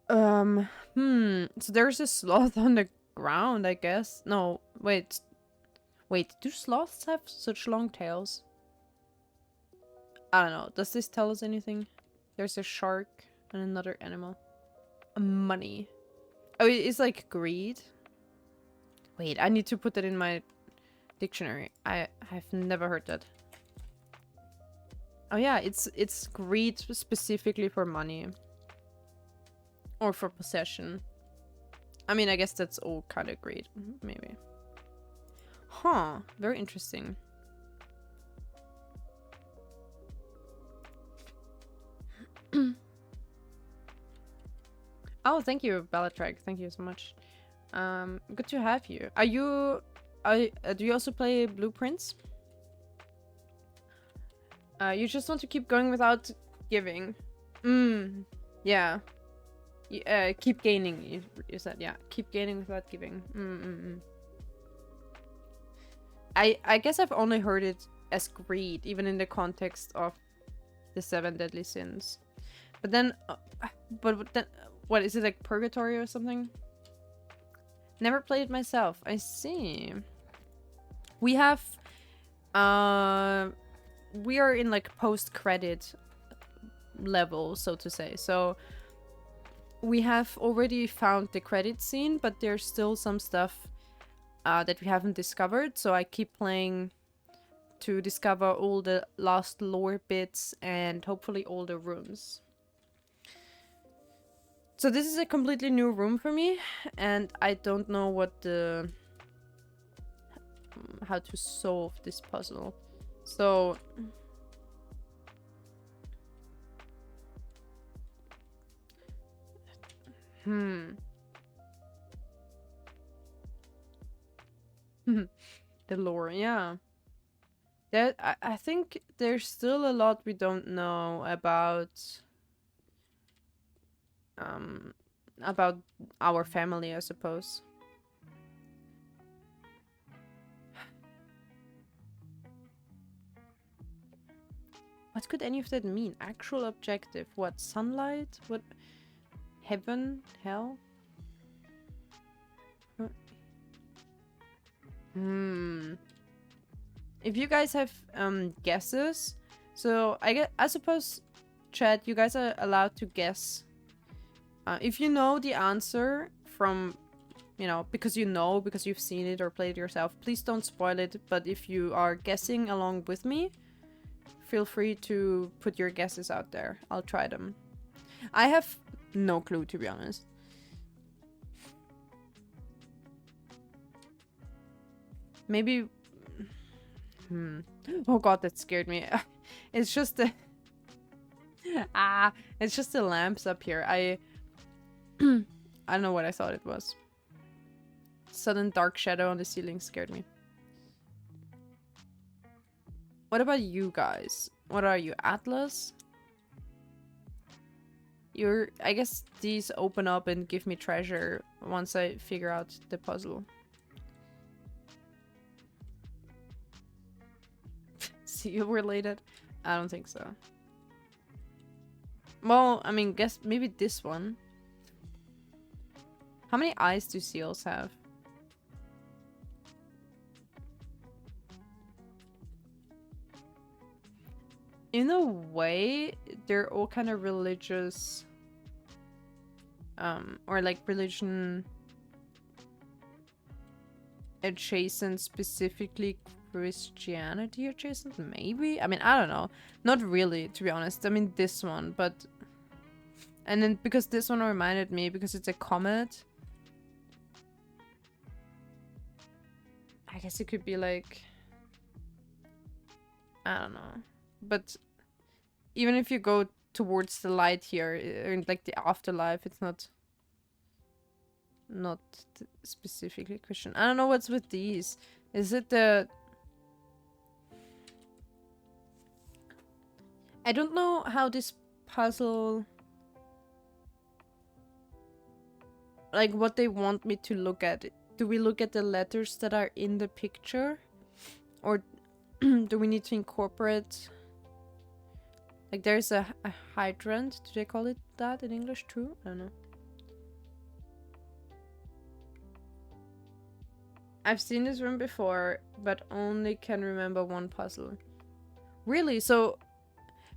So there's a sloth on the ground, I guess. No, wait. Wait, do sloths have such long tails? I don't know. Does this tell us anything? There's a shark and another animal. Money. Oh, it's like greed. Wait, I need to put that in my dictionary. I've never heard that. Oh yeah, it's greed specifically for money. Or for possession. I mean, I guess that's all kind of greed, maybe. Huh, very interesting. Oh, thank you, Bellatrek. Thank you so much. Good to have you. Are you... do you also play Blueprints? You just want to keep going without giving. Yeah. Keep gaining, you said. Yeah, keep gaining without giving. I guess I've only heard it as greed, even in the context of the 7 deadly sins. But then, what is it, like purgatory or something? Never played it myself. I see. We have, we are in like post-credit level, so to say. So we have already found the credit scene, but there's still some stuff that we haven't discovered. So I keep playing to discover all the last lore bits and hopefully all the rooms. So this is a completely new room for me, and I don't know what the... how to solve this puzzle. So... The lore, yeah. I think there's still a lot we don't know about our family, I suppose. What could any of that mean? Actual objective? What? Sunlight? What? Heaven? Hell? If you guys have guesses, so I suppose, chat, you guys are allowed to guess. If you know the answer from, because you've seen it or played it yourself, please don't spoil it. But if you are guessing along with me, feel free to put your guesses out there. I'll try them. I have no clue, to be honest. Maybe... Oh god, that scared me. It's just the... it's just the lamps up here. I don't know what I thought it was. Sudden dark shadow on the ceiling scared me. What about you guys? What are you, Atlas? I guess these open up and give me treasure once I figure out the puzzle. Seal related? I don't think so. Well, I mean, guess maybe this one. How many eyes do seals have? In a way, they're all kind of religious, or like religion adjacent, specifically Christianity adjacent, maybe? I mean, I don't know. Not really, to be honest. I mean, this one, but... And then, because this one reminded me, because it's a comet... I guess it could be like... I don't know. But even if you go towards the light here, in like the afterlife, it's not specifically Christian. I don't know what's with these. Is it the... I don't know how this puzzle... Like what they want me to look at. Do we look at the letters that are in the picture? Or do we need to incorporate... Like there's a hydrant. Do they call it that in English too? I don't know. I've seen this room before, but only can remember one puzzle. Really? So,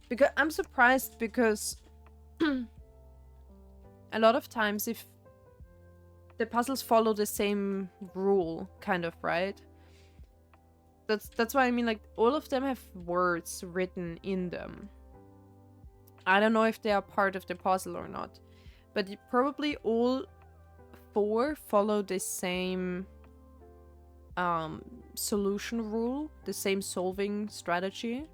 because I'm surprised because a lot of times if the puzzles follow the same rule, kind of, right? That's why I mean, like, all of them have words written in them. I don't know if they are part of the puzzle or not, but probably all 4 follow the same solution rule, the same solving strategy.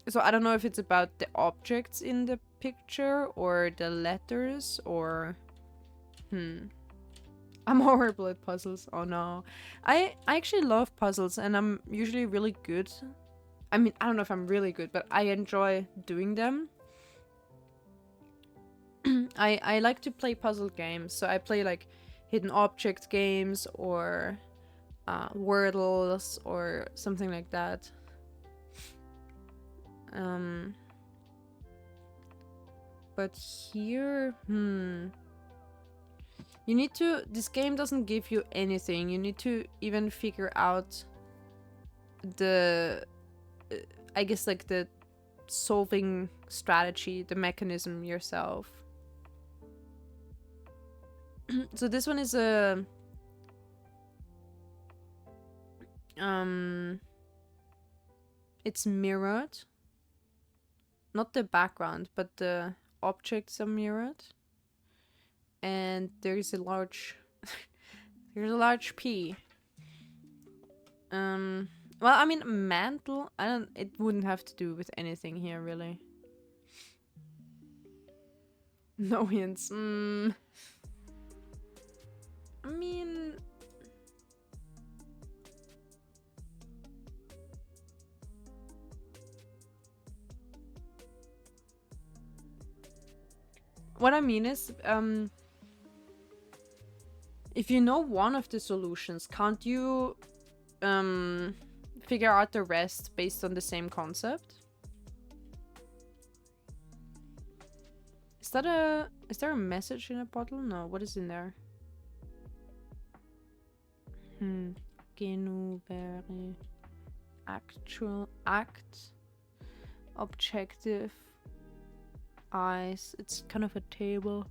So I don't know if it's about the objects in the picture or the letters or... I'm horrible at puzzles. Oh no. I actually love puzzles and I'm usually really good. I mean, I don't know if I'm really good, but I enjoy doing them. I like to play puzzle games, so I play like hidden object games or Wordles or something like that. But here, you need to... This game doesn't give you anything. You need to even figure out the... I guess like the solving strategy, the mechanism yourself. So this one is a... It's mirrored. Not the background, but the objects are mirrored. And there's a large... there's a large P. Well, I mean, mantle, it wouldn't have to do with anything here, really. No hints. I mean... What I mean is, if you know one of the solutions, can't you figure out the rest based on the same concept? Is there a message in a bottle? No, what is in there? Genuvere. Actual act. Objective. Eyes. It's kind of a table.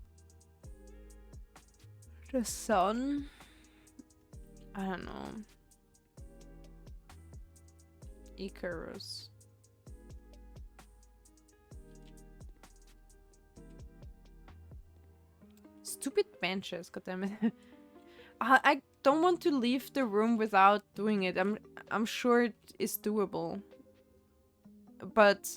The sun. I don't know. Icarus. Stupid benches, goddammit. I don't want to leave the room without doing it. I'm sure it is doable. But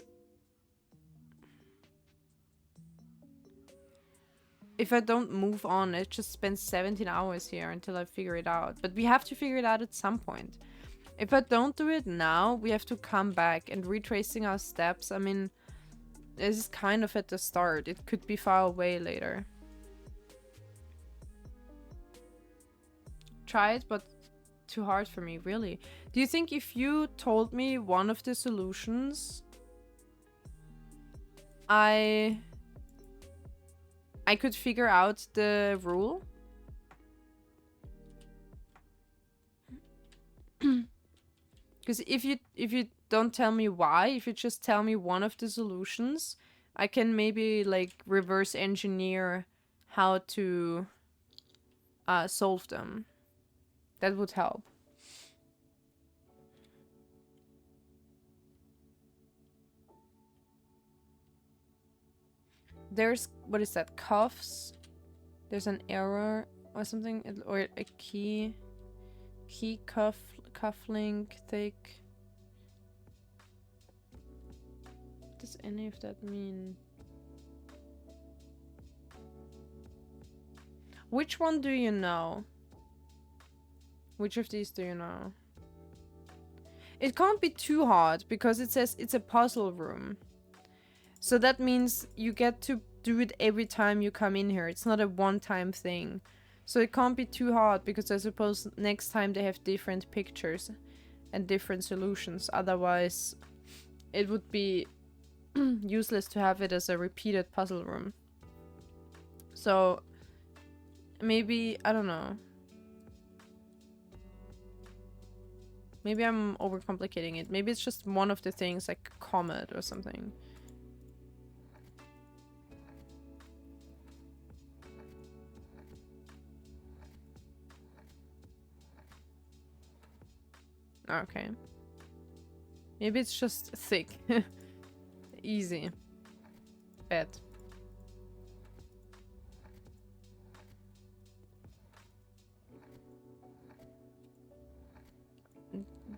if I don't move on, I just spend 17 hours here until I figure it out. But we have to figure it out at some point. If I don't do it now, we have to come back and retracing our steps. I mean, this is kind of at the start. It could be far away later. Try it, but too hard for me, really. Do you think if you told me one of the solutions, I could figure out the rule? Because if you don't tell me why, if you just tell me one of the solutions, I can maybe like reverse engineer how to solve them. That would help. There's, what is that? Cuffs. There's an error or something, or a key cuff link thick. What does any of that mean? Which one do you know? Which of these do you know? It can't be too hard because it says it's a puzzle room. So that means you get to do it every time you come in here. It's not a one-time thing. So it can't be too hard because I suppose next time they have different pictures and different solutions. Otherwise, it would be useless to have it as a repeated puzzle room. So maybe, I don't know. Maybe I'm overcomplicating it. Maybe it's just one of the things like Comet or something. Okay. Maybe it's just thick. Easy. Bet.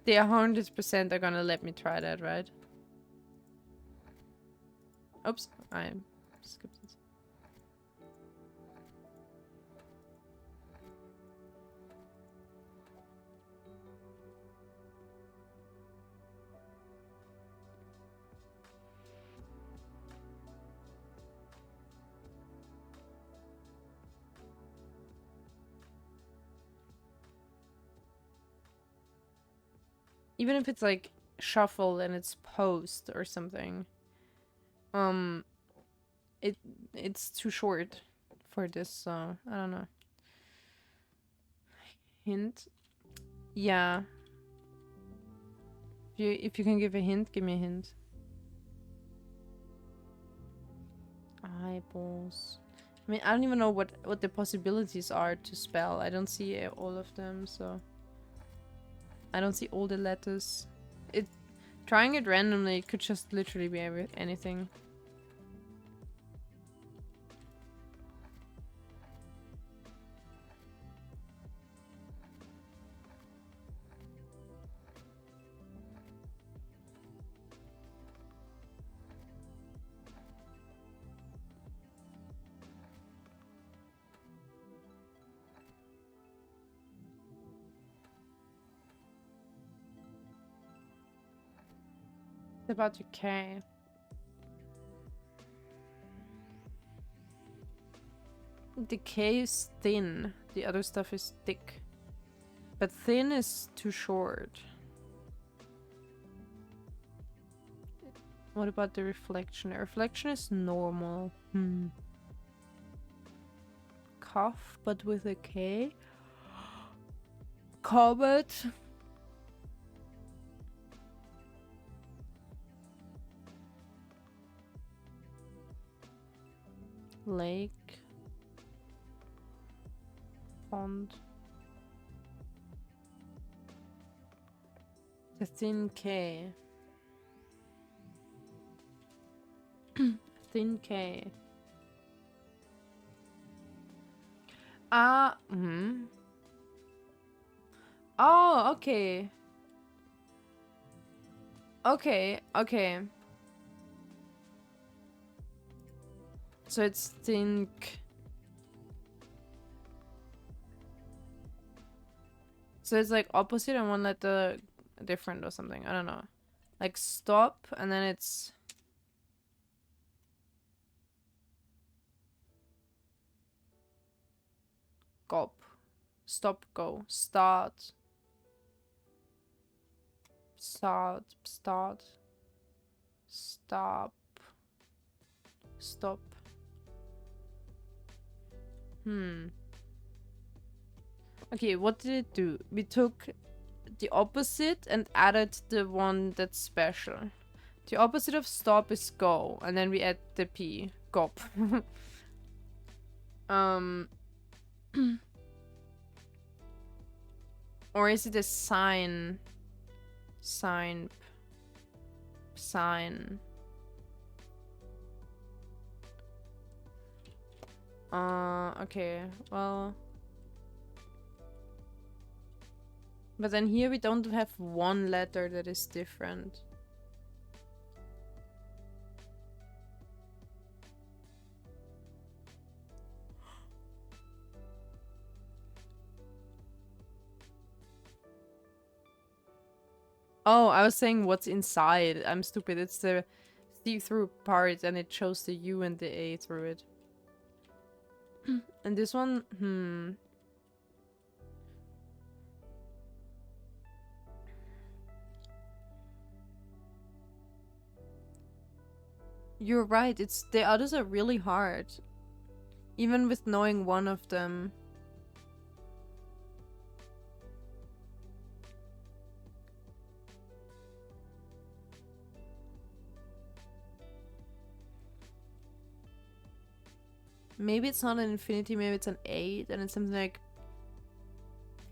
They 100% are gonna let me try that, right? Oops, I skipped it. Even if it's like shuffle and it's post or something, it's too short for this, so I don't know. Hint? Yeah. If you can give a hint, give me a hint. Eyeballs. I mean, I don't even know what the possibilities are to spell. I don't see all of them, so I don't see all the letters. Trying it randomly could just literally be anything. It's about to K. The K is thin. The other stuff is thick. But thin is too short. What about the reflection? The reflection is normal. Cuff, but with a K. Comet. Lake. Pond. The thin K. Thin K. Oh, okay. Okay, okay. So it's think. So it's like opposite and one letter different or something. I don't know. Like stop and then it's gop. Stop, go. Start. Start. Start. Stop. Stop. Okay, what did it do? We took the opposite and added the one that's special. The opposite of stop is go, and then we add the P. Gop. um or is it a sign? Sign. Sign. Okay, well. But then here we don't have one letter that is different. Oh, I was saying what's inside. I'm stupid. It's the see-through part and it shows the U and the A through it. And this one, You're right, it's the others are really hard. Even with knowing one of them. Maybe it's not an infinity, maybe it's an 8 and it's something like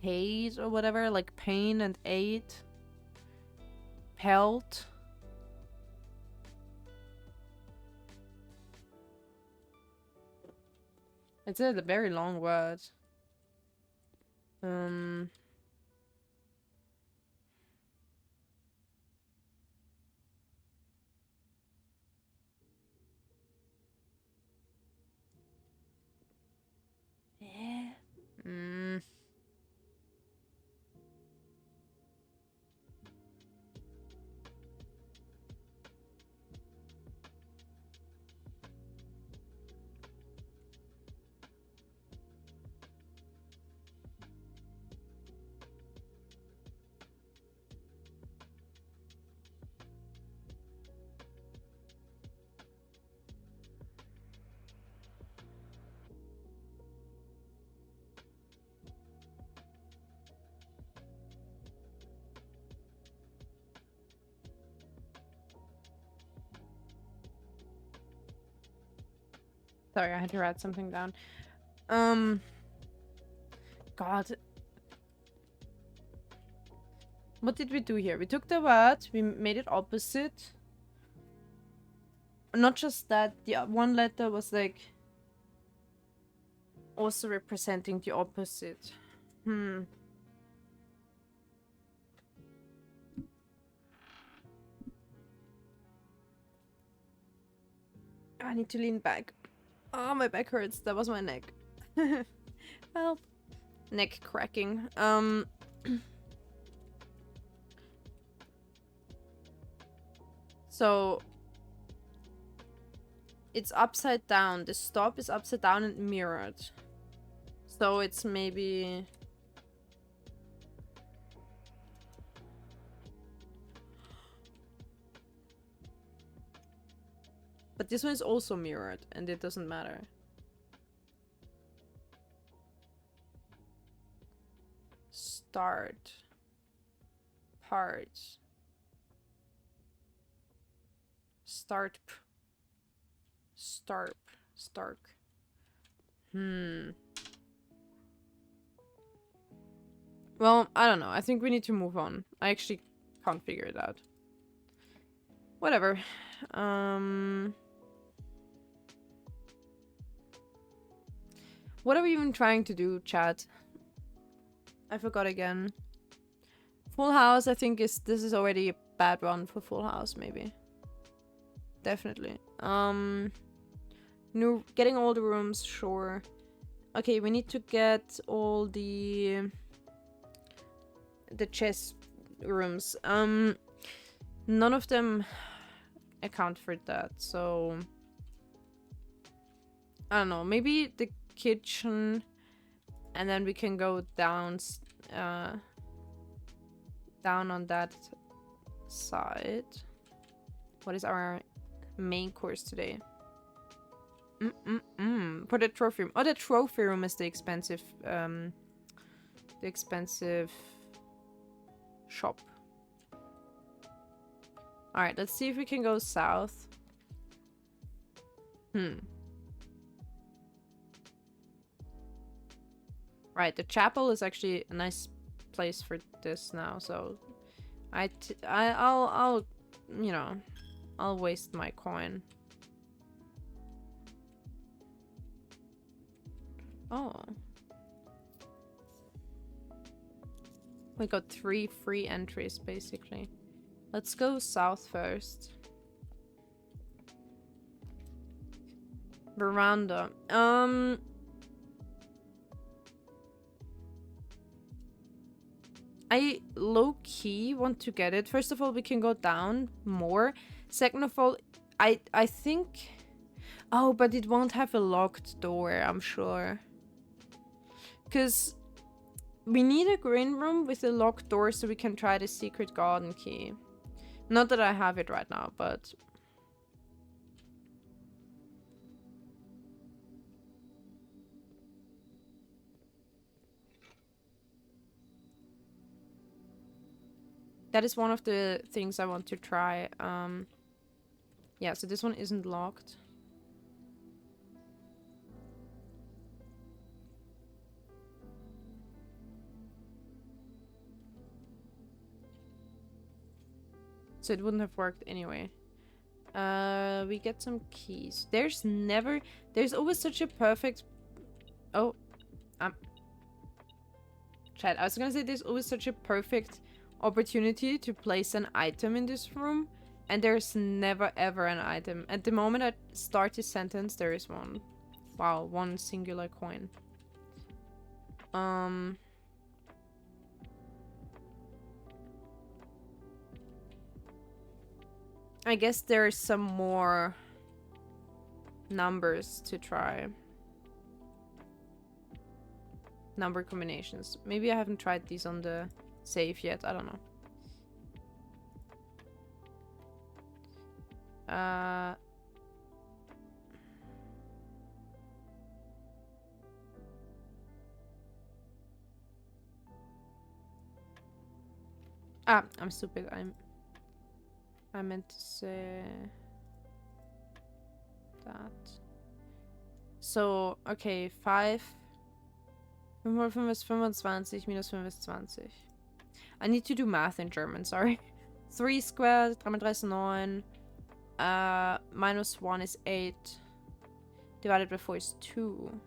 hate or whatever, like pain and 8. Pelt. It's a very long word. Yeah. Sorry, I had to write something down. God. What did we do here? We took the word, we made it opposite. Not just that, the one letter was like also representing the opposite. I need to lean back. Oh, my back hurts. That was my neck. Help. Neck cracking. So it's upside down. The stop is upside down and mirrored. So it's maybe... But this one is also mirrored, and it doesn't matter. Start. Part. Start. Starp. Stark. Well, I don't know. I think we need to move on. I actually can't figure it out. Whatever. What are we even trying to do, chat? I forgot again. Full House, I think this is already a bad one for Full House, maybe. Definitely. Getting all the rooms, sure. Okay, we need to get all the chess rooms. None of them account for that, so I don't know. Maybe the kitchen, and then we can go down on that side. What is our main course today? For the trophy room. Oh, the trophy room is the expensive shop. All right, let's see if we can go south. Right, the chapel is actually a nice place for this now, so I'll you know, I'll waste my coin. Oh. We got 3 free entries, basically. Let's go south first. Veranda. I low-key want to get it. First of all, we can go down more. Second of all, I think... Oh, but it won't have a locked door, I'm sure. Because we need a green room with a locked door so we can try the secret garden key. Not that I have it right now, but... That is one of the things I want to try. Yeah, so this one isn't locked. So it wouldn't have worked anyway. We get some keys. There's always such a perfect... Oh. Chat, I was gonna say there's always such a perfect opportunity to place an item in this room, and there's never ever an item. At the moment I start this sentence, there is one. Wow, one singular coin. I guess there's some more numbers to try. Number combinations. Maybe I haven't tried these on the safe yet. I don't know. I'm stupid. I meant to say that. So, okay, 5. 5 ist 25 minus 5 ist 20. I need to do math in German, sorry. 3 squared, 3 mal 3 ist 9. Minus 1 is 8. Divided by 4 is 2.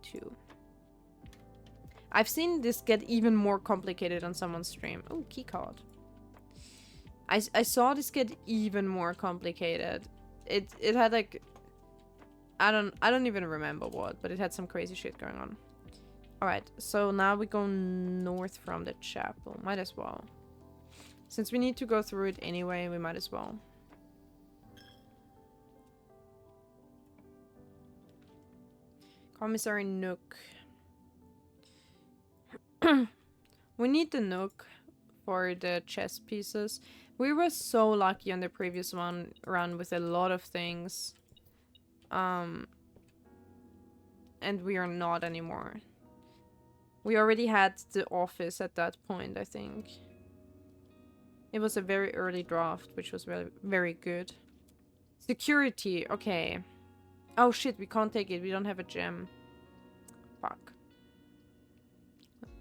2. I've seen this get even more complicated on someone's stream. Oh, keycard. I saw this get even more complicated. It had like... I don't even remember what, but it had some crazy shit going on. Alright, so now we go north from the chapel. Might as well. Since we need to go through it anyway, we might as well. Commissary Nook. We need the Nook for the chess pieces. We were so lucky on the previous one run with a lot of things. And we are not anymore. We already had the office at that point, I think. It was a very early draft, which was very, very good. Security, okay. Oh shit, we can't take it. We don't have a gem. Fuck.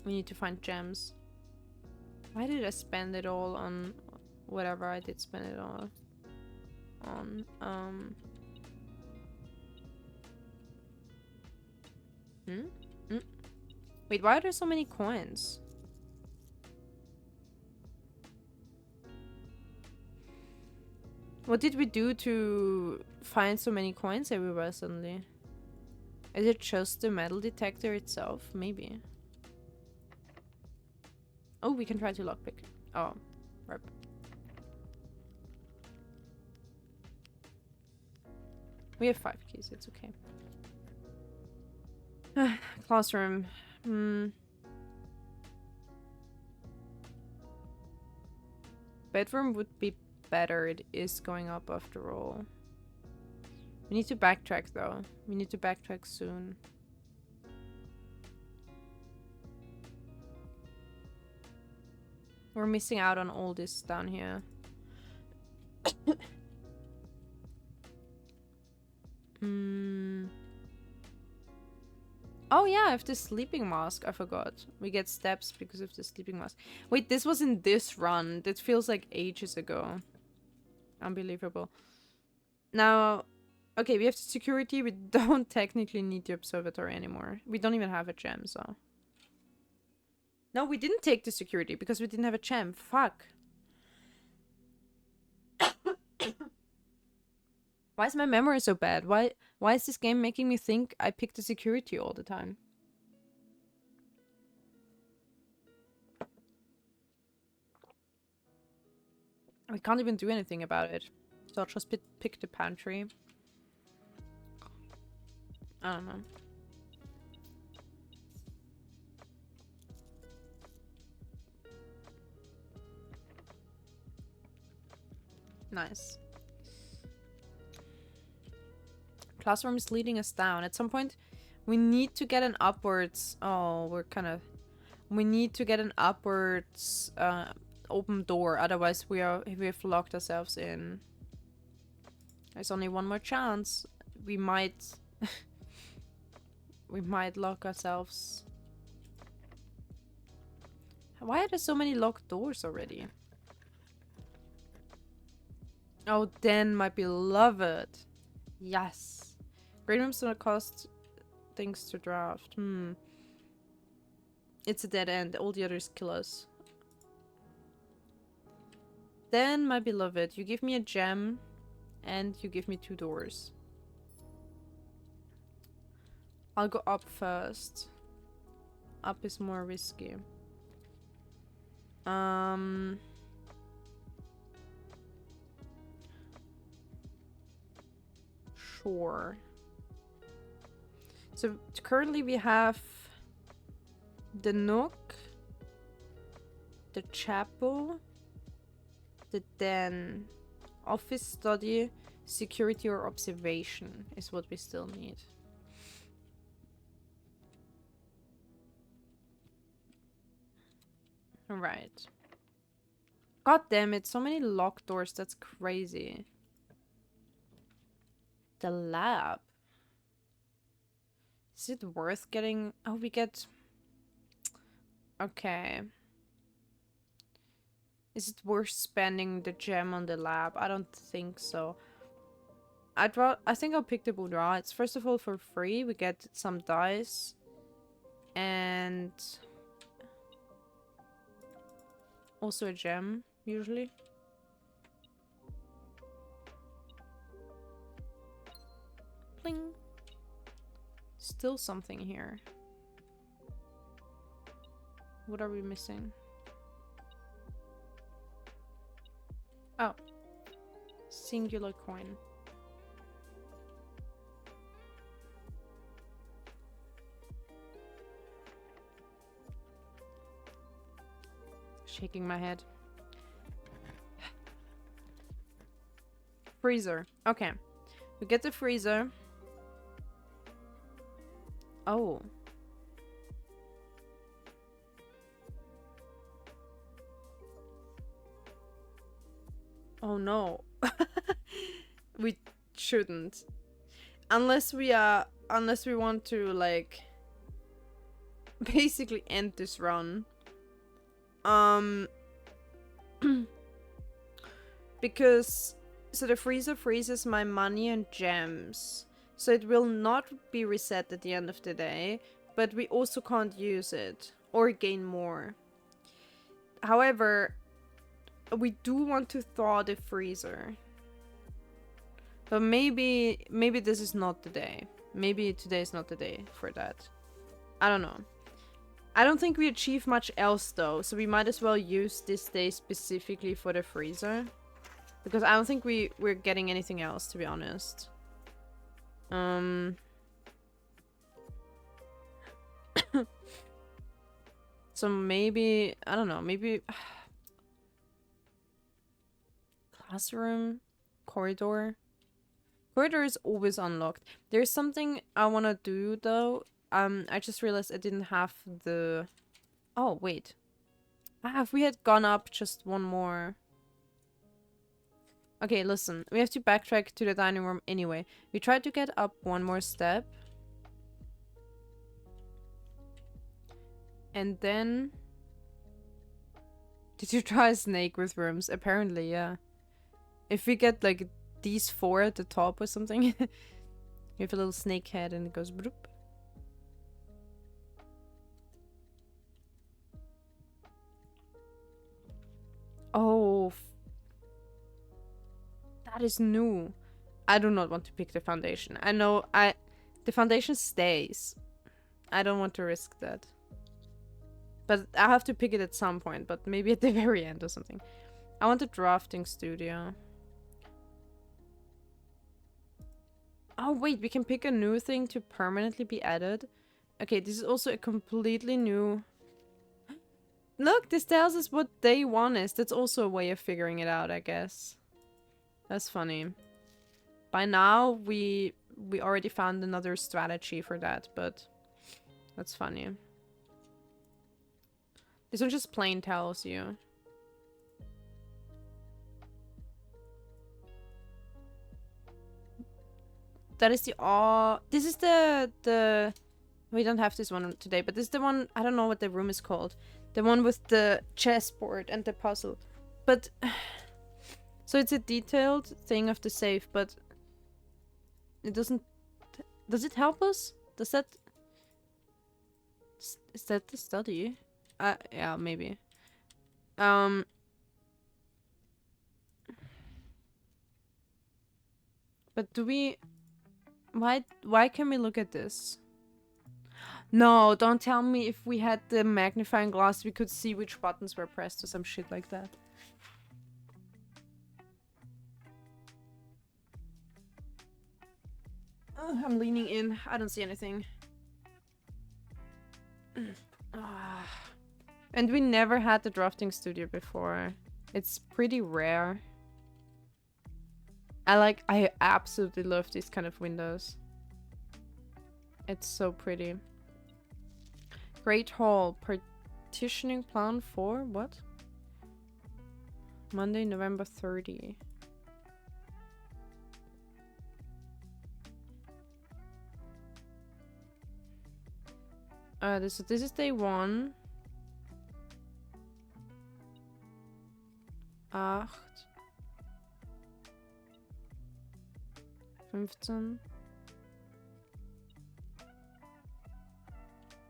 We need to find gems. Why did I spend it all on whatever I did spend it all on? Wait, why are there so many coins? What did we do to find so many coins everywhere suddenly? Is it just the metal detector itself? Maybe. Oh, we can try to lockpick. Oh, rip. We have 5 keys, it's okay. Classroom. Bedroom would be better. It is going up after all. We need to backtrack though. We need to backtrack soon. We're missing out on all this down here. Oh yeah, I have the sleeping mask. I forgot. We get steps because of the sleeping mask. Wait, this was in this run. That feels like ages ago. Unbelievable. Now, okay, we have the security. We don't technically need the observatory anymore. We don't even have a gem, so. No, we didn't take the security because we didn't have a gem. Fuck. Why is my memory so bad? Why is this game making me think I pick the security all the time? We can't even do anything about it. So I'll just pick the pantry. I don't know. Nice. Classroom is leading us down. At some point, we need to get an upwards... Oh, we need to get an upwards open door. Otherwise, we have locked ourselves in. There's only one more chance. We might... we might lock ourselves. Why are there so many locked doors already? Oh, Den, my beloved. Yes. Green rooms don't cost things to draft. It's a dead end. All the others kill us. Den, my beloved, you give me a gem and you give me 2 doors. I'll go up first. Up is more risky. Sure. So currently we have the Nook, the chapel, the den, office, study, security or observation is what we still need. Alright. God damn it, so many locked doors, that's crazy. The lab. Is it worth getting... Oh, we get... Okay. Is it worth spending the gem on the lab? I don't think so. I think I'll pick the boudoir. It's first of all for free. We get some dice. And... also a gem, usually. Pling. Still something here. What are we missing? Oh. Singular coin. Shaking my head. Freezer. Okay. We get the freezer. Oh. Oh no. We shouldn't. Unless we want to like basically end this run. Because so the freezer freezes my money and gems. So it will not be reset at the end of the day, but we also can't use it or gain more. However, we do want to thaw the freezer. But maybe this is not the day. Maybe today is not the day for that. I don't know. I don't think we achieve much else though, so we might as well use this day specifically for the freezer. Because I don't think we're getting anything else, to be honest. So maybe, I don't know, maybe classroom, corridor. Corridor is always unlocked. There's something I want to do though. I just realized I didn't have the... Oh, wait. If we had gone up just one more... Okay, listen. We have to backtrack to the dining room anyway. We tried to get up one more step. And then... Did you try snake with rooms? Apparently, yeah. If we get, like, these 4 at the top or something... you have a little snake head and it goes... Broop. Oh... That is new. I do not want to pick the foundation. I know the foundation stays. I don't want to risk that. But I have to pick it at some point, but maybe at the very end or something. I want a drafting studio. Oh wait, we can pick a new thing to permanently be added. Okay, this is also a completely new... Look, this tells us what day 1 is. That's also a way of figuring it out, I guess. That's funny. By now, we already found another strategy for that, but that's funny. This one just plain tells you. That is the... Oh, this is the... We don't have this one today, but this is the one... I don't know what the room is called. The one with the chessboard and the puzzle. But... So it's a detailed thing of the safe, but it doesn't... Does it help us? Does that... Is that the study? Yeah, maybe. But do we... Why can we look at this? No, don't tell me if we had the magnifying glass we could see which buttons were pressed or some shit like that. I'm leaning in. I don't see anything. And we never had the drafting studio before. It's pretty rare. I absolutely love these kind of windows. It's so pretty. Great Hall. Partitioning plan for what? Monday, November 30. This is day 1. 8. 15.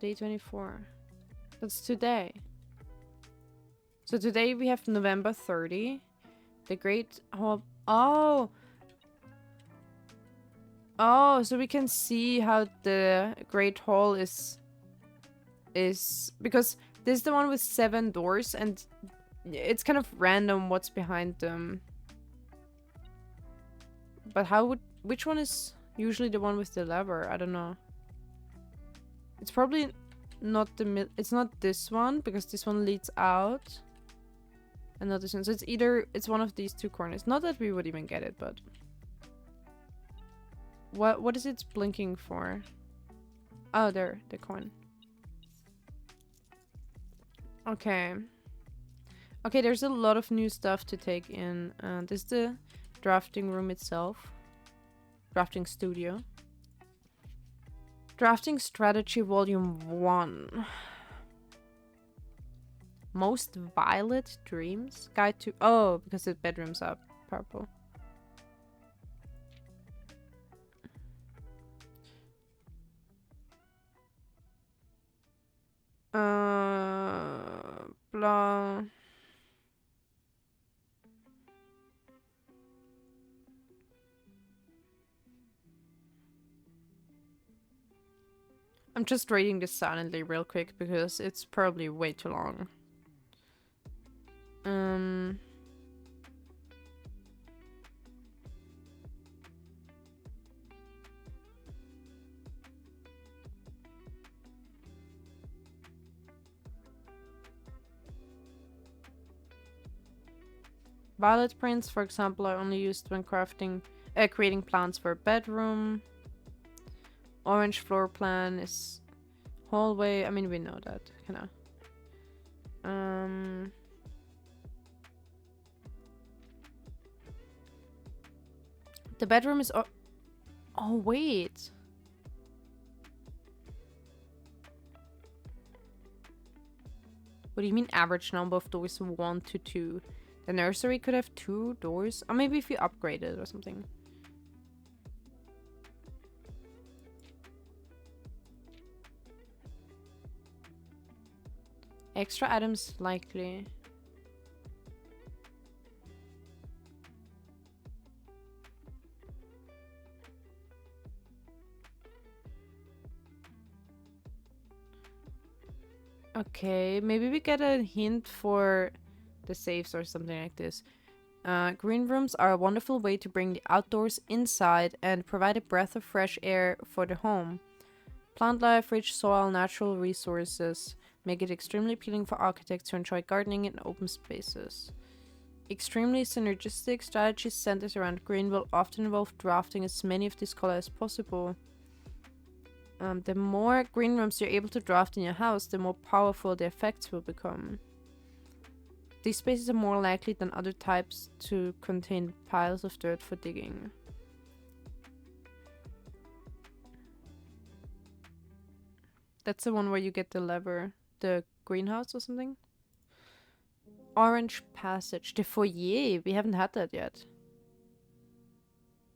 Day 24. That's today. So today we have November 30. The Great Hall. Oh! Oh, so we can see how the Great Hall is because this is the one with 7 doors and it's kind of random what's behind them. But which one is usually the one with the lever? I don't know. It's probably not it's not this one because this one leads out and not this one. So it's one of these 2 corners. Not that we would even get it, but what is it blinking for? Oh, there, the coin. Okay. Okay, there's a lot of new stuff to take in. This is the drafting room itself. Drafting studio. Drafting strategy volume 1. Most violet dreams? Guide to... Oh, because the bedrooms are purple. Blah. I'm just reading this silently real quick because it's probably way too long. Violet prints, for example, are only used when creating plans for a bedroom. Orange floor plan is hallway. I mean, we know that, kinda. The bedroom is. Oh wait. What do you mean average number of doors 1 to 2? The nursery could have 2 doors. Or maybe if you upgrade it or something. Extra items likely. Okay, maybe we get a hint for the safes or something like this. Green rooms are a wonderful way to bring the outdoors inside and provide a breath of fresh air for the home. Plant life, rich soil, natural resources make it extremely appealing for architects to enjoy gardening in open spaces. Extremely synergistic strategies centered around green will often involve drafting as many of these colors as possible. The more green rooms you're able to draft in your house, the more powerful the effects will become. These spaces are more likely than other types to contain piles of dirt for digging. That's the one where you get the lever, the greenhouse or something. Orange passage, the foyer. We haven't had that yet.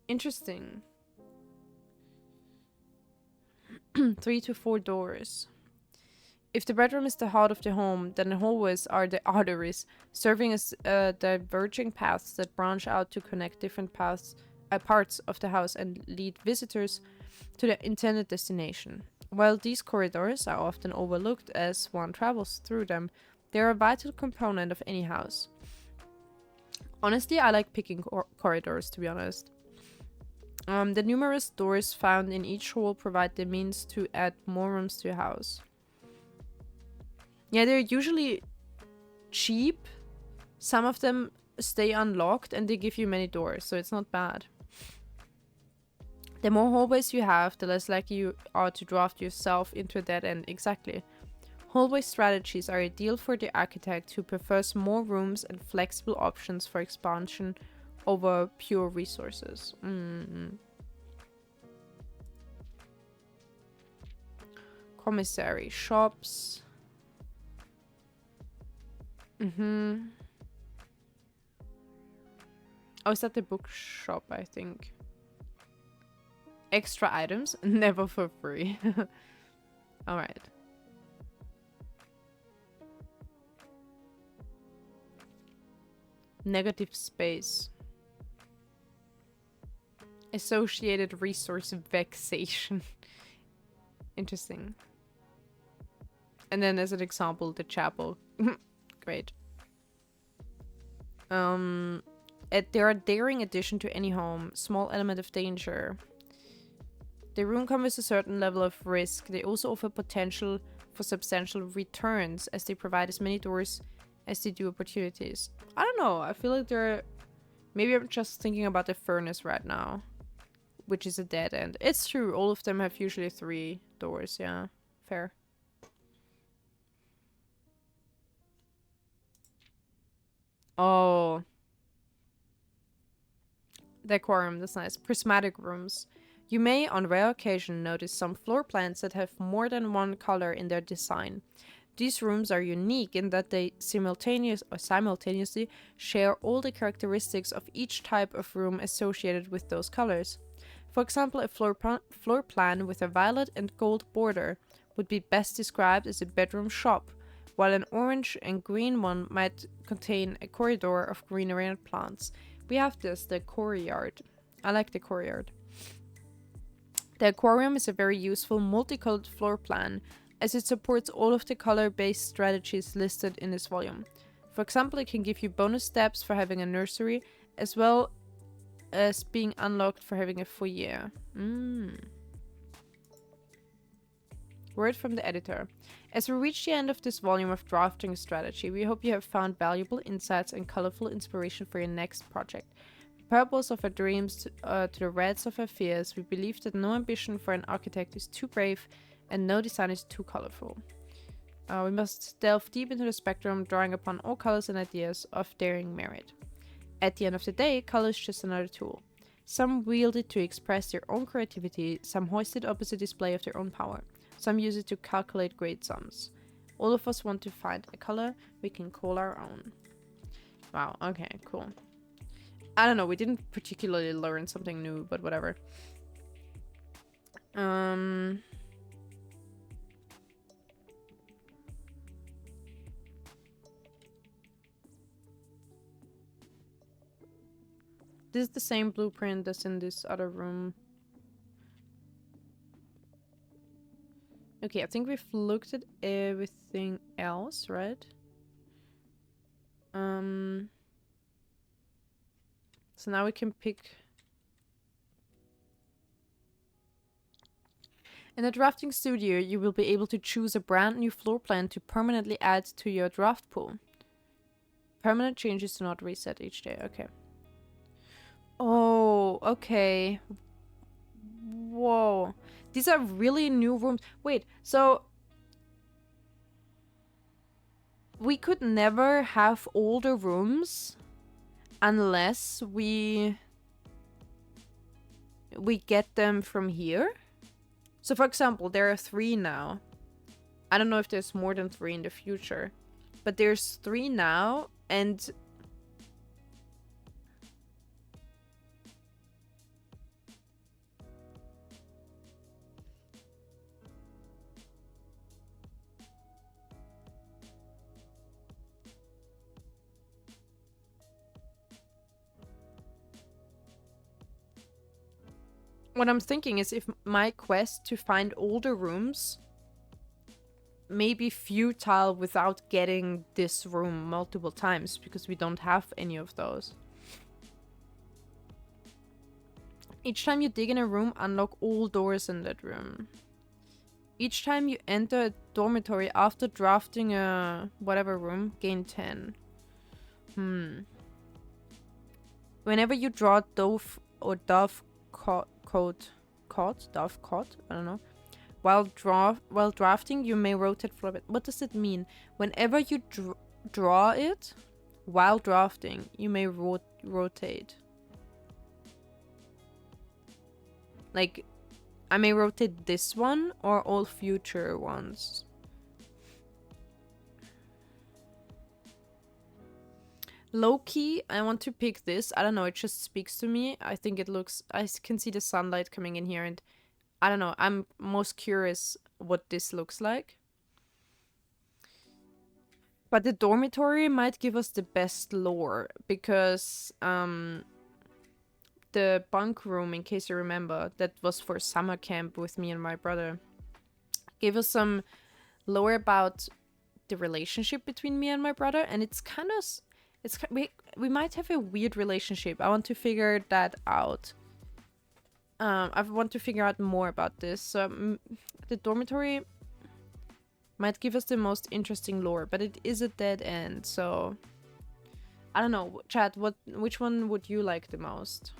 Interesting. 3 to 4 doors. If the bedroom is the heart of the home, then the hallways are the arteries, serving as diverging paths that branch out to connect different parts of the house and lead visitors to the intended destination. While these corridors are often overlooked as one travels through them, they are a vital component of any house. Honestly, I like picking corridors, to be honest. The numerous doors found in each hall provide the means to add more rooms to a house. Yeah, they're usually cheap. Some of them stay unlocked and they give you many doors, so it's not bad. The more hallways you have, the less likely you are to draft yourself into a dead end. Exactly. Hallway strategies are ideal for the architect who prefers more rooms and flexible options for expansion over pure resources. Commissary, shops. Oh, is that the bookshop, I think? Extra items? Never for free. Alright. Negative space. Associated resource vexation. Interesting. And then as an example, the chapel. Great. They're a daring addition to any home. Small element of danger. The room comes with a certain level of risk. They also offer potential for substantial returns as they provide as many doors as they do opportunities. I don't know. I feel like they're... Maybe I'm just thinking about the furnace right now, which is a dead end. It's true. All of them have usually 3 doors. Yeah, fair. Oh. Decorum, that's nice. Prismatic rooms. You may, on rare occasion, notice some floor plans that have more than one color in their design. These rooms are unique in that they simultaneously share all the characteristics of each type of room associated with those colors. For example, a floor plan with a violet and gold border would be best described as a bedroom shop, while an orange and green one might contain a corridor of greenery and plants. We have this, the courtyard. I like the courtyard. The aquarium is a very useful multicolored floor plan as it supports all of the color-based strategies listed in this volume. For example, it can give you bonus steps for having a nursery as well as being unlocked for having a foyer. Word from the editor. As we reach the end of this volume of drafting strategy, we hope you have found valuable insights and colorful inspiration for your next project. Purples of our dreams to the reds of our fears, we believe that no ambition for an architect is too brave and no design is too colorful. We must delve deep into the spectrum, drawing upon all colors and ideas of daring merit. At the end of the day, color is just another tool. Some wield it to express their own creativity, some hoist it up as a display of their own power. Some use it to calculate great sums. All of us want to find a color we can call our own. Wow, okay, cool. I don't know, we didn't particularly learn something new, but whatever. This is the same blueprint as in this other room. Okay, I think we've looked at everything else, right? So now we can pick... In the drafting studio, you will be able to choose a brand new floor plan to permanently add to your draft pool. Permanent changes do not reset each day, okay. Oh, okay. Whoa. These are really new rooms. Wait, so... we could never have older rooms unless we get them from here? So for example, there are 3 now. I don't know if there's more than 3 in the future. But there's 3 now, and... what I'm thinking is if my quest to find older rooms may be futile without getting this room multiple times, because we don't have any of those. Each time you dig in a room, unlock all doors in that room. Each time you enter a dormitory after drafting a whatever room, gain 10. Whenever you draw dove or dove cot, I don't know. While drafting, you may rotate for a bit. What does it mean? Whenever you draw it while drafting, you may rotate. Like, I may rotate this one or all future ones. Low key, I want to pick this. I don't know, it just speaks to me. I think it looks... I can see the sunlight coming in here, and I don't know, I'm most curious what this looks like. But the dormitory might give us the best lore, because the bunk room, in case you remember, that was for summer camp with me and my brother, gave us some lore about the relationship between me and my brother, and it's kind of... we might have a weird relationship. I want to figure that out. I want to figure out more about this. So the dormitory might give us the most interesting lore, but it is a dead end. So I don't know, chat. Which one would you like the most?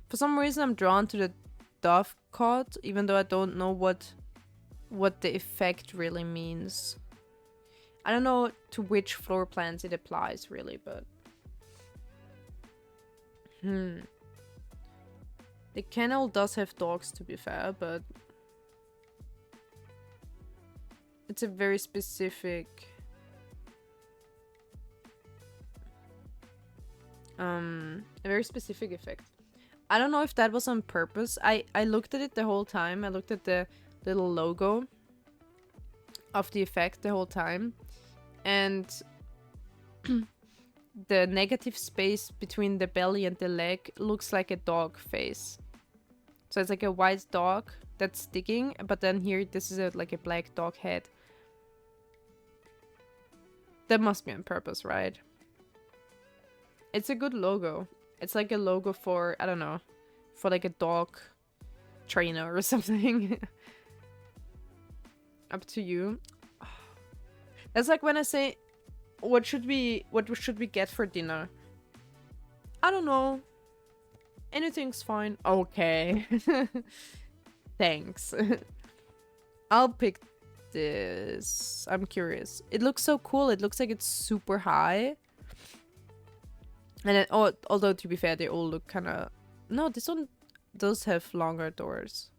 For some reason, I'm drawn to the dove cot, even though I don't know what the effect really means. I don't know to which floor plans it applies, really, but... The kennel does have dogs, to be fair, but... it's a very specific... a very specific effect. I don't know if that was on purpose. I looked at it the whole time. I looked at the little logo of the effect the whole time. And the negative space between the belly and the leg looks like a dog face. So it's like a white dog that's sticking, but then here this is like a black dog head. That must be on purpose, right? It's a good logo. It's like a logo for, I don't know, for like a dog trainer or something. Up to you. That's like when I say, what should we get for dinner? I don't know. Anything's fine. Okay. Thanks. I'll pick this. I'm curious. It looks so cool. It looks like it's super high. And then, although to be fair, they all look kind of... No, this one does have longer doors.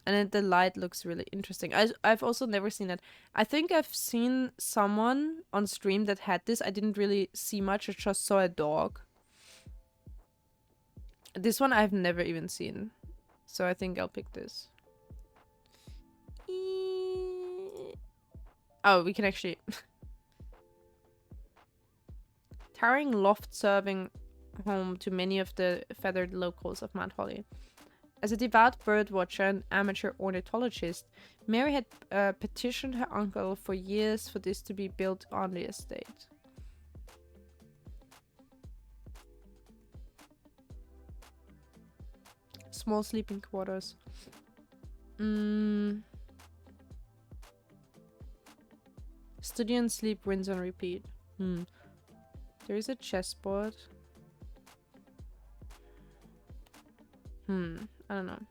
And then the light looks really interesting. I've also never seen it. I think I've seen someone on stream that had this. I didn't really see much. I just saw a dog. This one I've never even seen. So I think I'll pick this. Oh, we can actually... Towering loft serving home to many of the feathered locals of Mount Holly. As a devout bird watcher and amateur ornithologist, Mary had petitioned her uncle for years for this to be built on the estate. Small sleeping quarters. Study and sleep, rinse and repeat. There is a chessboard. I don't know.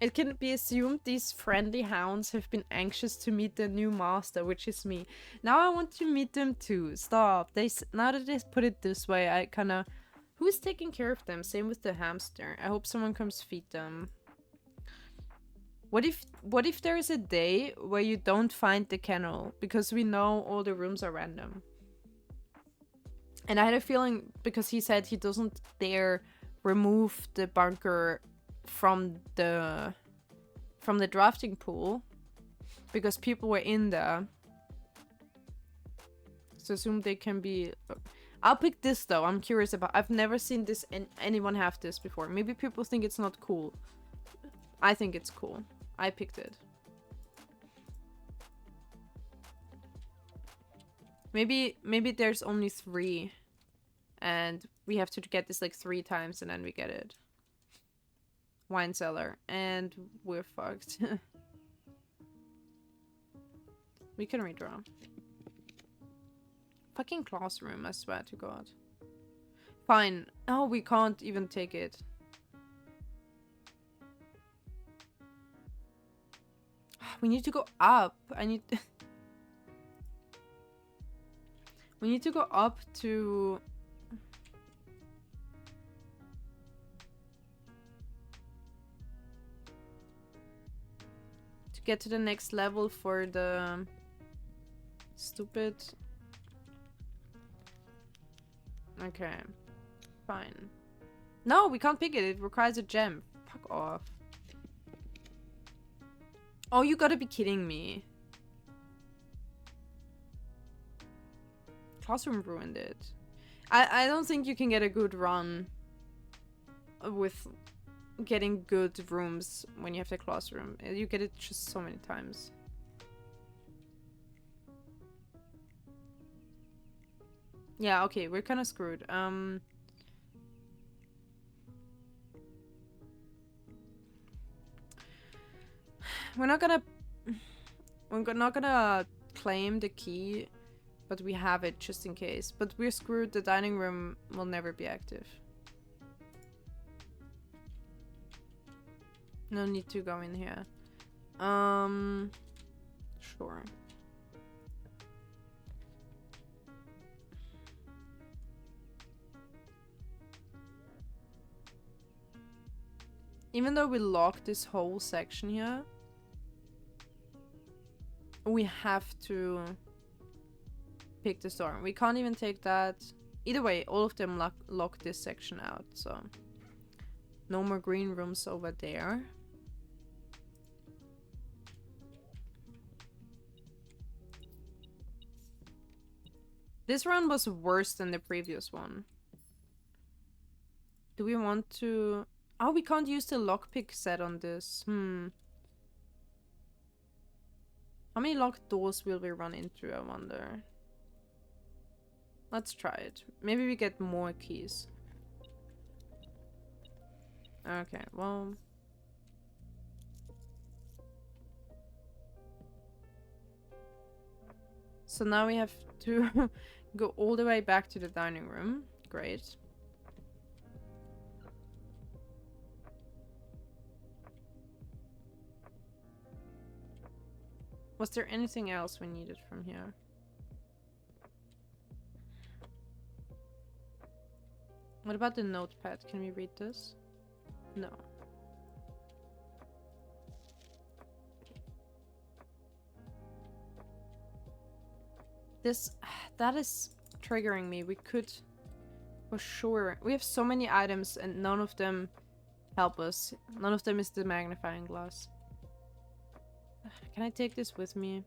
It can be assumed these friendly hounds have been anxious to meet their new master, which is me. Now I want to meet them too. Stop. Now that they put it this way, I kind of... Who's taking care of them? Same with the hamster. I hope someone comes feed them. What if there is a day where you don't find the kennel because we know all the rooms are random? And I had a feeling, because he said he doesn't dare remove the bunker from the drafting pool because people were in there. So assume they can be... I'll pick this though. I'm curious about... I've never seen this anyone have this before. Maybe people think it's not cool. I think it's cool. I picked it. Maybe there's only 3. And we have to get this like 3 times and then we get it. Wine cellar. And we're fucked. We can redraw. Fucking classroom, I swear to God. Fine. Oh, we can't even take it. We need to go up. We need to go up to... To get to the next level for the... Stupid... Okay. Fine. No, we can't pick it. It requires a gem. Fuck off. Oh, you gotta be kidding me. Classroom ruined it. I don't think you can get a good run with getting good rooms when you have the classroom. You get it just so many times. Yeah, okay, we're kind of screwed. We're not gonna claim the key, but we have it just in case. But we're screwed. The dining room will never be active. No need to go in here. Sure. Even though we locked this whole section here, we have to pick the door. We can't even take that. Either way, all of them lock this section out, so no more green rooms over there. This round was worse than the previous one. Do we want to... Oh, we can't use the lockpick set on this. How many locked doors will we run into, I wonder? Let's try it. Maybe we get more keys. Okay, well... So now we have to go all the way back to the dining room. Great. Was there anything else we needed from here? What about the notepad? Can we read this? No. That is triggering me. We could, for sure. We have so many items and none of them help us. None of them is the magnifying glass. Can I take this with me?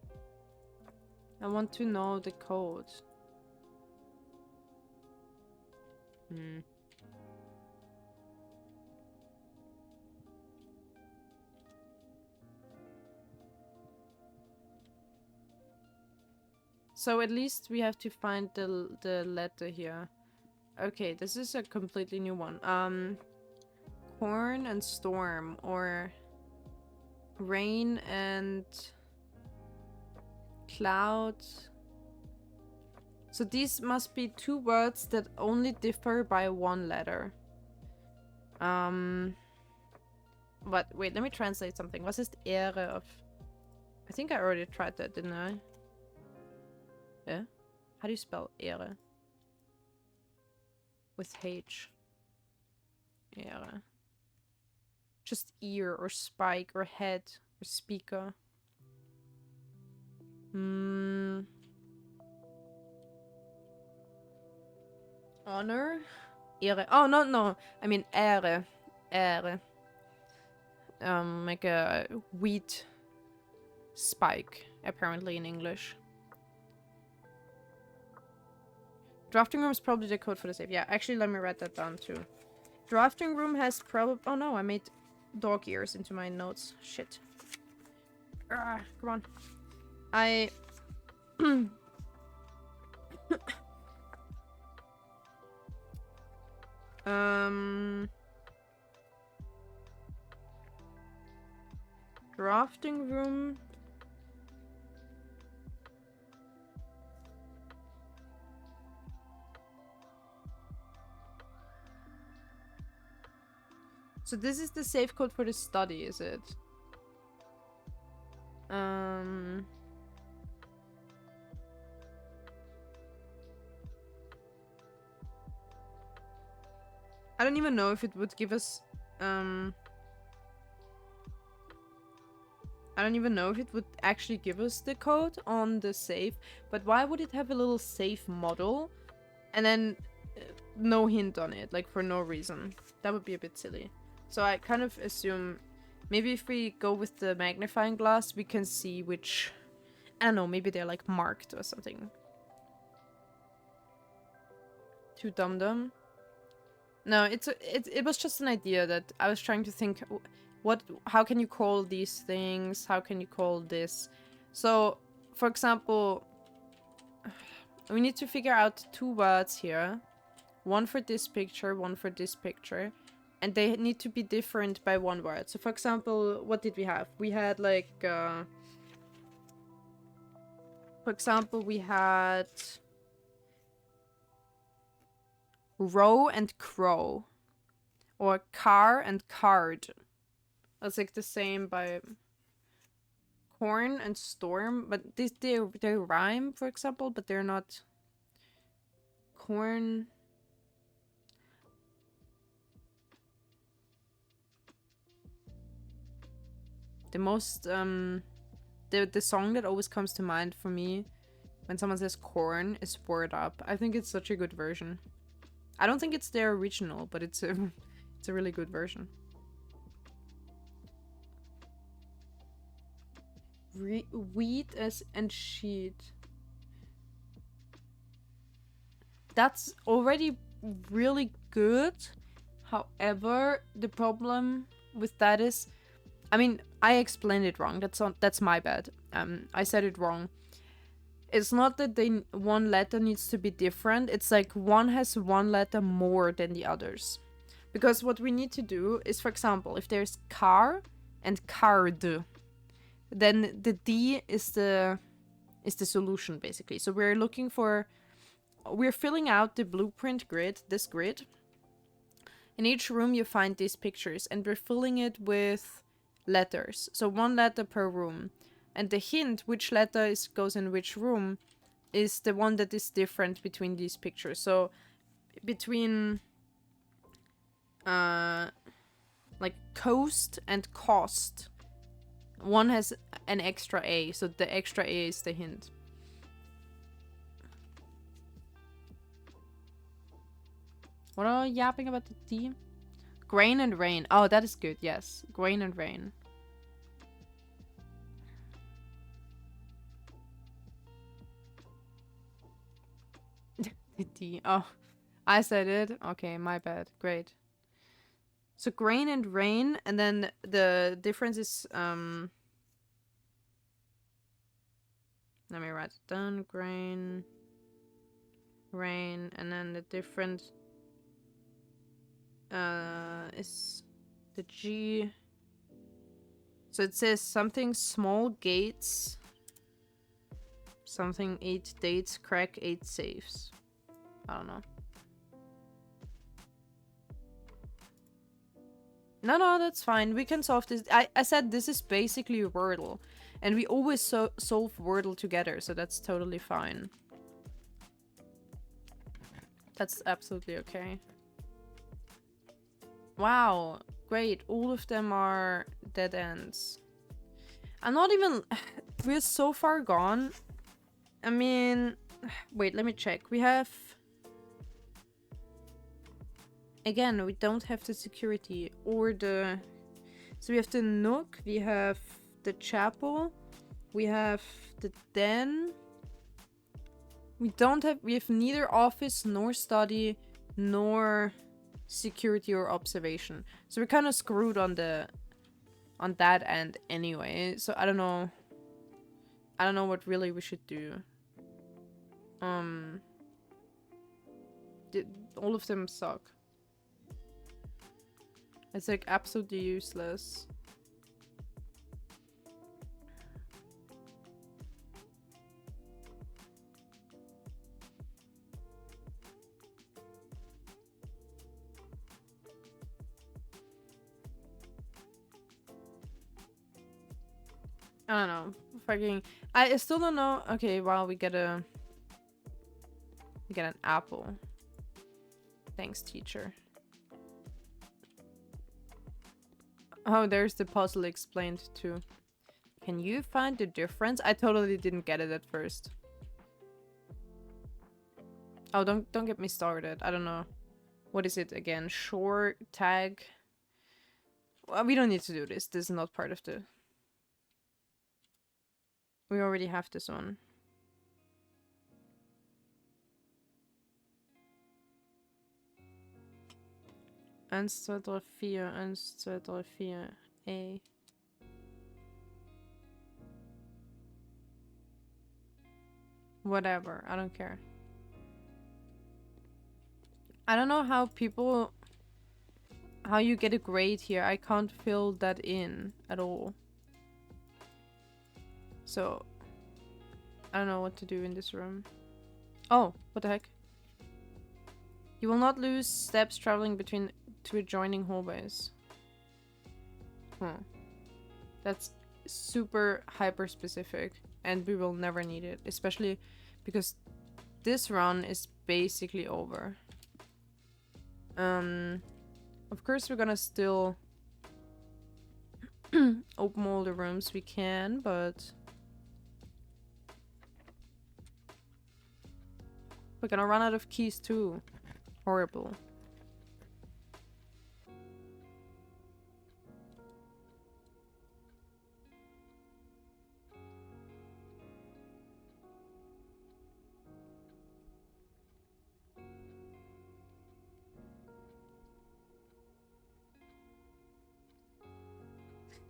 I want to know the code. So at least we have to find the letter here. Okay, this is a completely new one. Corn and storm, or rain and cloud. So these must be two words that only differ by one letter. But wait, let me translate something. Was ist Ehre of... I think I already tried that, didn't I? Yeah? How do you spell Ehre? With H. Ehre. Just ear or spike or head or speaker. Honor? Ehre. Oh, no. I mean Ehre. Ehre. Like a wheat spike, apparently in English. Drafting room is probably the code for the save. Yeah, actually, let me write that down too. Drafting room has probably... Oh no, I made dog ears into my notes. Shit. Come on. I... Drafting room... So this is the safe code for the study, is it? I don't even know if it would give us... I don't even know if it would actually give us the code on the safe, but why would it have a little safe model and then no hint on it, like for no reason? That would be a bit silly. So I kind of assume maybe if we go with the magnifying glass, we can see which... I don't know, maybe they're like marked or something. Too dum-dum. No, it was just an idea that I was trying to think, how can you call these things? How can you call this? So, for example, we need to figure out two words here. One for this picture, one for this picture. And they need to be different by one word. So, for example, what did we have? We had like, for example, we had row and crow, or car and card. That's like the same by corn and storm, but they rhyme, for example, but they're not corn. The most the song that always comes to mind for me when someone says corn is Word Up. I think it's such a good version. I don't think it's their original, but it's a really good version. Wheat and sheet. that's already really good. However, the problem with that is, I mean, I explained it wrong. That's my bad. I said it wrong. It's not that one letter needs to be different. It's like one has one letter more than the others. Because what we need to do is, for example, if there's car and card, then the D is the solution basically. So we're filling out the blueprint grid, this grid. In each room you find these pictures and we're filling it with letters. So one letter per room. And the hint which letter goes in which room is the one that is different between these pictures. So between like coast and cost, one has an extra A, so the extra A is the hint. What are you yapping about the D? Grain and rain. Oh, that is good, yes. Grain and rain. The D. Oh, I said it. Okay, my bad. Great. So grain and rain, and then the difference is let me write it down. Grain, rain, and then the different is the G. So it says something small gates, something 8 dates, crack 8 safes. I don't know. No, that's fine. We can solve this. I said this is basically Wordle. And we always solve Wordle together, so that's totally fine. That's absolutely okay. Wow, great. All of them are dead ends. I'm not even... We're so far gone. I mean... Wait, let me check. We have... Again, we don't have the security or the... So we have the nook, we have the chapel, we have the den. We have neither office nor study nor security or observation. So we're kind of screwed on that end anyway. So I don't know what really we should do. All of them suck. It's like absolutely useless. I don't know. Fucking... I still don't know. Okay, well, we get an apple. Thanks, teacher. Oh, there's the puzzle explained too. Can you find the difference? I totally didn't get it at first. Oh, don't get me started. I don't know. What is it again? Short tag. Well, we don't need to do this. This is not part of the... We already have this one. Eins, zwei, drei, vier. Eins, zwei, drei, vier. A. Whatever. I don't care. I don't know how you get a grade here. I can't fill that in at all. So, I don't know what to do in this room. Oh, what the heck? You will not lose steps traveling between 2 adjoining hallways. That's super hyper specific, and we will never need it, especially because this run is basically over. Of course we're gonna still open all the rooms we can, but we're gonna run out of keys too. Horrible.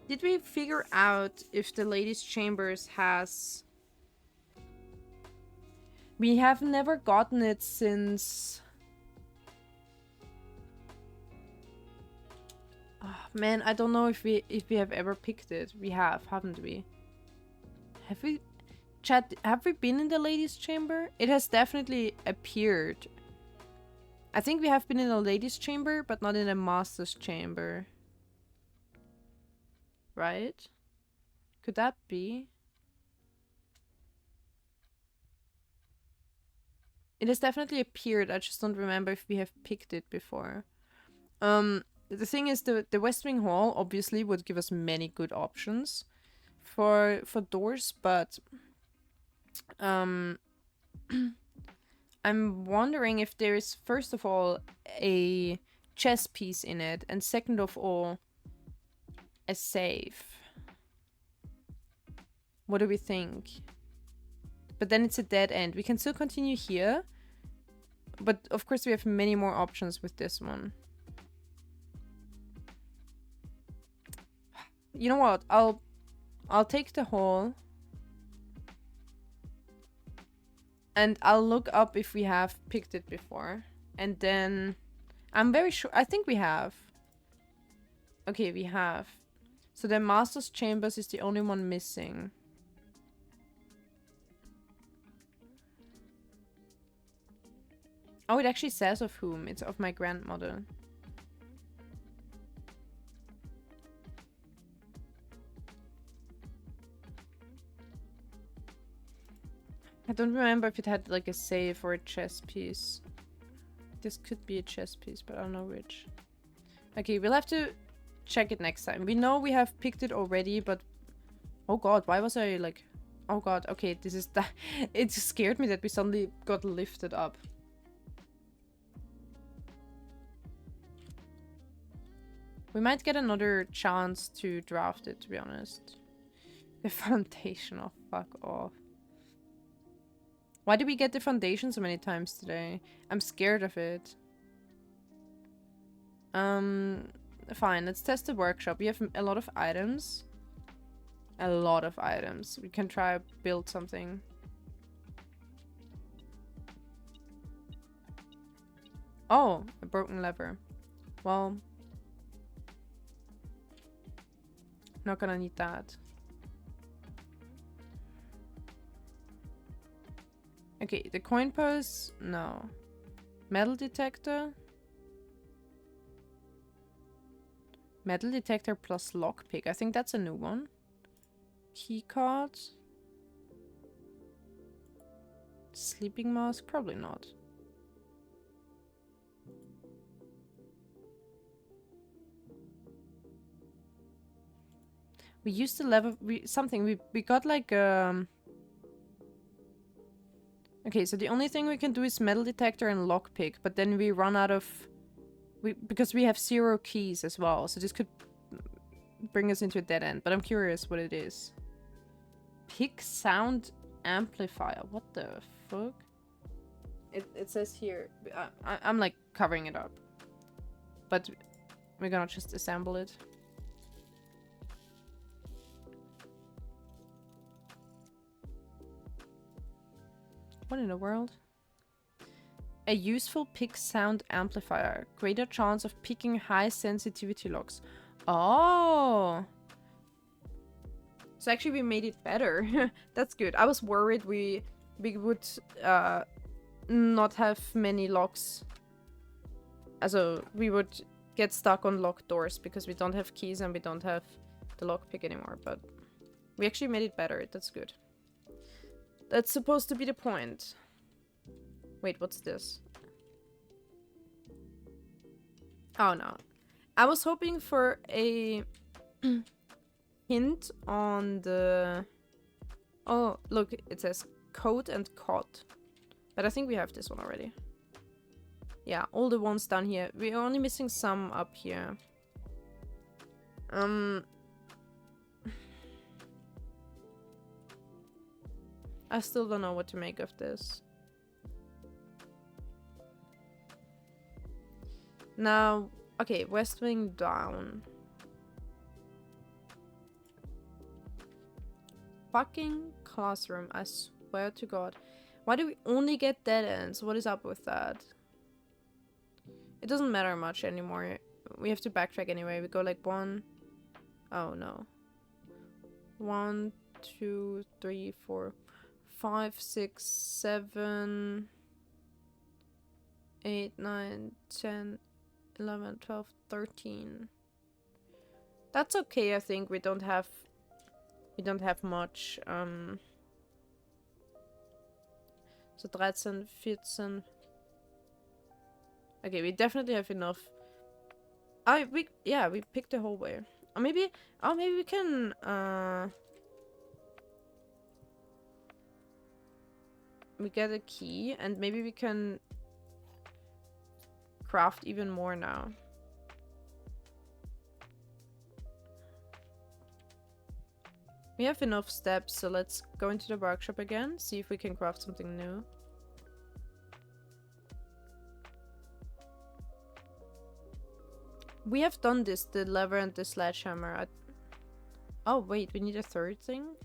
Did we figure out if the ladies' chambers has... We have never gotten it since... Oh, man, I don't know if we have ever picked it. We have, haven't we? Have we... Chat, have we been in the ladies' chamber? It has definitely appeared. I think we have been in a ladies' chamber, but not in a master's chamber. Right? Could that be? It has definitely appeared. I just don't remember if we have picked it before. The thing is, the West Wing Hall obviously would give us many good options for doors, but I'm wondering if there is, first of all, a chess piece in it, and second of all, a safe. What do we think? But then it's a dead end. We can still continue here, but of course we have many more options with this one. You know what? I'll take the hall. And I'll look up if we have picked it before. And then... I'm very sure... I think we have. Okay, we have. So the Master's Chambers is the only one missing. Oh, it actually says of whom. It's of my grandmother. I don't remember if it had like a save or a chess piece. This could be a chess piece, but I don't know which. Okay, we'll have to check it next time. We know we have picked it already, but... Oh god, why was I like... Oh god, okay, this is that... It scared me that we suddenly got lifted up. We might get another chance to draft it, to be honest. The foundation, oh fuck off. Why did we get the foundation so many times today? I'm scared of it. Fine, let's test the workshop. We have a lot of items. A lot of items. We can try build something. Oh, a broken lever. Well, not gonna need that. Okay, the coin purse, no. Metal detector. Metal detector plus lockpick. I think that's a new one. Key card. Sleeping mask, probably not. We used the lever, we got like okay, so the only thing we can do is metal detector and lockpick, but then we run out of... because we have 0 keys as well, so this could bring us into a dead end, but I'm curious what it is. Pick sound amplifier, what the fuck? It says here, I'm like covering it up, but we're gonna just assemble it. What in the world? A useful pick sound amplifier. Greater chance of picking high sensitivity locks. Oh! So actually we made it better. That's good. I was worried we would not have many locks. Also, we would get stuck on locked doors because we don't have keys and we don't have the lockpick anymore. But we actually made it better. That's good. That's supposed to be the point. Wait, what's this? Oh no. I was hoping for a hint on the... Oh, look, it says coat and cot. But I think we have this one already. Yeah, all the ones down here. We're only missing some up here. I still don't know what to make of this. Now, okay, West Wing down. fucking classroom. I swear to God. Why do we only get dead ends? What is up with that? It doesn't matter much anymore. We have to backtrack anyway. We go like 1. Oh no. 1, 2, 3, 4, 5, 6, 7, 8, 9, 10, 11, 12, 13. That's okay, I think. We don't have much. So 13, 14. Okay, we definitely have enough. We picked the whole way. Or maybe we can we get a key and maybe we can craft even more now. We have enough steps, so let's go into the workshop again, see if we can craft something new. We have done this, the lever and the sledgehammer. Oh wait, we need a third thing?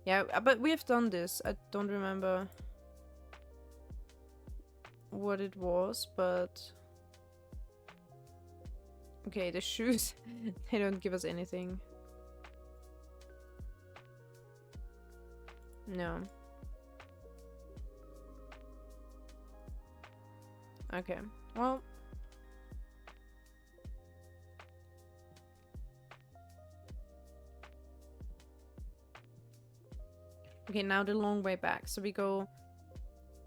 Yeah, but we have done this. I don't remember what it was, but... Okay, the shoes, they don't give us anything. No. Okay, well... Okay, now the long way back. So we go...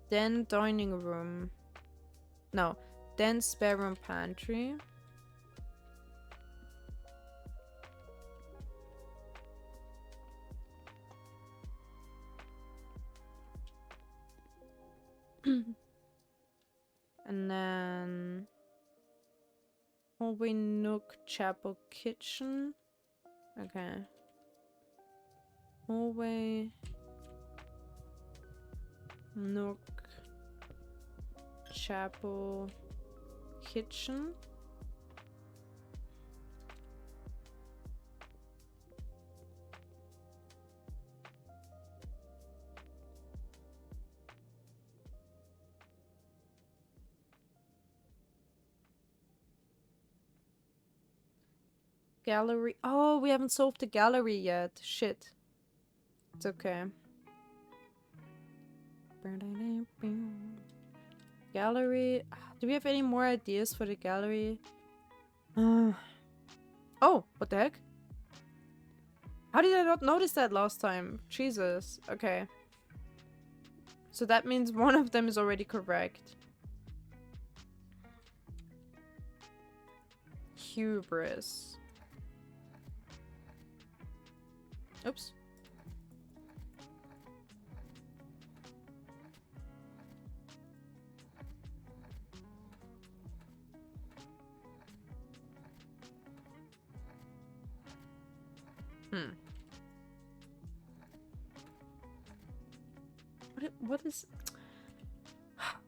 Then dining room. No. Then spare room pantry. And then... Hallway, nook, chapel, kitchen. Okay. Hallway... Nook, chapel, kitchen. Gallery. Oh, we haven't solved the gallery yet. Shit. It's okay. Gallery. Do we have any more ideas for the gallery? Oh, what the heck? How did I not notice that last time? Jesus. Okay. So that means one of them is already correct. Hubris. Oops. What is...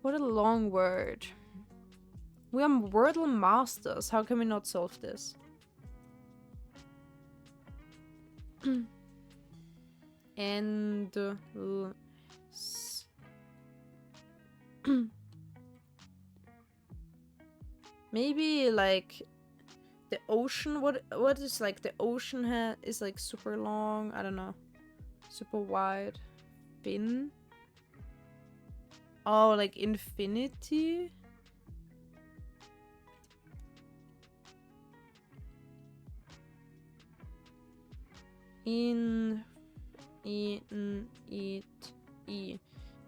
What a long word. We are Wordle masters. How can we not solve this? Maybe like the ocean. What is like the ocean is like super long? I don't know. Super wide. Fin. Oh, like infinity?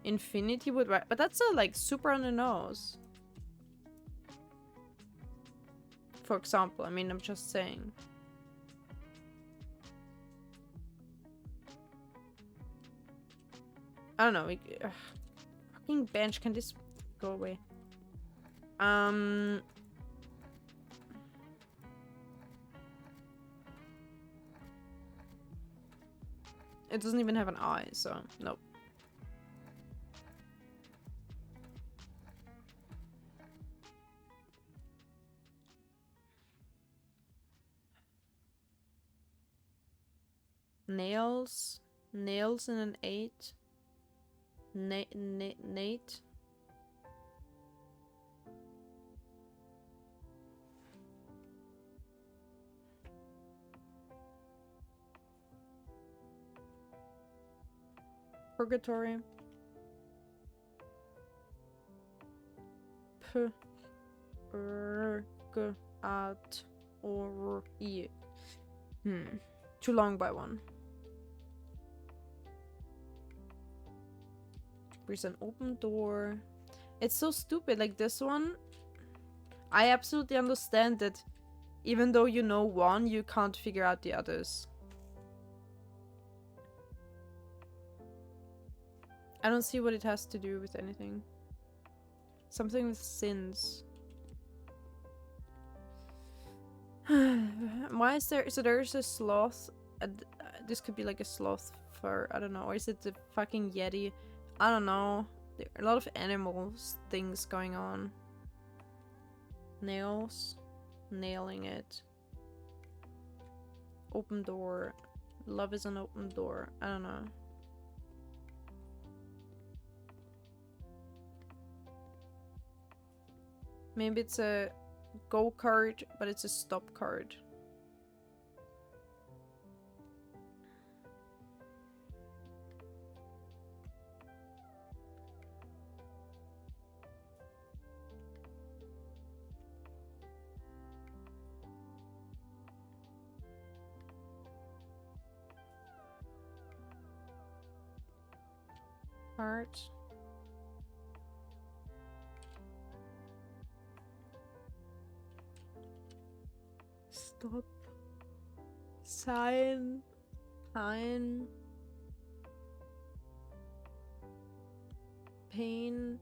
Infinity would write, but that's like super on the nose. For example, I mean, I'm just saying. I don't know. Fucking bench, can this go away? It doesn't even have an eye, so nope. Nails. Nails in an 8. Nate. Purgatory. Purgatory. Too long by one. There's an open door. It's so stupid. Like this one, I absolutely understand that even though you know one, you can't figure out the others. I don't see what it has to do with anything. Something with sins. Why is there... So there's a sloth. This could be like a sloth for... I don't know. Or is it the fucking Yeti? I don't know. There are a lot of animals things going on. Nails. Nailing it. Open door. Love is an open door. I don't know. Maybe it's a go card, but it's a stop card. Heart. Stop. Sign. Pine. Pain.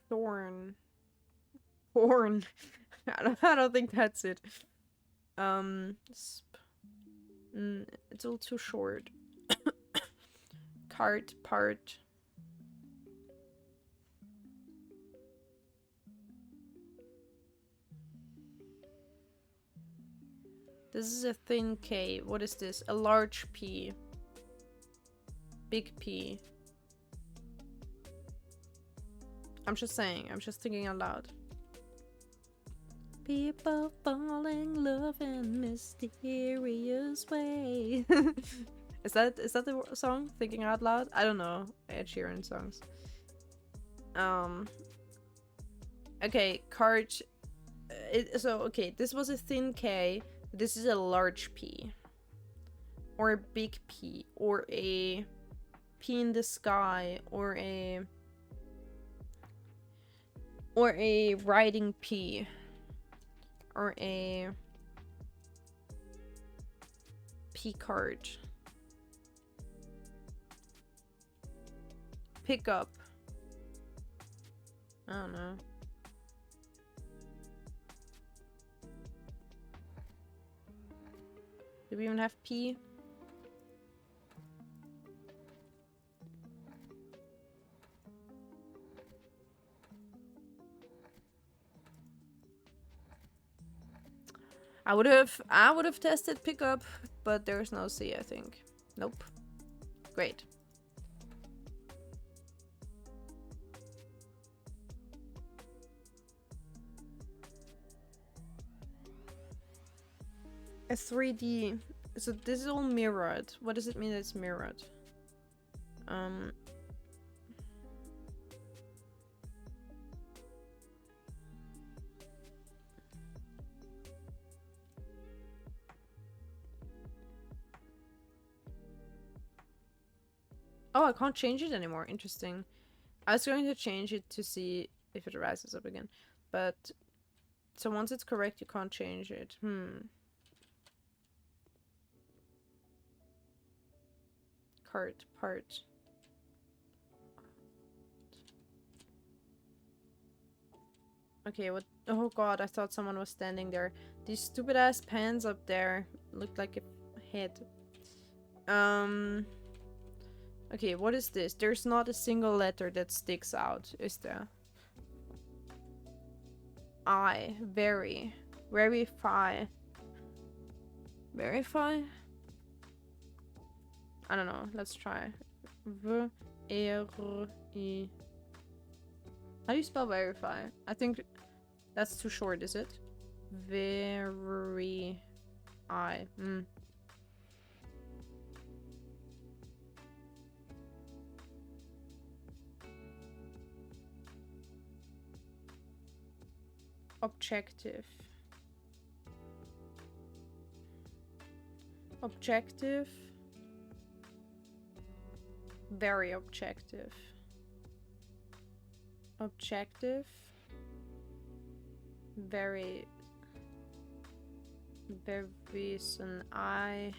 Thorn. Horn. I don't think that's it. It's a little too short. Cart, part. This is a thin K. What is this? A large P. Big P. I'm just saying. I'm just thinking out loud. People fall in love in mysterious way. Is that the song? Thinking out loud? I don't know. Ed Sheeran songs. Okay, card. Okay, this was a thin K. This is a large P. Or a big P. Or a P in the sky. Or a writing P. Or a P card. Pick up. I don't know. Do we even have P? I would have tested pickup, but there's no C, I think. Nope. Great. A 3D. So this is all mirrored. What does it mean that it's mirrored? Oh, I can't change it anymore. Interesting. I was going to change it to see if it rises up again. But... So once it's correct, you can't change it. Cart. Part. Okay, what? Oh god, I thought someone was standing there. These stupid ass pens up there looked like a head. Okay, what is this? There's not a single letter that sticks out, is there? I. Very. Verify. Verify? I don't know. Let's try. V-R-I. How do you spell verify? I think that's too short, is it? Very. Objective. Objective. Very objective. Objective. Very. Very an I.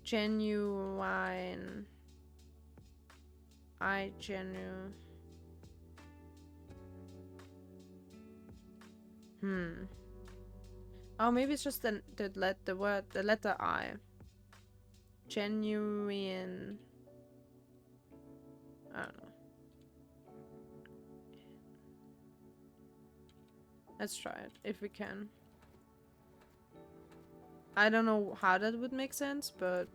Genuine. I genuine. Oh, maybe it's just the letter I. Genuine. I don't know. Let's try it if we can. I don't know how that would make sense, but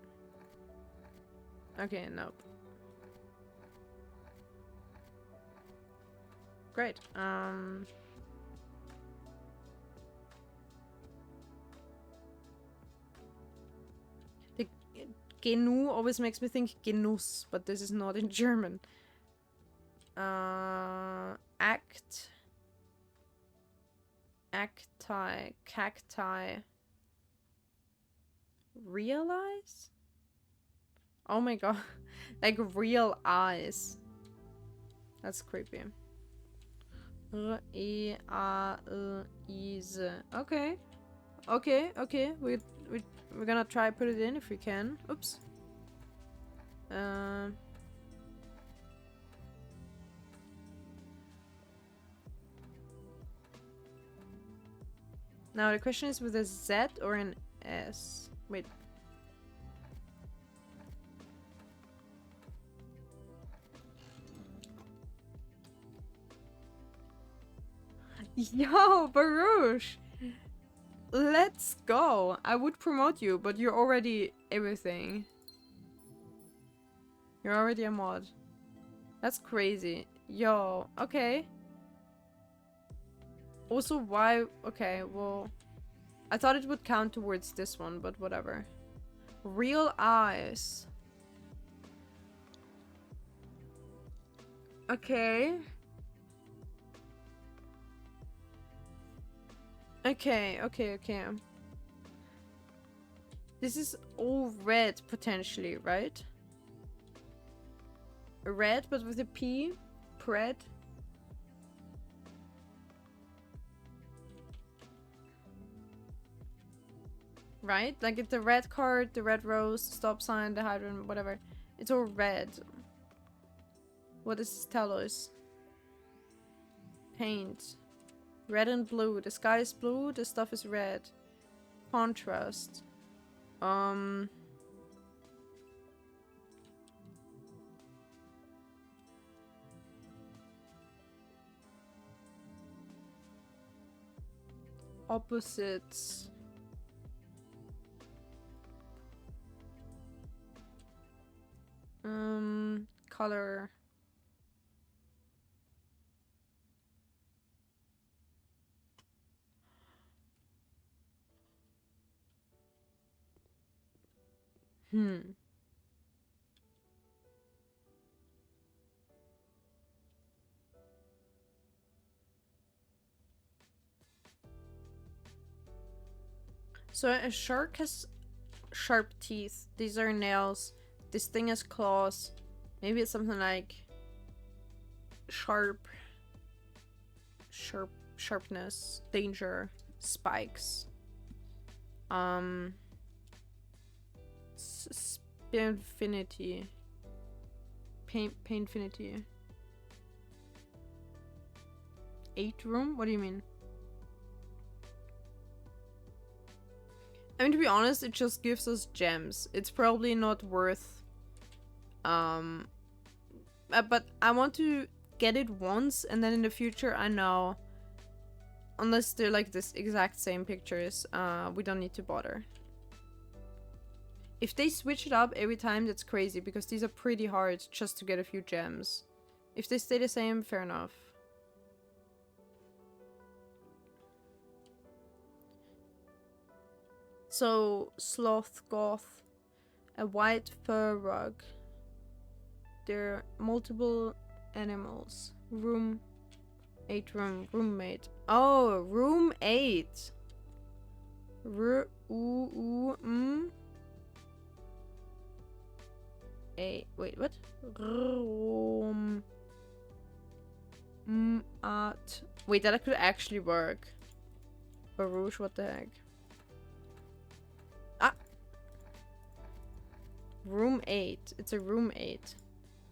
okay, nope. Great. The Genu always makes me think Genuss, but this is not in German. Act. Acti. Cacti. Realize? Oh my god. Like real eyes. That's creepy. R-E-A-L-I-Z. Okay. Okay, okay. We're gonna try put it in if we can. Oops. Now the question is with a Z or an S. Wait. Yo, Baruch! Let's go! I would promote you, but you're already everything. You're already a mod. That's crazy. Yo, okay. Also, why? Okay, well, I thought it would count towards this one, but whatever. Real eyes. Okay. Okay, okay, okay. This is all red, potentially, right? Red, but with a P. Pred. Right? Like it's the red card, the red rose, the stop sign, the hydrant, whatever. It's all red. What does this tell us? Paint. Red and blue. The sky is blue, the stuff is red. Contrast. Opposites. Color. So a shark has sharp teeth. These are nails. This thing has claws. Maybe it's something like sharpness, danger, spikes. Spinfinity. Painfinity. 8 room? What do you mean? I mean, to be honest, it just gives us gems. It's probably not worth but I want to get it once, and then in the future I know, unless they're like this exact same pictures, we don't need to bother. If they switch it up every time, that's crazy, because these are pretty hard just to get a few gems. If they stay the same, fair enough. So, Sloth Goth, a white fur rug. There are multiple animals. Room 8 room. Roommate. Oh, room 8. Wait, what? Room. At. Wait, that could actually work. Barouche, what the heck? Ah! Room 8. It's a room 8.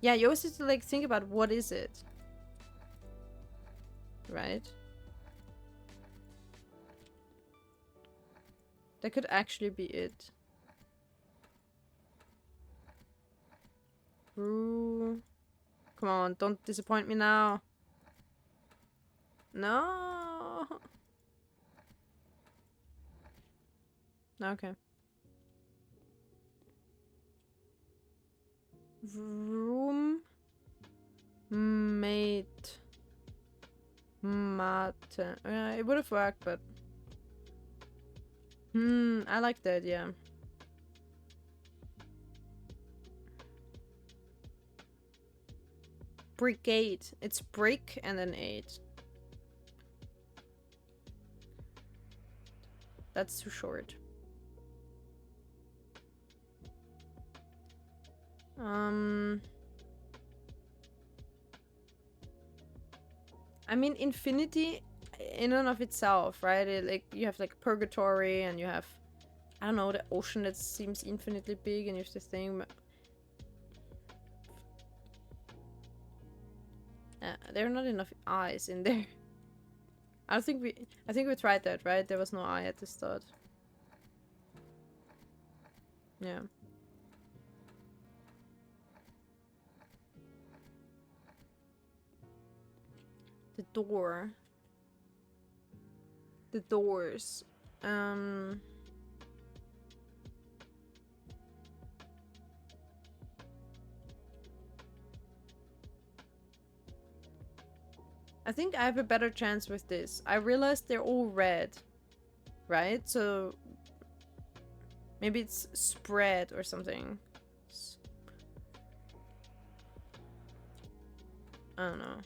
Yeah, you always have to like think about what is it. Right? That could actually be it. Ooh. Come on, don't disappoint me now. No. Okay. Room mate mate. It would have worked, but I like that, yeah. Brigade. It's brick and then 8. That's too short. I mean, infinity in and of itself, right? Like you have like purgatory, and you have, I don't know, the ocean that seems infinitely big, and you have this thing. There are not enough eyes in there. I think we tried that, right? There was no eye at the start. Yeah. The door. The doors. I think I have a better chance with this. I realized they're all red, right? So maybe it's spread or something. I don't know.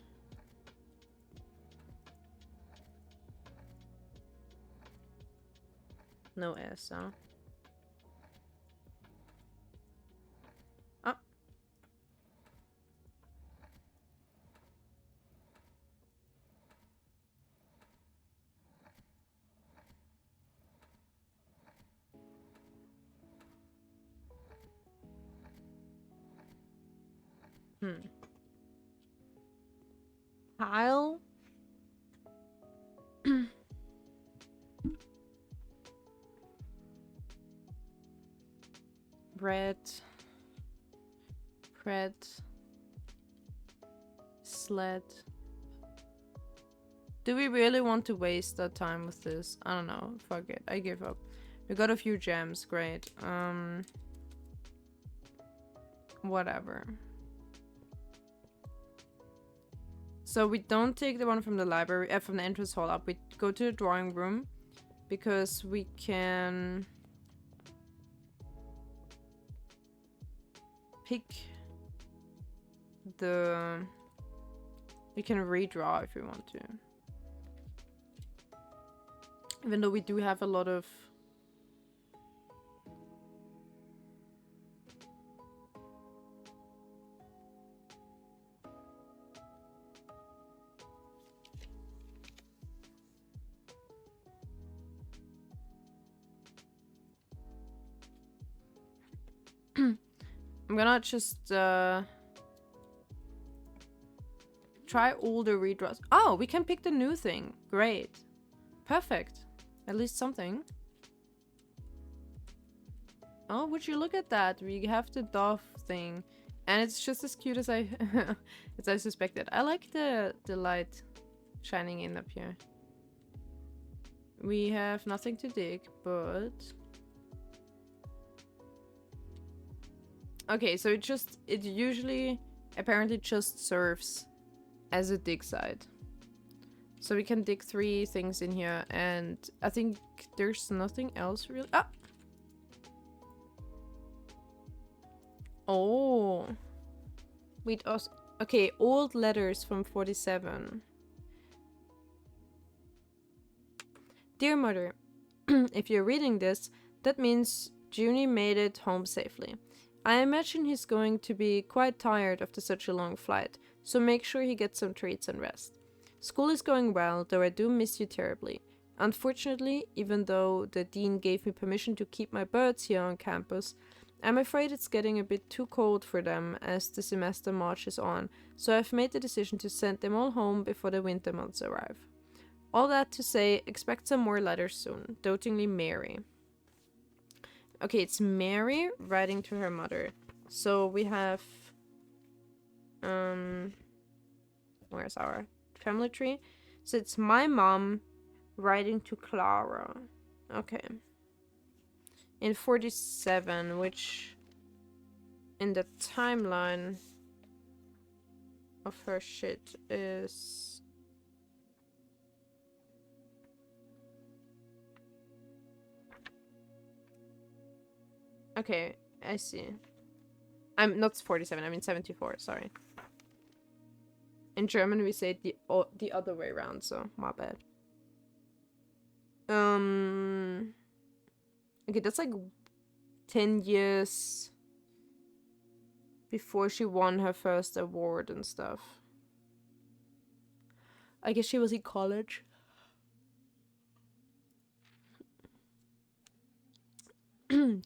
No S, huh? Ah. Pile. Bread. Sled. Do we really want to waste that time with this? I don't know. Fuck it. I give up. We got a few gems. Great. Whatever. So we don't take the one from the library, from the entrance hall up. We go to the drawing room because we can pick the... We can redraw if we want to. Even though we do have a lot of... I'm gonna just try all the redraws. Oh, we can pick the new thing. Great. Perfect. At least something. Oh, would you look at that? We have the dove thing. And it's just as cute as I as I suspected. I like the light shining in up here. We have nothing to dig, but Okay, so it usually apparently just serves as a dig site. So we can dig 3 things in here, and I think there's nothing else really. Ah! Oh. Wait, us. Okay, old letters from 47. Dear Mother, if you're reading this, that means Junie made it home safely. I imagine he's going to be quite tired after such a long flight, so make sure he gets some treats and rest. School is going well, though I do miss you terribly. Unfortunately, even though the dean gave me permission to keep my birds here on campus, I'm afraid it's getting a bit too cold for them as the semester marches on, so I've made the decision to send them all home before the winter months arrive. All that to say, expect some more letters soon. Dotingly, Mary. Okay, it's Mary writing to her mother. So we have... Where's our family tree? So it's my mom writing to Clara. Okay. In 47, which... in the timeline of her shit is... Okay, I see. I'm not 47, I mean 74, sorry. In German we say it the other way around, so my bad. Okay, that's like 10 years before she won her first award and stuff. I guess she was in college.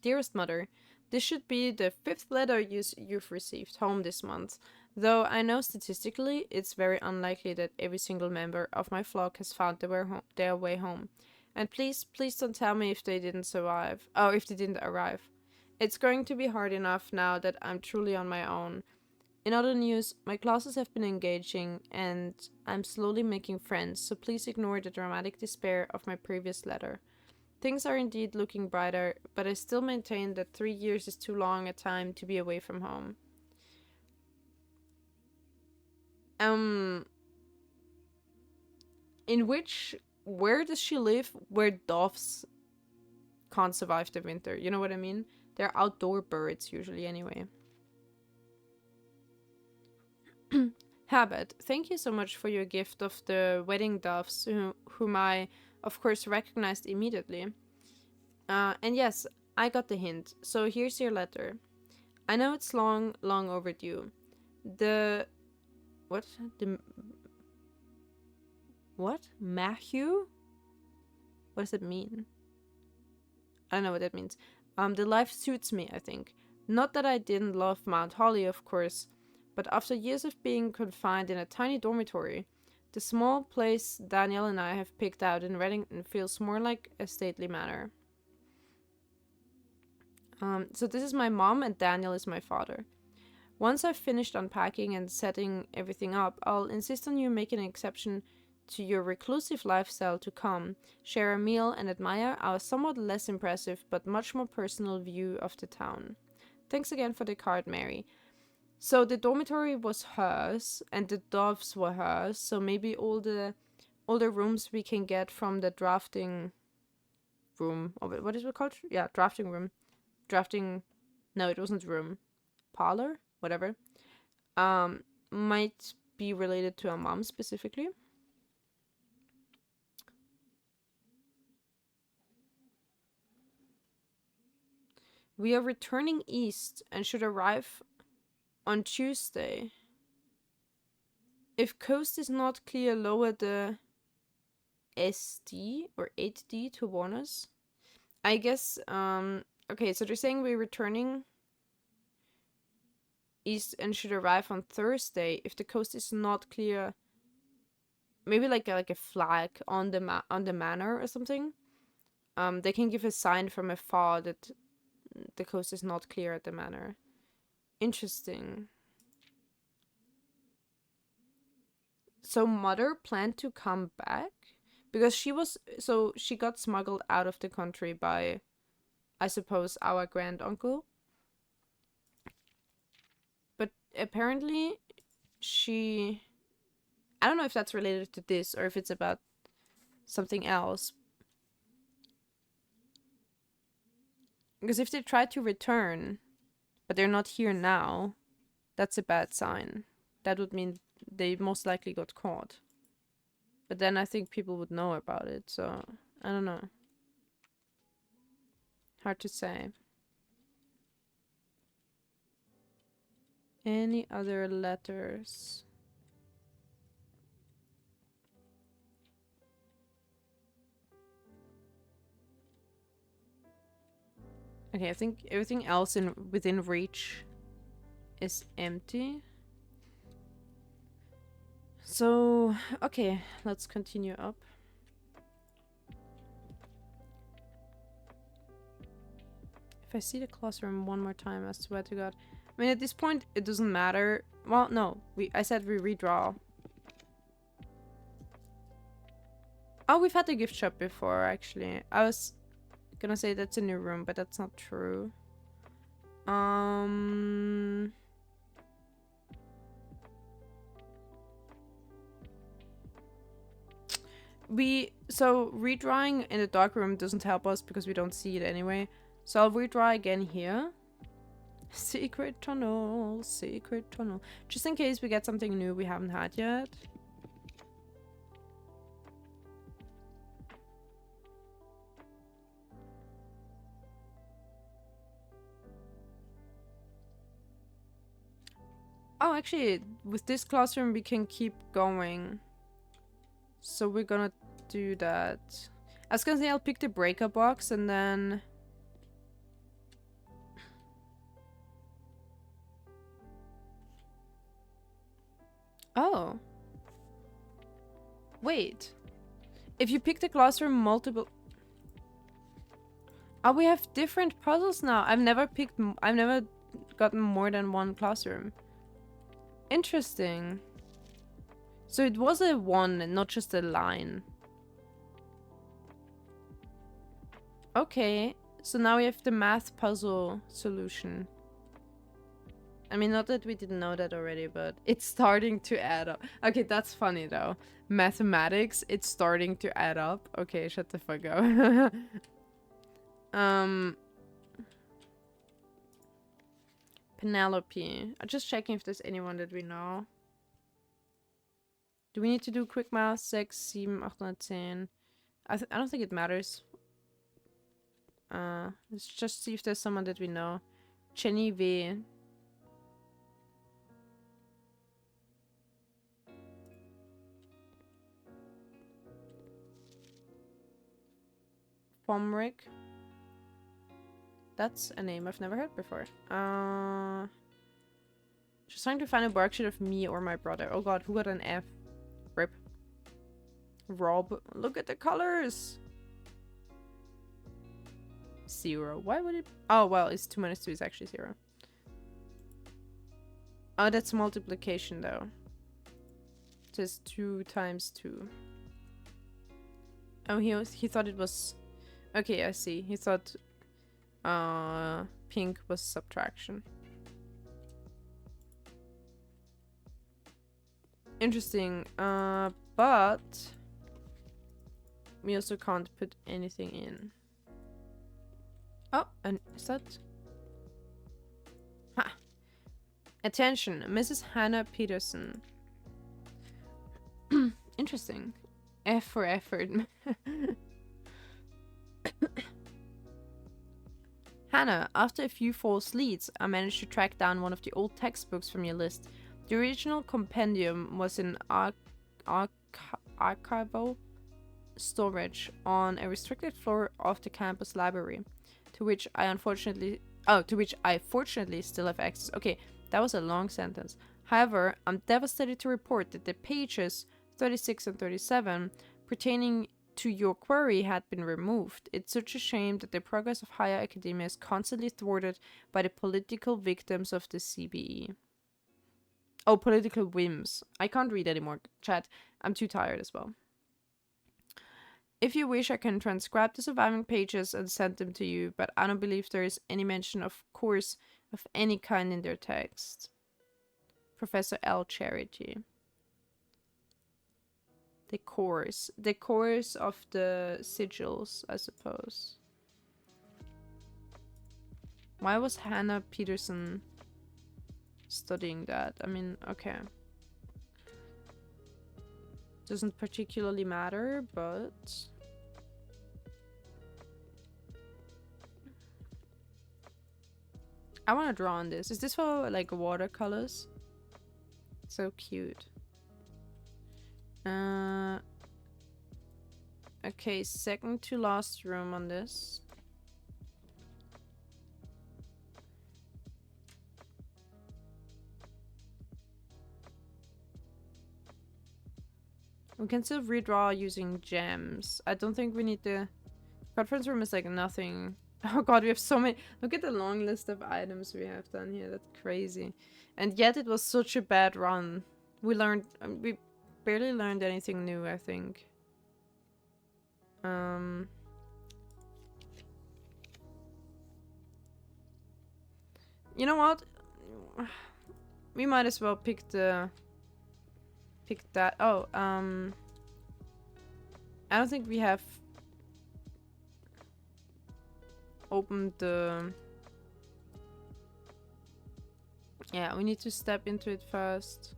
Dearest Mother, this should be the 5th letter you've received home this month, though I know statistically it's very unlikely that every single member of my flock has found their way home. And please don't tell me if they didn't survive. Oh, if they didn't arrive. It's going to be hard enough now that I'm truly on my own. In other news, my classes have been engaging and I'm slowly making friends, so please ignore the dramatic despair of my previous letter. Things are indeed looking brighter, but I still maintain that 3 years is too long a time to be away from home. Where does she live where doves can't survive the winter? You know what I mean? They're outdoor birds usually anyway. Habit, thank you so much for your gift of the wedding doves, whom I, of course, recognized immediately. And yes, I got the hint, so here's your letter. I know it's long overdue. What? Matthew? What does it mean? I don't know what that means. The life suits me, I think. Not that I didn't love Mount Holly, of course, but after years of being confined in a tiny dormitory, the small place Daniel and I have picked out in Reddington feels more like a stately manor. So this is my mom and Daniel is my father. Once I've finished unpacking and setting everything up, I'll insist on you making an exception to your reclusive lifestyle to come, share a meal, and admire our somewhat less impressive but much more personal view of the town. Thanks again for the card, Mary. So the dormitory was hers, and the doves were hers, so maybe all the rooms we can get from the drafting room. What is it called? Yeah, drafting room. No, it wasn't room. Parlor? Whatever. Might be related to our mom specifically. We are returning east and should arrive on Tuesday. If coast is not clear, lower the SD or 8D to warn us. I guess, okay, so they're saying we're returning east and should arrive on Thursday. If the coast is not clear, maybe like a flag on the manor or something. They can give a sign from afar that the coast is not clear at the manor. Interesting. So Mother planned to come back? Because she got smuggled out of the country by, I suppose, our granduncle. apparently she... I don't know if that's related to this or if it's about something else. Because if they try to return, but they're not here now, that's a bad sign. That would mean they most likely got caught. But then I think people would know about it, so I don't know. Hard to say. Any other letters? Okay, I think everything else within reach is empty. So, okay, let's continue up. If I see the classroom one more time, I swear to God. I mean, at this point, it doesn't matter. Well, no, I said we redraw. Oh, we've had the gift shop before, actually. I was gonna say that's a new room, but that's not true. So redrawing in the dark room doesn't help us because we don't see it anyway. So I'll redraw again here. Secret tunnel, secret tunnel. Just in case we get something new we haven't had yet. Oh, actually, with this classroom we can keep going. So we're gonna do that. I was gonna say I'll pick the breaker box and then... Oh. Wait. If you pick the classroom multiple... Oh, we have different puzzles now. I've never gotten more than one classroom. Interesting. So it was a 1 and not just a line. Okay. So now we have the math puzzle solution. I mean, not that we didn't know that already, but it's starting to add up. Okay, that's funny though. Mathematics, it's starting to add up. Okay, shut the fuck up. Penelope. I'm just checking if there's anyone that we know. Do we need to do quick math? 6, 7, 810. I don't think it matters. Let's just see if there's someone that we know. Jenny V. Pomrick. That's a name I've never heard before. Just trying to find a worksheet of me or my brother. Oh god, who got an F? Rip. Rob. Look at the colors! 0. Why would it... Oh, well, it's 2 minus 2 is actually 0. Oh, that's multiplication, though. It says 2 times 2. Oh, he thought it was... Okay, I see. He thought... pink was subtraction. Interesting. But... we also can't put anything in. Oh, and is that... Ha! Attention, Mrs. Hannah Peterson. Interesting. F for effort. Hannah, after a few false leads, I managed to track down one of the old textbooks from your list. The original compendium was in archival storage on a restricted floor of the campus library, to which I fortunately still have access. Okay, that was a long sentence. However, I'm devastated to report that the pages 36 and 37 pertaining to your query had been removed. It's such a shame that the progress of higher academia is constantly thwarted by the political victims of the CBE. Oh, political whims. I can't read anymore, chat. I'm too tired as well. If you wish, I can transcribe the surviving pages and send them to you, but I don't believe there is any mention of course of any kind in their text. Professor L. Charity. The cores of the sigils, I suppose. Why was Hannah Peterson studying that? I mean, okay. Doesn't particularly matter, but... I want to draw on this. Is this for, like, watercolors? So cute. Okay, second to last room on this. We can still redraw using gems. I don't think we need the conference room is like nothing. Oh god, we have so many. Look at the long list of items we have done here. That's crazy. And yet it was such a bad run. We learned, we barely learned anything new, I think. You know what? We might as well pick that. Oh, I don't think we have opened the... Yeah, we need to step into it first.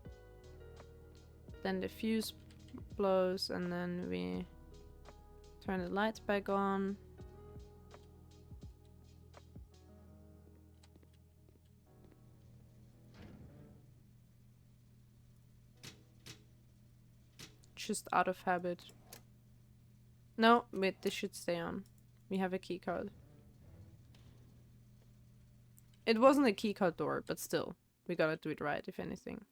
Then the fuse blows and then we turn the lights back on. Just out of habit. No, wait, this should stay on. We have a keycard. It wasn't a keycard door, but still. We gotta do it right, if anything.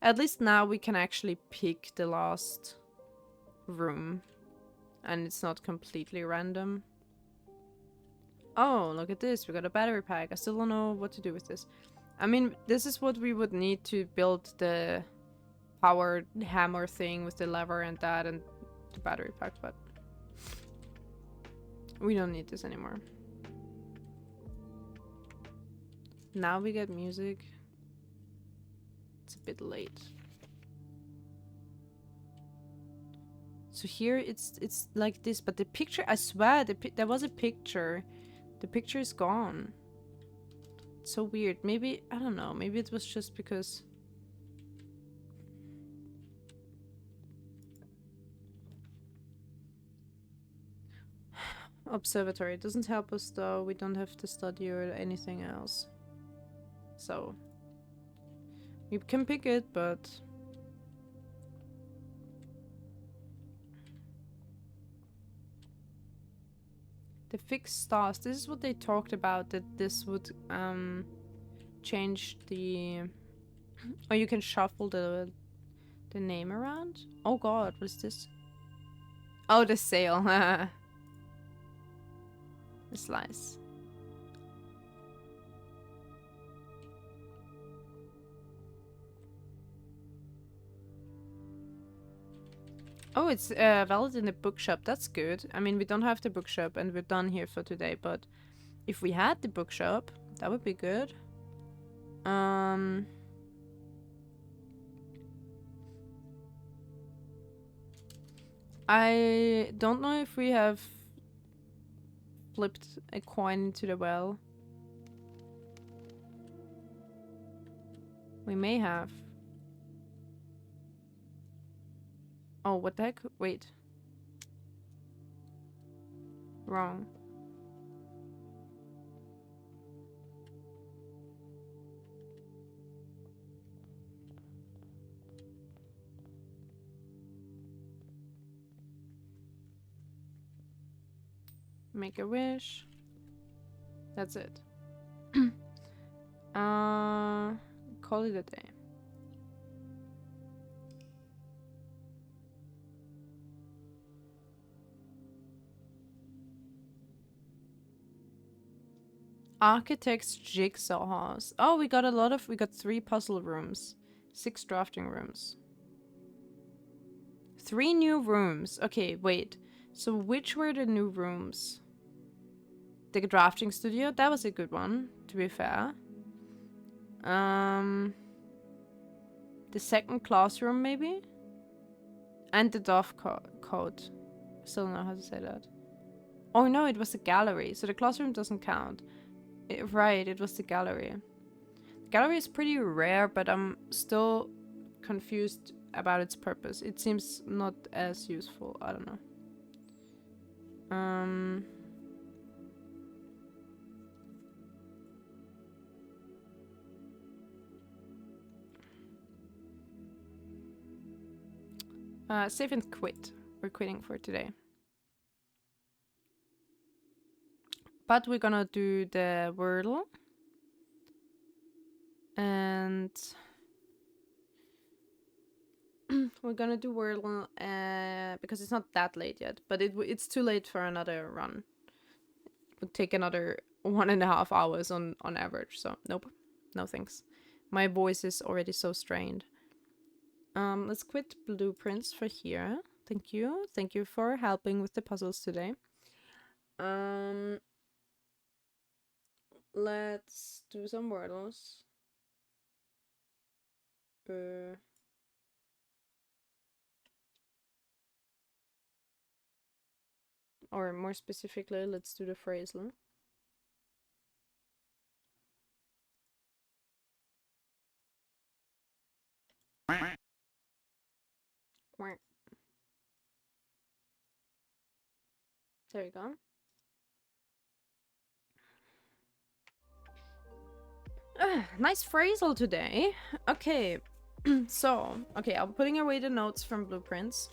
At least now we can actually pick the last room. And it's not completely random. Oh, look at this. We got a battery pack. I still don't know what to do with this. I mean, this is what we would need to build the power hammer thing with the lever and that and the battery pack, but we don't need this anymore. Now we get music. It's a bit late. So here it's like this, but the picture, I swear, there was a picture. The picture is gone. It's so weird. Maybe, I don't know, maybe it was just because... Observatory. It doesn't help us though. We don't have to study or anything else. So... we can pick it, but... The fixed stars. This is what they talked about, that this would change the... Or you can shuffle the name around. Oh god, what is this? Oh, the sail. The slice. Oh, it's valid in the bookshop. That's good. I mean, we don't have the bookshop and we're done here for today, but if we had the bookshop, that would be good. I don't know if we have flipped a coin into the well. We may have. Oh, what the heck? Wait. Wrong. Make a wish. That's it. Call it a day. Architect's jigsaw house. Oh, we got 3 puzzle rooms. 6 drafting rooms. 3 new rooms. Okay, wait. So which were the new rooms? The drafting studio, that was a good one, to be fair. The second classroom, maybe? And the Dove code. Still don't know how to say that. Oh no, it was the gallery, so the classroom doesn't count. Right, it was the gallery. The gallery is pretty rare, but I'm still confused about its purpose. It seems not as useful. I don't know. Save and quit. We're quitting for today. But we're gonna do the Wordle. And we're gonna do Wordle because it's not that late yet, but it's too late for another run. It would take another 1.5 hours on average, so nope. No thanks. My voice is already so strained. Let's quit blueprints for here. Thank you. Thank you for helping with the puzzles today. Let's do some Wordles. Or more specifically, let's do the phrasal. There you go. Nice phrasal today. Okay, so, okay, I'm putting away the notes from blueprints.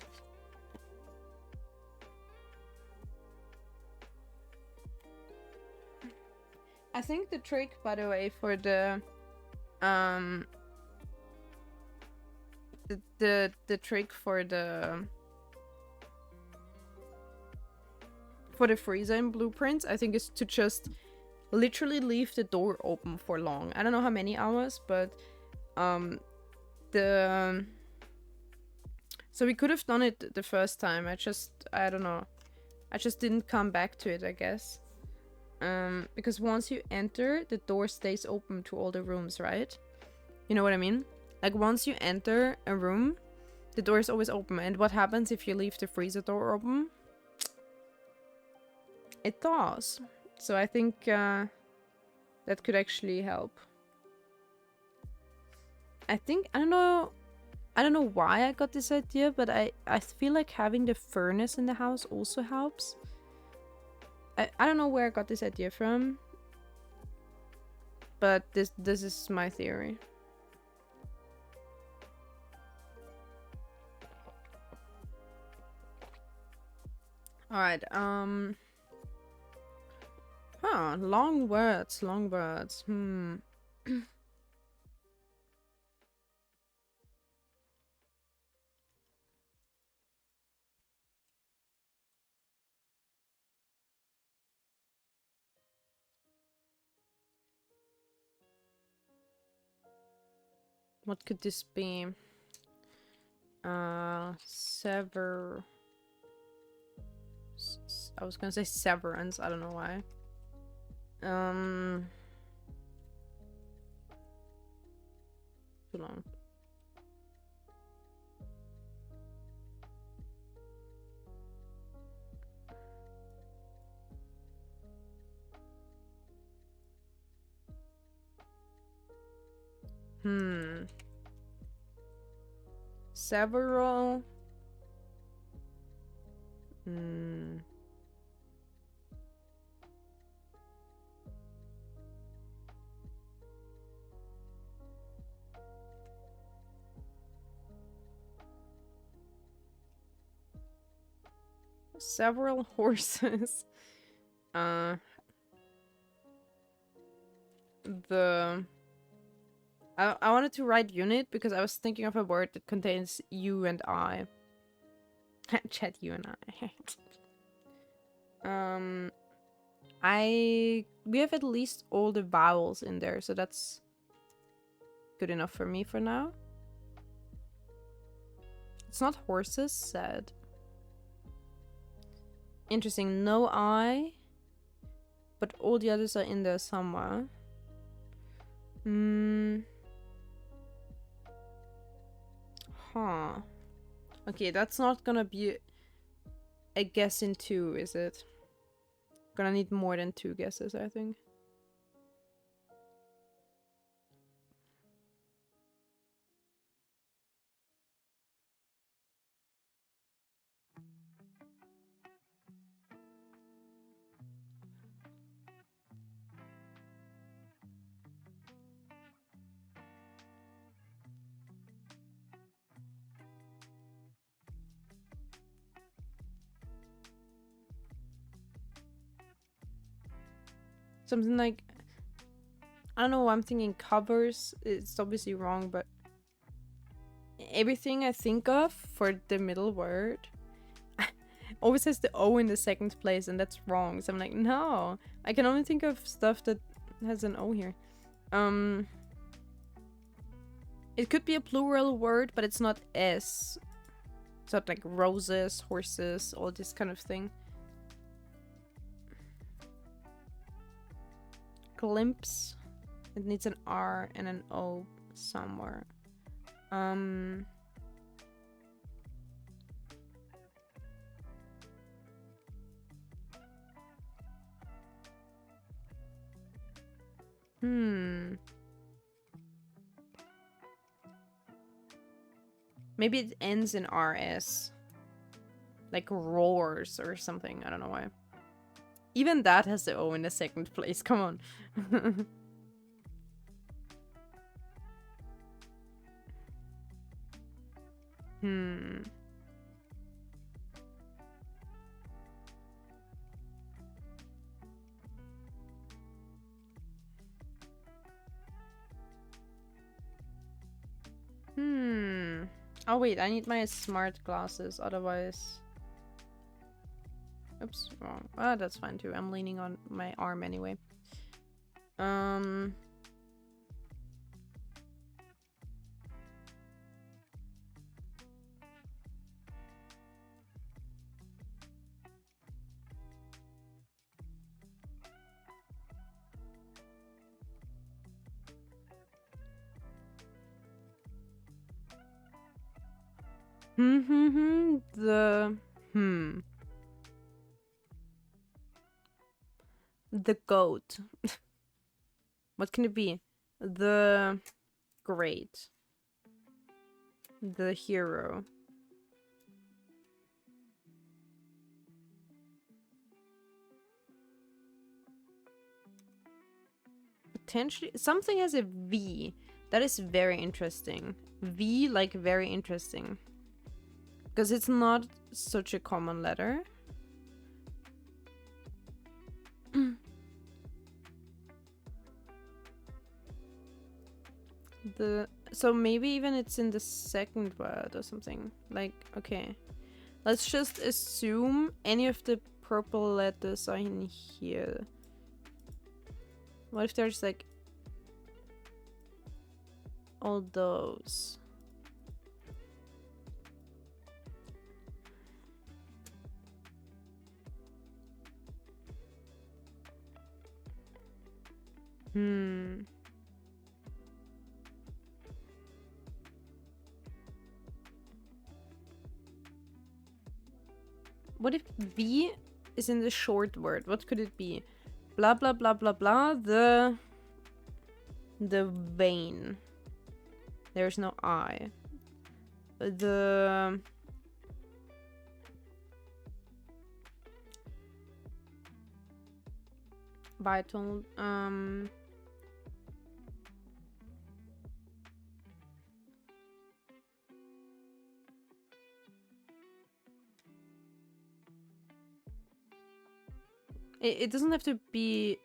I think the trick, by the way, for the trick for the freezer in blueprints, I think, is to just literally leave the door open for long. I don't know how many hours, but so we could have done it the first time. I don't know. I just didn't come back to it, I guess. Because once you enter, the door stays open to all the rooms, right? You know what I mean? Like, once you enter a room, the door is always open. And what happens if you leave the freezer door open? It does. So I think that could actually help. I don't know why I got this idea, but I feel like having the furnace in the house also helps. I don't know where I got this idea from, but this is my theory. Alright, long words. What could this be? Sever... I was gonna say severance, I don't know why. Too long. Several. Several horses. I wanted to write unit because I was thinking of a word that contains you and I. Chat you and I. We have at least all the vowels in there, so that's good enough for me for now. It's not horses, sad. Interesting. No I. but all the others are in there somewhere. Hmm. Huh. Okay, that's not gonna be a guess in 2, is it? Gonna need more than 2 guesses, I think. Something like, I don't know, I'm thinking covers. It's obviously wrong, but everything I think of for the middle word always has the O in the second place, and that's wrong. So I'm like, no, I can only think of stuff that has an O here. It could be a plural word, but it's not S. It's not like roses, horses, all this kind of thing. Glimpse. It needs an R and an O somewhere. Maybe it ends in RS. Like roars or something. I don't know why. Even that has the O in the second place. Come on. Oh wait, I need my smart glasses, otherwise... Oops, wrong. Ah, that's fine too. I'm leaning on my arm anyway. The goat. What can it be? The great. The hero. Potentially something has a V. That is very interesting. V, like very interesting. Because it's not such a common letter. So maybe even it's in the second word or something. Like, okay. Let's just assume any of the purple letters are in here. What if there's like all those? What if V is in the short word? What could it be? Blah blah blah blah blah. The vein. There's no I. The vital. It doesn't have to be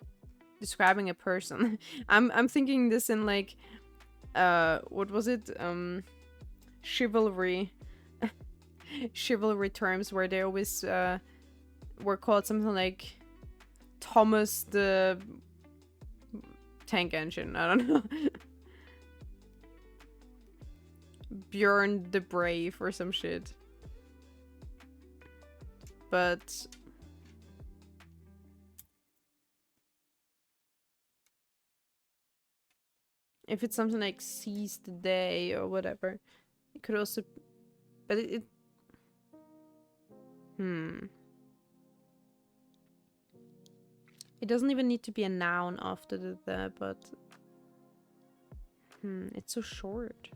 describing a person. I'm thinking this in like what was it? Chivalry. Chivalry terms where they always were called something like Thomas the Tank Engine. I don't know. Bjorn the Brave or some shit. But If it's something like seize the day or whatever, it could also. But it it doesn't even need to be a noun after the but it's so short.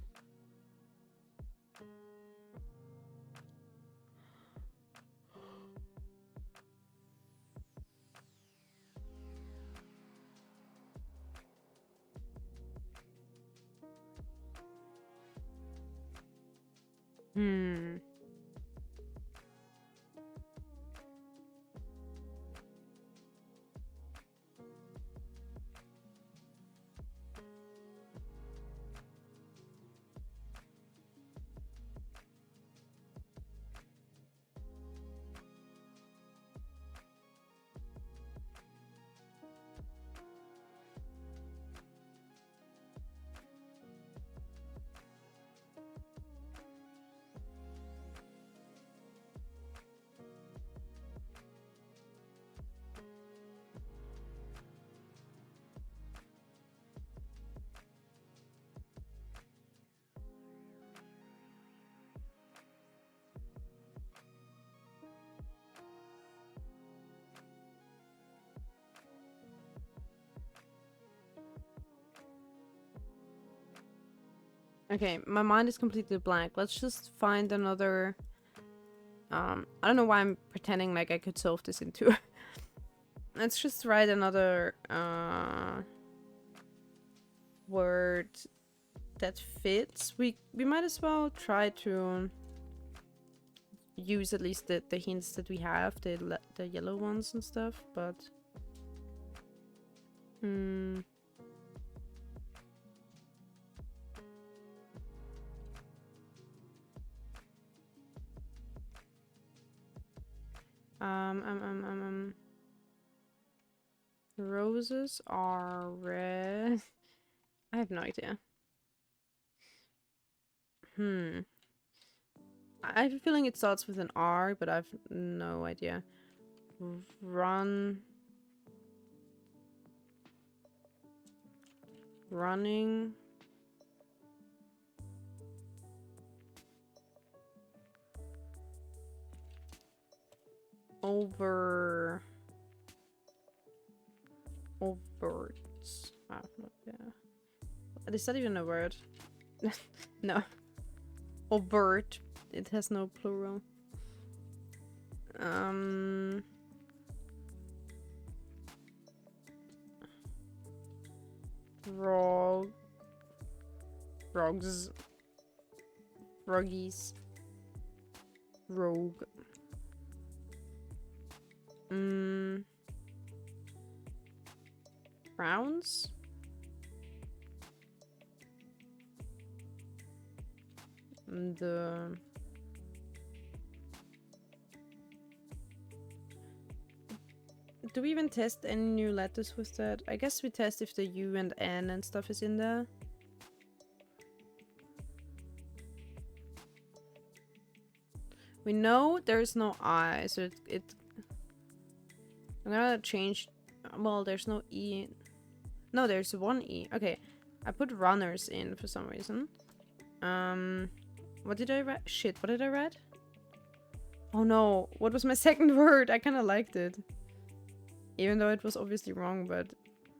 Okay, my mind is completely blank. Let's just find another. I don't know why I'm pretending like I could solve this in two. Let's just write another word that fits. We might as well try to use at least the hints that we have, the yellow ones and stuff, but roses are red. I have no idea. I have a feeling it starts with an R, but I have no idea. Running. Overs. Yeah. Is that even a word? No. Overt. It has no plural. Frogs. Froggies. Rogue. Browns? Do we even test any new letters with that? I guess we test if the U and N and stuff is in there. We know there's no I, so I'm gonna change. Well, there's no E. No, there's one E. Okay, I put runners in for some reason. What did I write? Shit, what did I write? Oh no, what was my second word? I kind of liked it. Even though it was obviously wrong, but...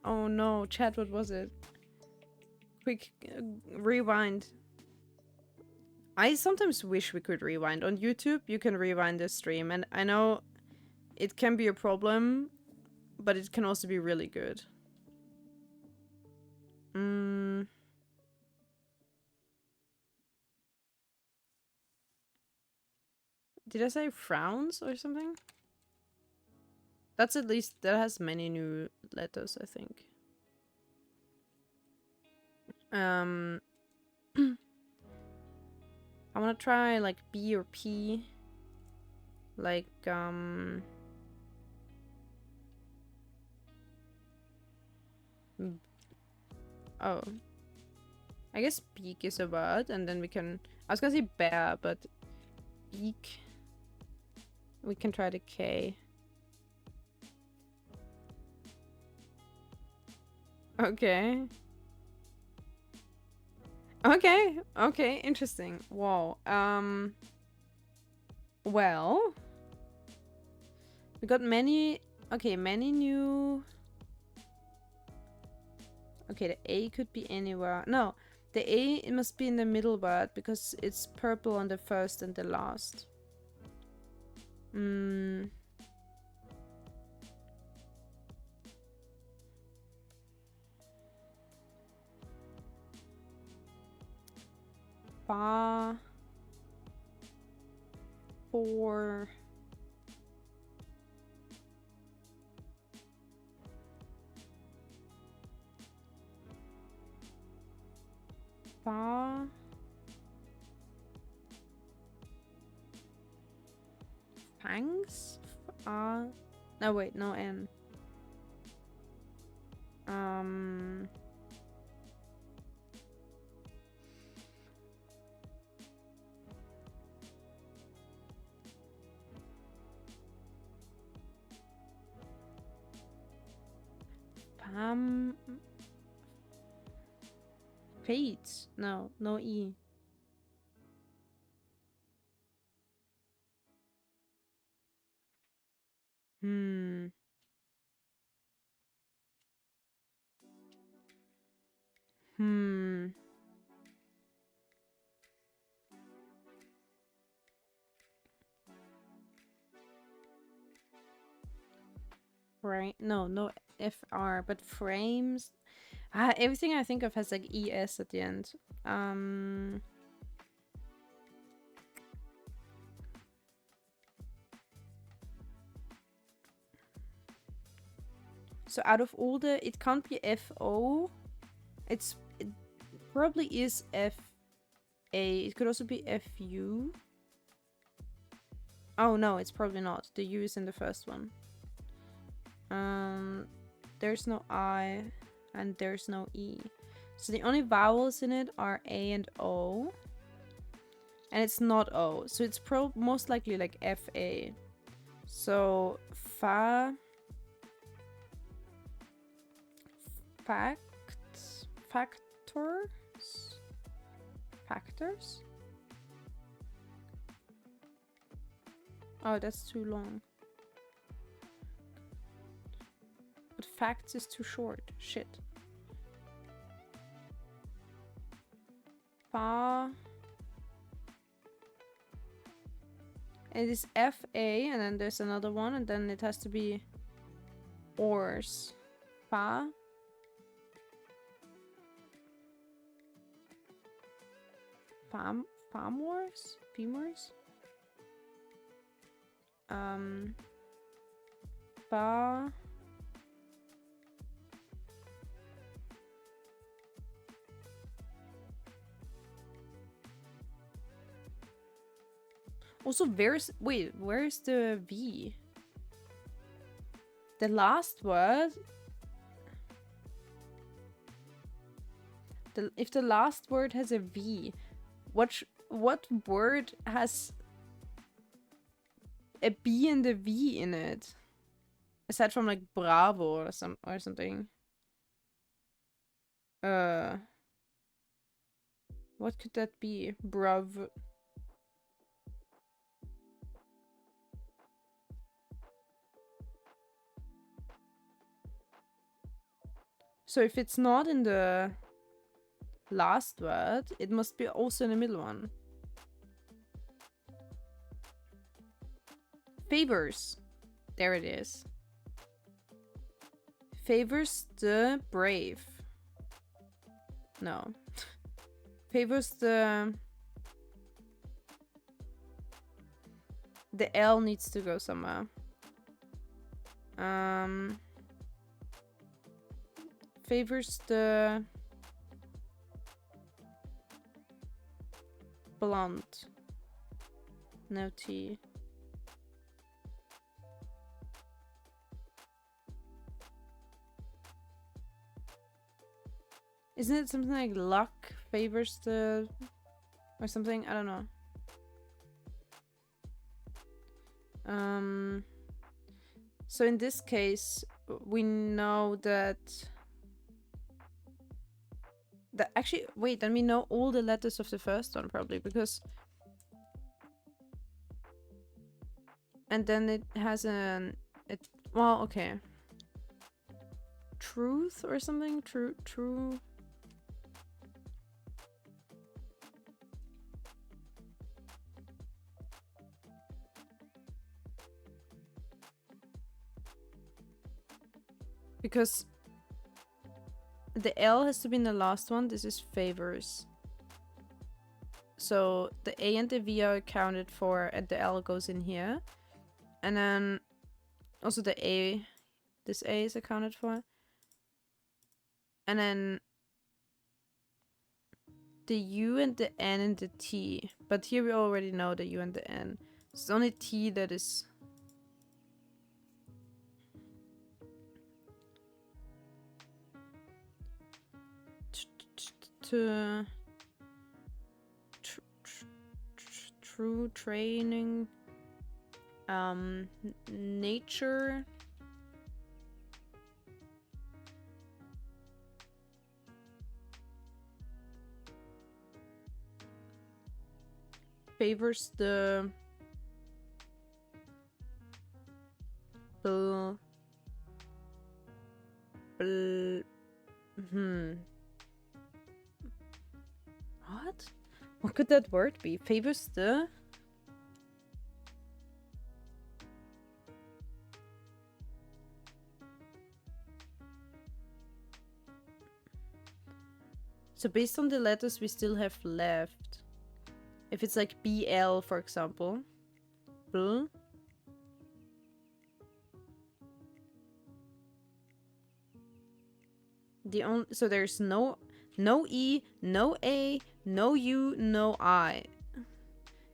Oh no, chat, what was it? Quick, rewind. I sometimes wish we could rewind. On YouTube, you can rewind the stream, and I know it can be a problem, but it can also be really good. Did I say frowns or something? That's at least, that has many new letters, I think. I wanna try like B or P. Like, oh. I guess beak is a word, and then we can... I was gonna say bear, but beak. We can try the K. Okay. Okay, okay, interesting. Wow. Well, we got many. Okay, many new. Okay, the A could be anywhere. No, the A it must be in the middle word because it's purple on the first and the last. Hmm. Fa. For. Fa. Fangs? No, wait, no N. Um. Pam. Fate? No, no E. Hmm. Hmm. Right? No, no FR, but frames. Everything I think of has like ES at the end. So out of all the, it can't be FO. It probably is FA. It could also be FU. Oh no, it's probably not. The U is in the first one. There's no I and there's no E. So the only vowels in it are A and O. And it's not O. So it's most likely like FA. So fa. Factors? Oh, that's too long. But facts is too short. Shit. Fa. It is FA, and then there's another one, and then it has to be ors. Fa. Famors? Femurs? Fa. Also, where's the V? The last word. If the last word has a V, what word has a B and a V in it? Aside from like Bravo or something. What could that be? Brav. So if it's not in the last word, it must be also in the middle one. Favors. There it is. Favors the brave. No. Favors the L needs to go somewhere. Favors the blunt. No T. Isn't it something like luck favors the... or something? I don't know. So in this case, we know that Actually, wait, then we know all the letters of the first one probably because. And then it has well, okay. Truth or something? True. Because the L has to be in the last one. This is favors. So the A and the V are accounted for, and the L goes in here. And then also the A, this A is accounted for. And then the U and the N and the T. But here we already know the U and the N. It's only T that is... True training, nature, favors the what could that word be? Favors the... So based on the letters we still have left, if it's like BL, for example, bl, so there's no E, no A, no U, no I.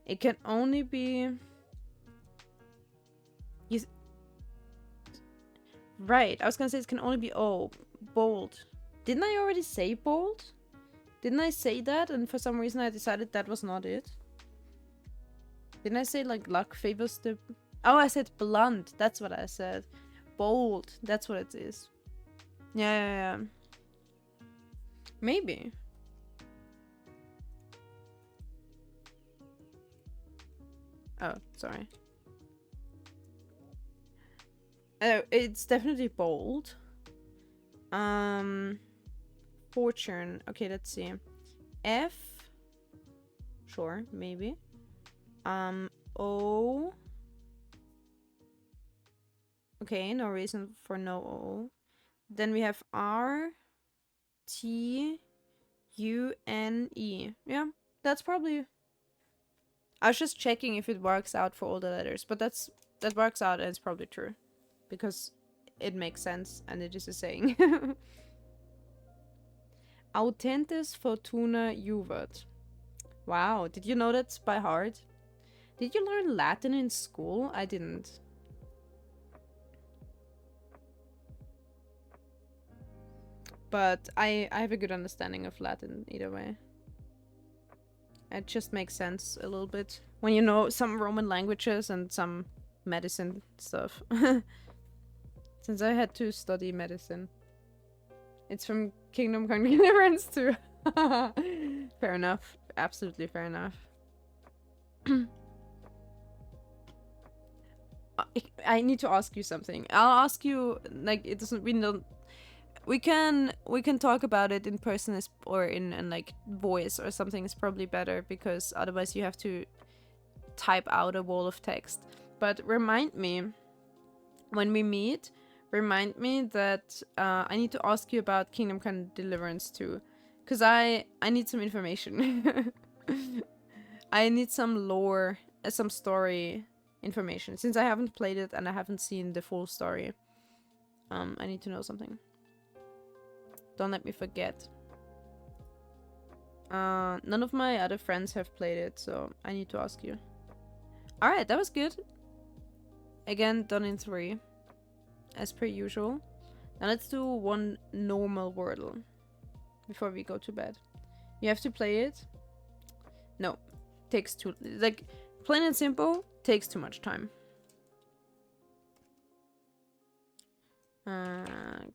It can only be... Right, I was gonna say it can only be O. Bold. Didn't I already say bold? Didn't I say that? And for some reason I decided that was not it. Didn't I say like luck favors the... Oh, I said blunt. That's what I said. Bold. That's what it is. Yeah. Maybe. Oh, sorry. Oh, it's definitely bold. Fortune. Okay, let's see. F. Sure, maybe. O. Okay, no reason for no O. Then we have R, T, U, N, E. Yeah, that's probably... I was just checking if it works out for all the letters, but that works out and it's probably true. Because it makes sense and it is a saying. Autentes fortuna juvat. Wow, did you know that by heart? Did you learn Latin in school? I didn't. But I have a good understanding of Latin either way. It just makes sense a little bit when you know some Roman languages and some medicine stuff. Since I had to study medicine. It's from Kingdom Come Deliverance too. Fair enough. Absolutely fair enough. I need to ask you something. I'll ask you, like, it doesn't... We can talk about it in person or in like voice or something is probably better because otherwise you have to type out a wall of text. But remind me when we meet, remind me that I need to ask you about Kingdom Come Deliverance too, because I need some information. I need some lore, some story information since I haven't played it and I haven't seen the full story. I need to know something. Don't let me forget. None of my other friends have played it, so I need to ask you. Alright, that was good. Again, done in 3. As per usual. Now let's do one normal Wordle. Before we go to bed. You have to play it. No. Takes too... Like, plain and simple, takes too much time.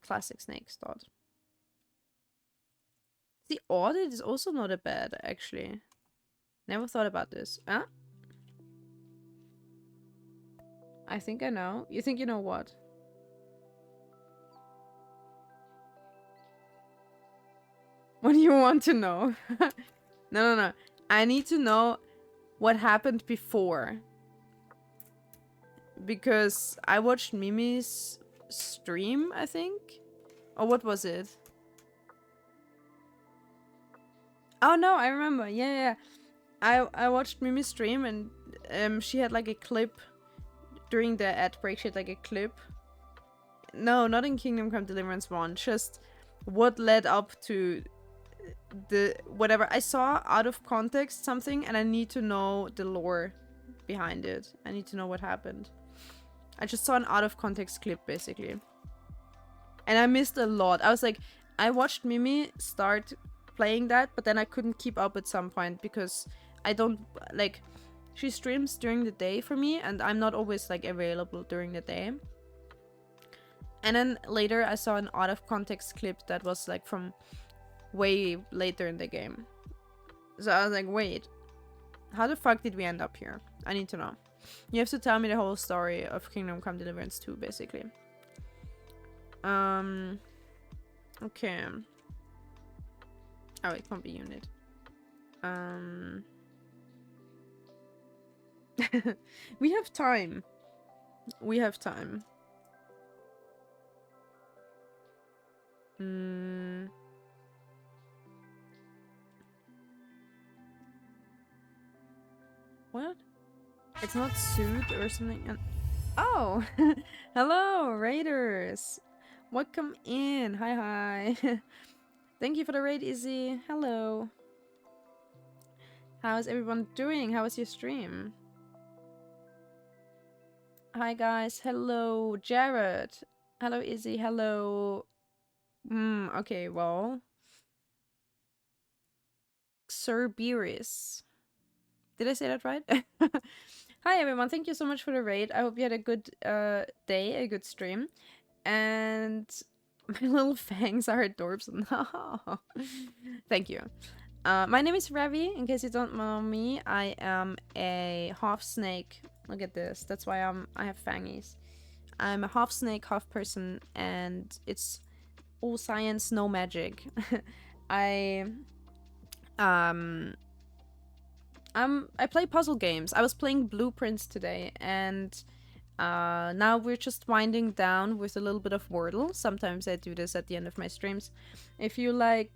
Classic snake start. The audit is also not a bad, actually. Never thought about this. Huh? I think I know. You think you know what? What do you want to know? No. I need to know what happened before. Because I watched Mimi's stream, I think? Or what was it? Oh no, I remember. Yeah. I watched Mimi's stream and she had like a clip during the ad break. She had like a clip. No, not in Kingdom Come Deliverance 1. Just what led up to the whatever. I saw out of context something and I need to know the lore behind it. I need to know what happened. I just saw an out of context clip basically. And I missed a lot. I was like, I watched Mimi start playing that, but then I couldn't keep up at some point because I don't like she streams during the day for me and I'm not always like available during the day. And then later I saw an out of context clip that was like from way later in the game. So I was like, wait, how the fuck did we end up here? I need to know. You have to tell me the whole story of Kingdom Come Deliverance 2, basically. Okay. Oh, it can't be unit. We have time. We have time. What? It's not suit or something. Oh! Hello, Raiders! Welcome in. Hi. Thank you for the raid, Izzy. Hello. How's everyone doing? How was your stream? Hi, guys. Hello, Jared. Hello, Izzy. Hello. Okay, well. Cerberus. Did I say that right? Hi, everyone. Thank you so much for the raid. I hope you had a good day, a good stream. And my little fangs are adorbs. No. Thank you. My name is Ravi. In case you don't know me, I am a half snake. Look at this. That's why I have fangies. I'm a half snake, half person, and it's all science, no magic. I play puzzle games. I was playing Blueprints today, and now we're just winding down with a little bit of Wordle. Sometimes I do this at the end of my streams. If you like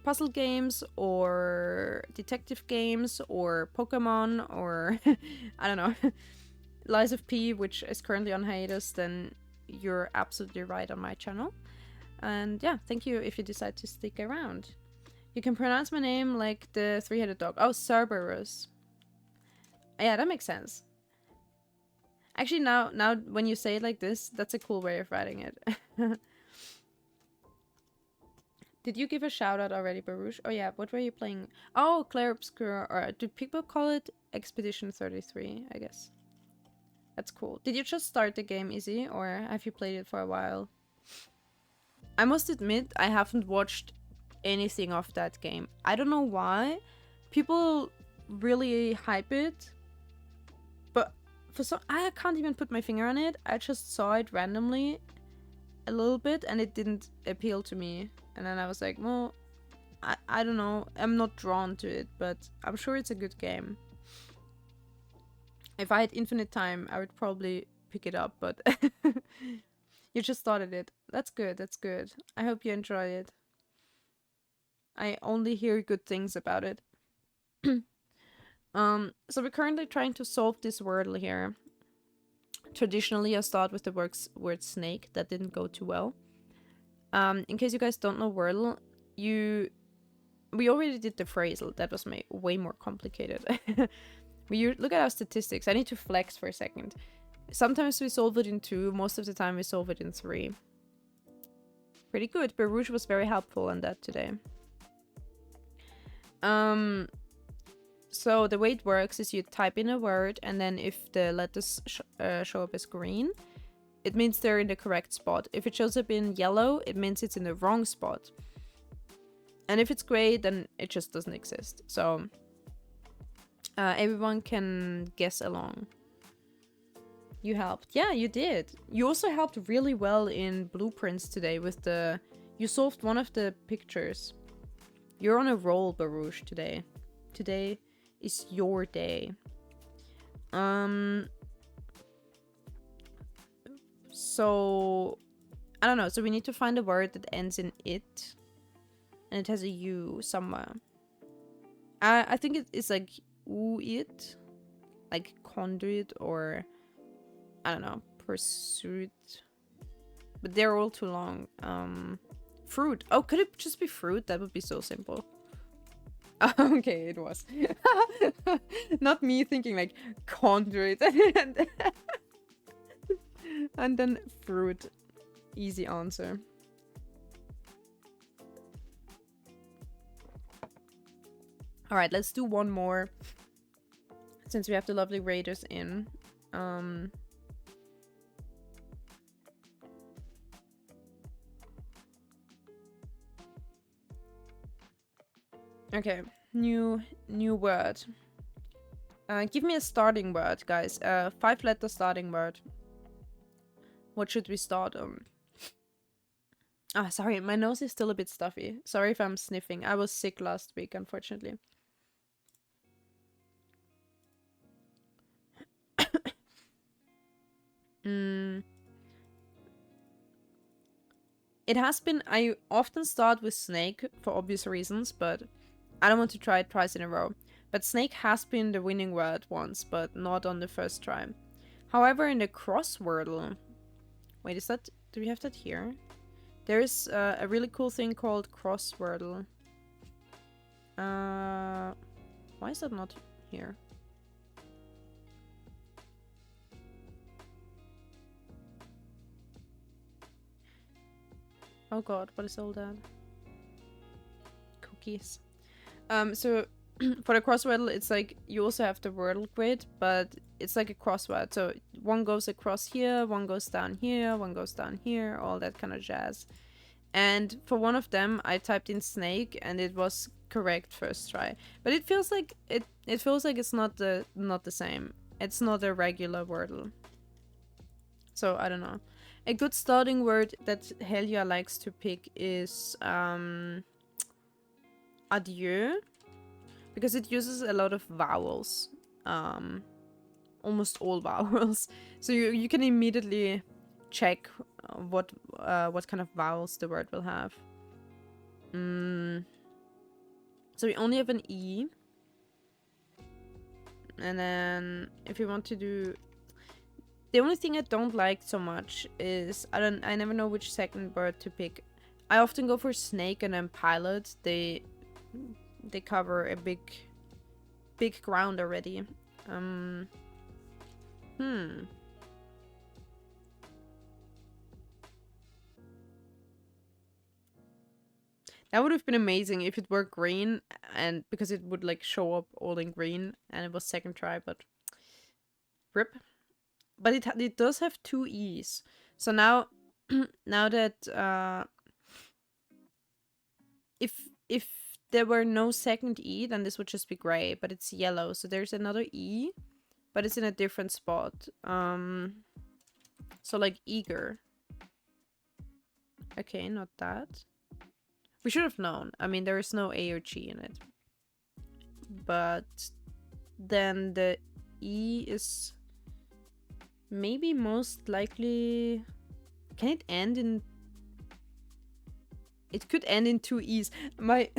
puzzle games or detective games or Pokemon or I don't know, Lies of P, which is currently on hiatus, then you're absolutely right on my channel. And yeah, thank you if you decide to stick around. You can pronounce my name like the three-headed dog. Oh, Cerberus. Yeah, that makes sense. Actually, now when you say it like this, that's a cool way of writing it. Did you give a shout out already, Baruch? Oh yeah, what were you playing? Oh, Claire Obscura, or do people call it Expedition 33, I guess. That's cool. Did you just start the game, Izzy, or have you played it for a while? I must admit, I haven't watched anything of that game. I don't know why. People really hype it, but for some, I can't even put my finger on it. I just saw it randomly a little bit and it didn't appeal to me. And then I was like, well, I don't know. I'm not drawn to it, but I'm sure it's a good game. If I had infinite time, I would probably pick it up, but you just started it. That's good, that's good. I hope you enjoy it. I only hear good things about it. So we're currently trying to solve this wordle here. Traditionally, I start with the word snake. That didn't go too well. In case you guys don't know wordle, we already did the phrasal. That was way more complicated. Look at our statistics. I need to flex for a second. Sometimes we solve it in 2. Most of the time we solve it in 3. Pretty good. Baruch was very helpful on that today. So the way it works is you type in a word, and then if the letters show up as green, it means they're in the correct spot. If it shows up in yellow, it means it's in the wrong spot. And if it's gray, then it just doesn't exist. So everyone can guess along. You helped. Yeah, you did. You also helped really well in blueprints today with the... You solved one of the pictures. You're on a roll, Baruch, today. Today is your day. So... I don't know. So we need to find a word that ends in it. And it has a U somewhere. I think it's like it. Like conduit or... I don't know. Pursuit. But they're all too long. Fruit. Oh, could it just be fruit? That would be so simple. Okay, it was. Not me thinking like conduit. And then fruit. Easy answer. Alright, let's do one more. Since we have the lovely raiders in. Okay, new word. Give me a starting word, guys. 5-letter starting word. What should we start on? Ah, sorry, my nose is still a bit stuffy. Sorry if I'm sniffing. I was sick last week, unfortunately. It has been... I often start with snake for obvious reasons, but I don't want to try it twice in a row. But snake has been the winning word once, but not on the first try. However, in the crosswordle... Wait, is that... Do we have that here? There is a really cool thing called crosswordle. Why is that not here? Oh god, what is all that? Cookies. So for the crosswordle, it's like you also have the wordle grid, but it's like a crossword. So one goes across here, one goes down here, one goes down here, all that kind of jazz. And for one of them, I typed in snake, and it was correct first try. But it feels like it feels like it's not the same. It's not a regular wordle. So I don't know. A good starting word that Helia likes to pick is adieu, because it uses a lot of vowels, almost all vowels. So you can immediately check what kind of vowels the word will have. So we only have an E, and then if you want to do... The only thing I don't like so much is I never know which second word to pick. I often go for snake and then pilot. They cover a big ground already. That would have been amazing if it were green, and because it would like show up all in green and it was second try, but rip. But it does have 2 E's. So now now that if there were no second E, then this would just be gray, but it's yellow. So there's another E, but it's in a different spot. So like eager. Okay, not that. We should have known. I mean, there is no A or G in it. But then the E is maybe most likely... Can it end in... It could end in 2 E's. My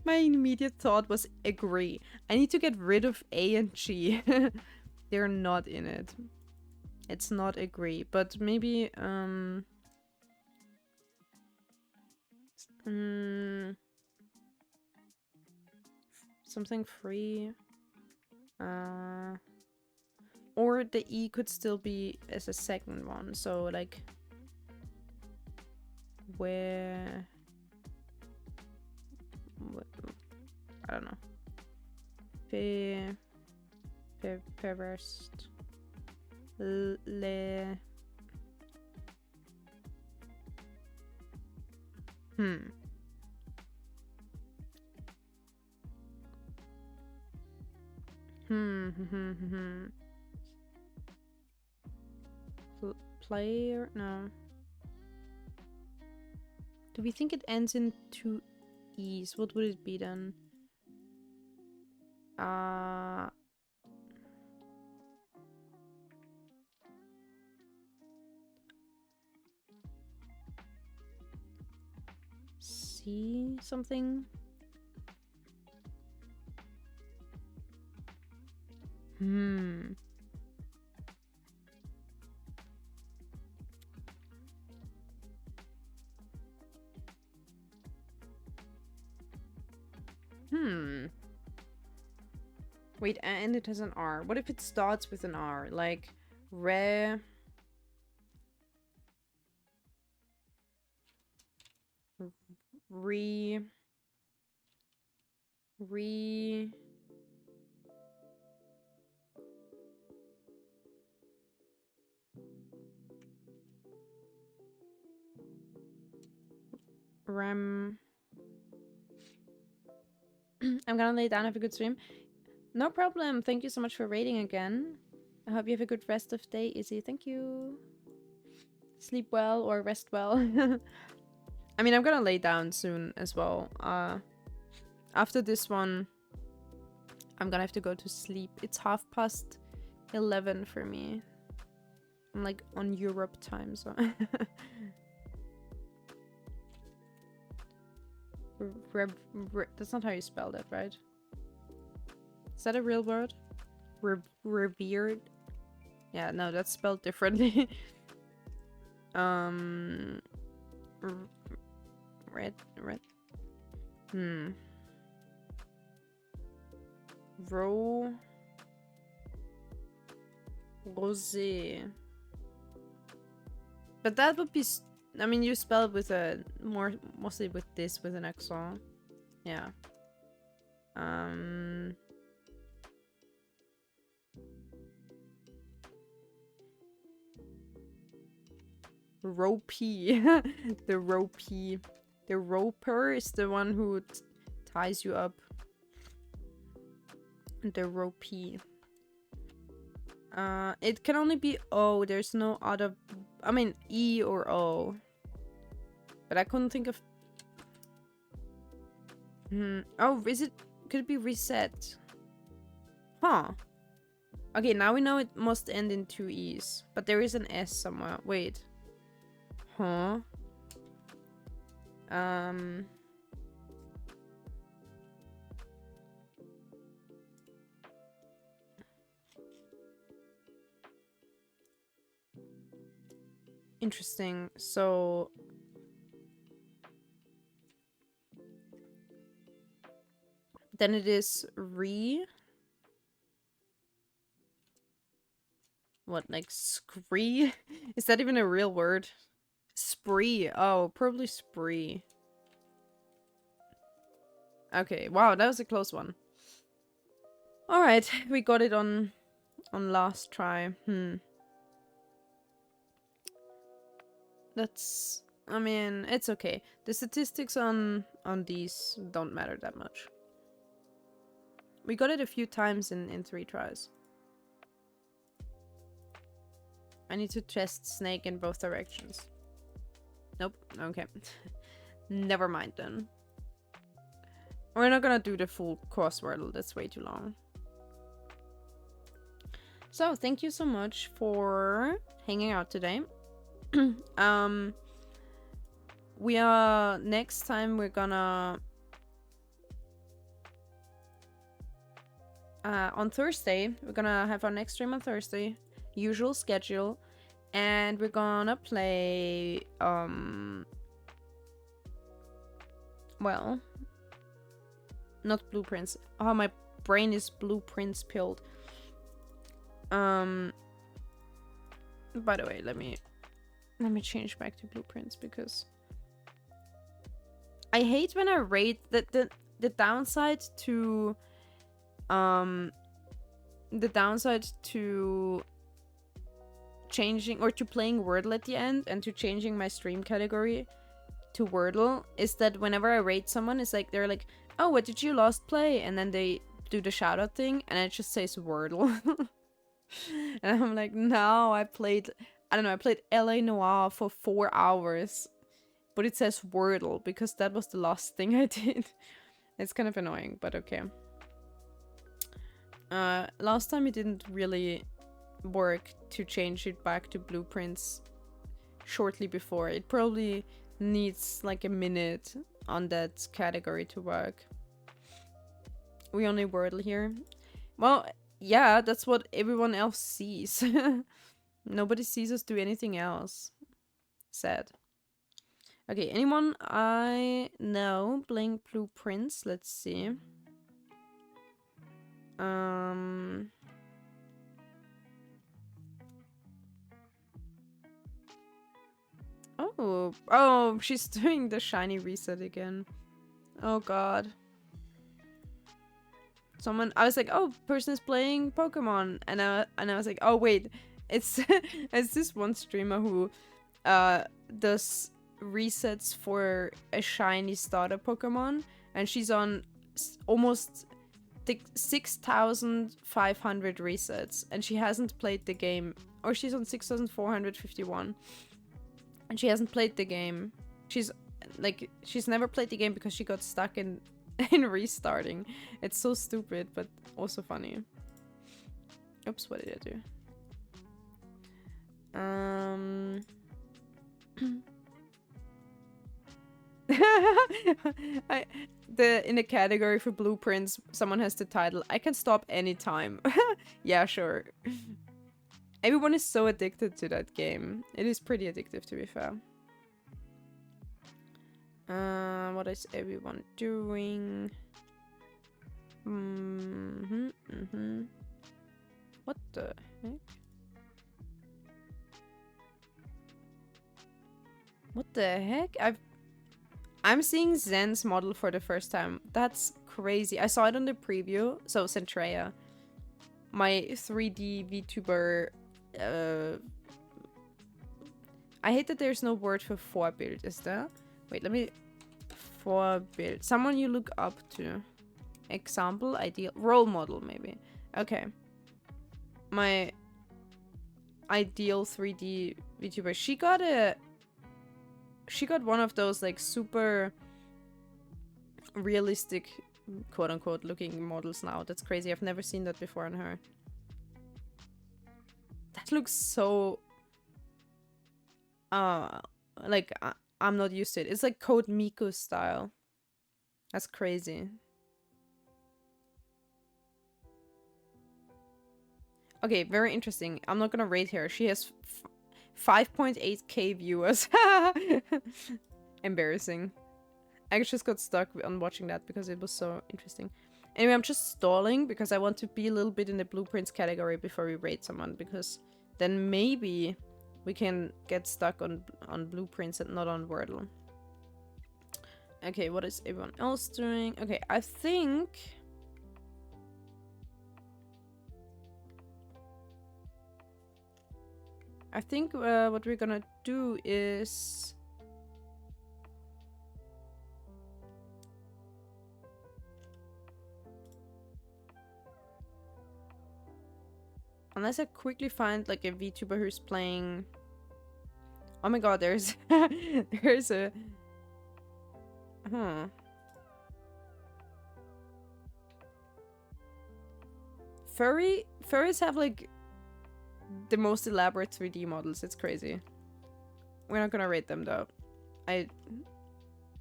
immediate thought was agree. I need to get rid of A and G. They're not in it. It's not agree, but maybe something free. Or the E could still be as a second one. So like where... I don't know. Perverst. Le... Hmm. Player? No. Do we think it ends in 2 E's? What would it be then? C something? Hmm. Wait, and it has an R. What if it starts with an R? Like, re... Re... Re... Rem... I'm gonna lay down, have a good stream. No problem. Thank you so much for raiding again. I hope you have a good rest of day, Izzy. Thank you. Sleep well or rest well. I mean, I'm gonna lay down soon as well. After this one, I'm gonna have to go to sleep. It's 11:30 for me. I'm like on Europe time, so. That's not how you spell that, right? Is that a real word? Revered? Yeah, no, that's spelled differently. Red. Rosé. But that would be... I mean, you spell it with a... Mostly with this, with an accent. Yeah. Ropey. The ropey. The roper is the one who ties you up. The ropey. It can only be O. There's no other... I mean, E or O. But I couldn't think of... Oh, is it... Could it be reset? Huh. Okay, now we know it must end in 2 E's. But there is an S somewhere. Wait. Huh. Interesting. So... Then it is re... What, like scree? Is that even a real word? Spree. Oh, probably spree. Okay, wow, that was a close one. Alright, we got it on last try. That's... I mean, it's okay. The statistics on these don't matter that much. We got it a few times in 3 tries. I need to test snake in both directions. Nope. Okay. Never mind then. We're not gonna do the full crossword. That's way too long. So, thank you so much for hanging out today. We are... Next time we're gonna... on Thursday. We're gonna have our next stream on Thursday. Usual schedule. And we're gonna play... Well... Not Blueprints. Oh, my brain is Blueprints pilled. By the way, let me change back to Blueprints because I hate when I rate the downside to changing or to playing Wordle at the end and to changing my stream category to Wordle is that whenever I rate someone, it's like they're like, "Oh, what did you last play?" And then they do the shout out thing, and it just says Wordle. And I'm like, no, I played LA Noir for 4 hours, but it says Wordle because that was the last thing I did. It's kind of annoying, but okay. Last time it didn't really work to change it back to blueprints shortly before. It probably needs like a minute on that category to work. We only Wordle here. Well, yeah, that's what everyone else sees. Nobody sees us do anything else. Sad. Okay, anyone I know playing blueprints? Let's see. Oh, she's doing the shiny reset again. Oh god. I was like, oh, person is playing Pokemon, and I was like, oh wait, it's it's this one streamer who does resets for a shiny starter Pokemon, and she's on almost 6,500 resets, and she hasn't played the game, or she's on 6,451, and she hasn't played the game. She's never played the game because she got stuck in restarting. It's so stupid, but also funny. Oops, what did I do? In the category for blueprints, someone has the title, I can stop anytime. Yeah, sure. Everyone is so addicted to that game. It is pretty addictive, to be fair. What is everyone doing? What the heck? What the heck? I'm seeing Zen's model for the first time. That's crazy. I saw it on the preview. So Centrea, my 3D VTuber. I hate that there's no word for 4-build. Is there? Wait, let me... 4-build. Someone you look up to. Example, ideal, role model, maybe. Okay. My ideal 3D VTuber. She got one of those like super realistic, quote unquote, looking models now. That's crazy. I've never seen that before on her. That looks so like I'm not used to it. It's like Code Miku style. That's crazy. Okay, very interesting. I'm not gonna rate her. She has 5.8k viewers. Embarrassing. I just got stuck on watching that because it was so interesting. Anyway, I'm just stalling because I want to be a little bit in the blueprints category before we rate someone, because then maybe we can get stuck on blueprints and not on Wordle. Okay, what is everyone else doing? Okay, I think what we're gonna do is unless I quickly find like a VTuber who's playing. Oh my god, there's there's a furries have like the most elaborate 3D models. It's crazy. We're not gonna rate them though. I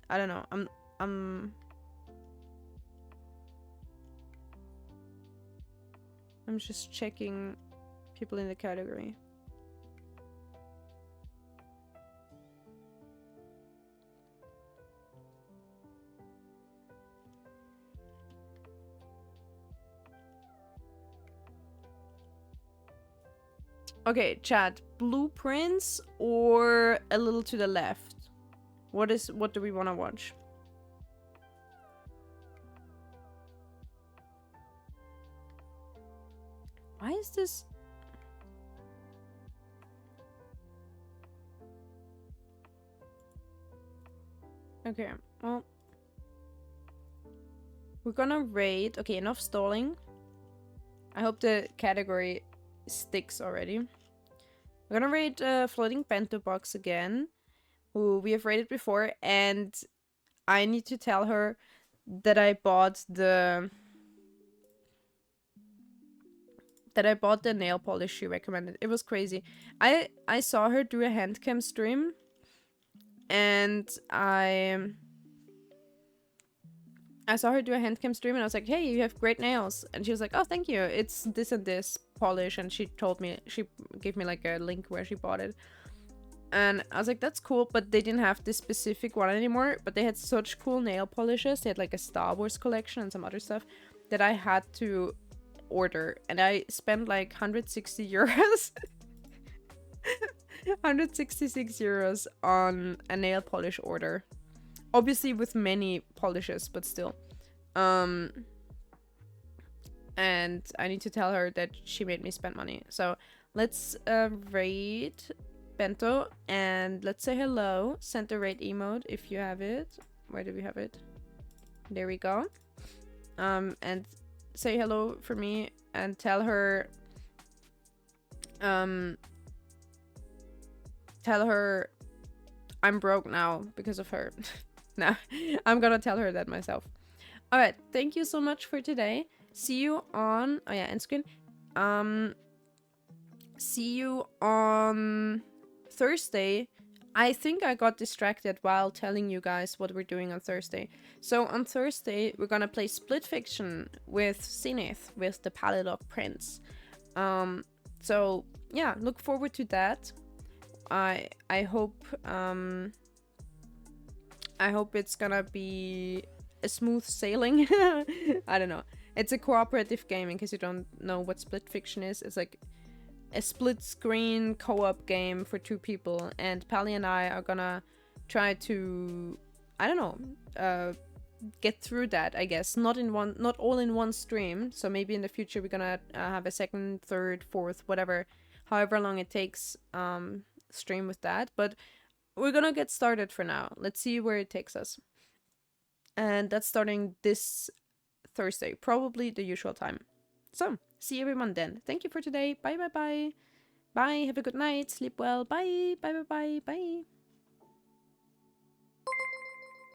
don't know. I'm just checking people in the category. Okay, chat. Blueprints or a little to the left? What do we want to watch? Why is this? Okay, well, we're gonna rate. Okay, enough stalling. I hope the category sticks already. We're gonna rate Floating Bento Box again, who we have rated before, and I need to tell her that I bought the nail polish she recommended. It was crazy. I saw her do a handcam stream, and I saw her do a handcam stream, and I was like, "Hey, you have great nails," and she was like, "Oh, thank you. It's this and this polish," and she gave me like a link where she bought it, and I was like, "That's cool," but they didn't have this specific one anymore. But they had such cool nail polishes. They had like a Star Wars collection and some other stuff that I had to order, and I spent like 160 euros 166 euros on a nail polish order, obviously with many polishes, but still. And I need to tell her that she made me spend money. So let's rate Bento, and let's say hello. Send the rate emote if you have it. Where do we have it? There we go. And say hello for me, and tell her I'm broke now because of her. Nah, I'm gonna tell her that myself. All right, thank you so much for today. See you on end screen. See you on Thursday. I think I got distracted while telling you guys what we're doing on Thursday. So on Thursday we're gonna play Split Fiction with Zenith, with the Palindrome Prince. So yeah, look forward to that. I hope it's gonna be a smooth sailing. I don't know. It's a cooperative game, in case you don't know what Split Fiction is. It's like a split screen co-op game for 2 people, and Pally and I are gonna try to, I don't know, get through that, I guess. Not all in one stream. So maybe in the future we're gonna have a second, third, fourth, whatever, however long it takes, stream with that. But we're gonna get started for now. Let's see where it takes us. And that's starting this Thursday, probably the usual time. So, see everyone then. Thank you for today. Bye, bye, bye. Bye, have a good night. Sleep well. Bye, bye, bye, bye, bye.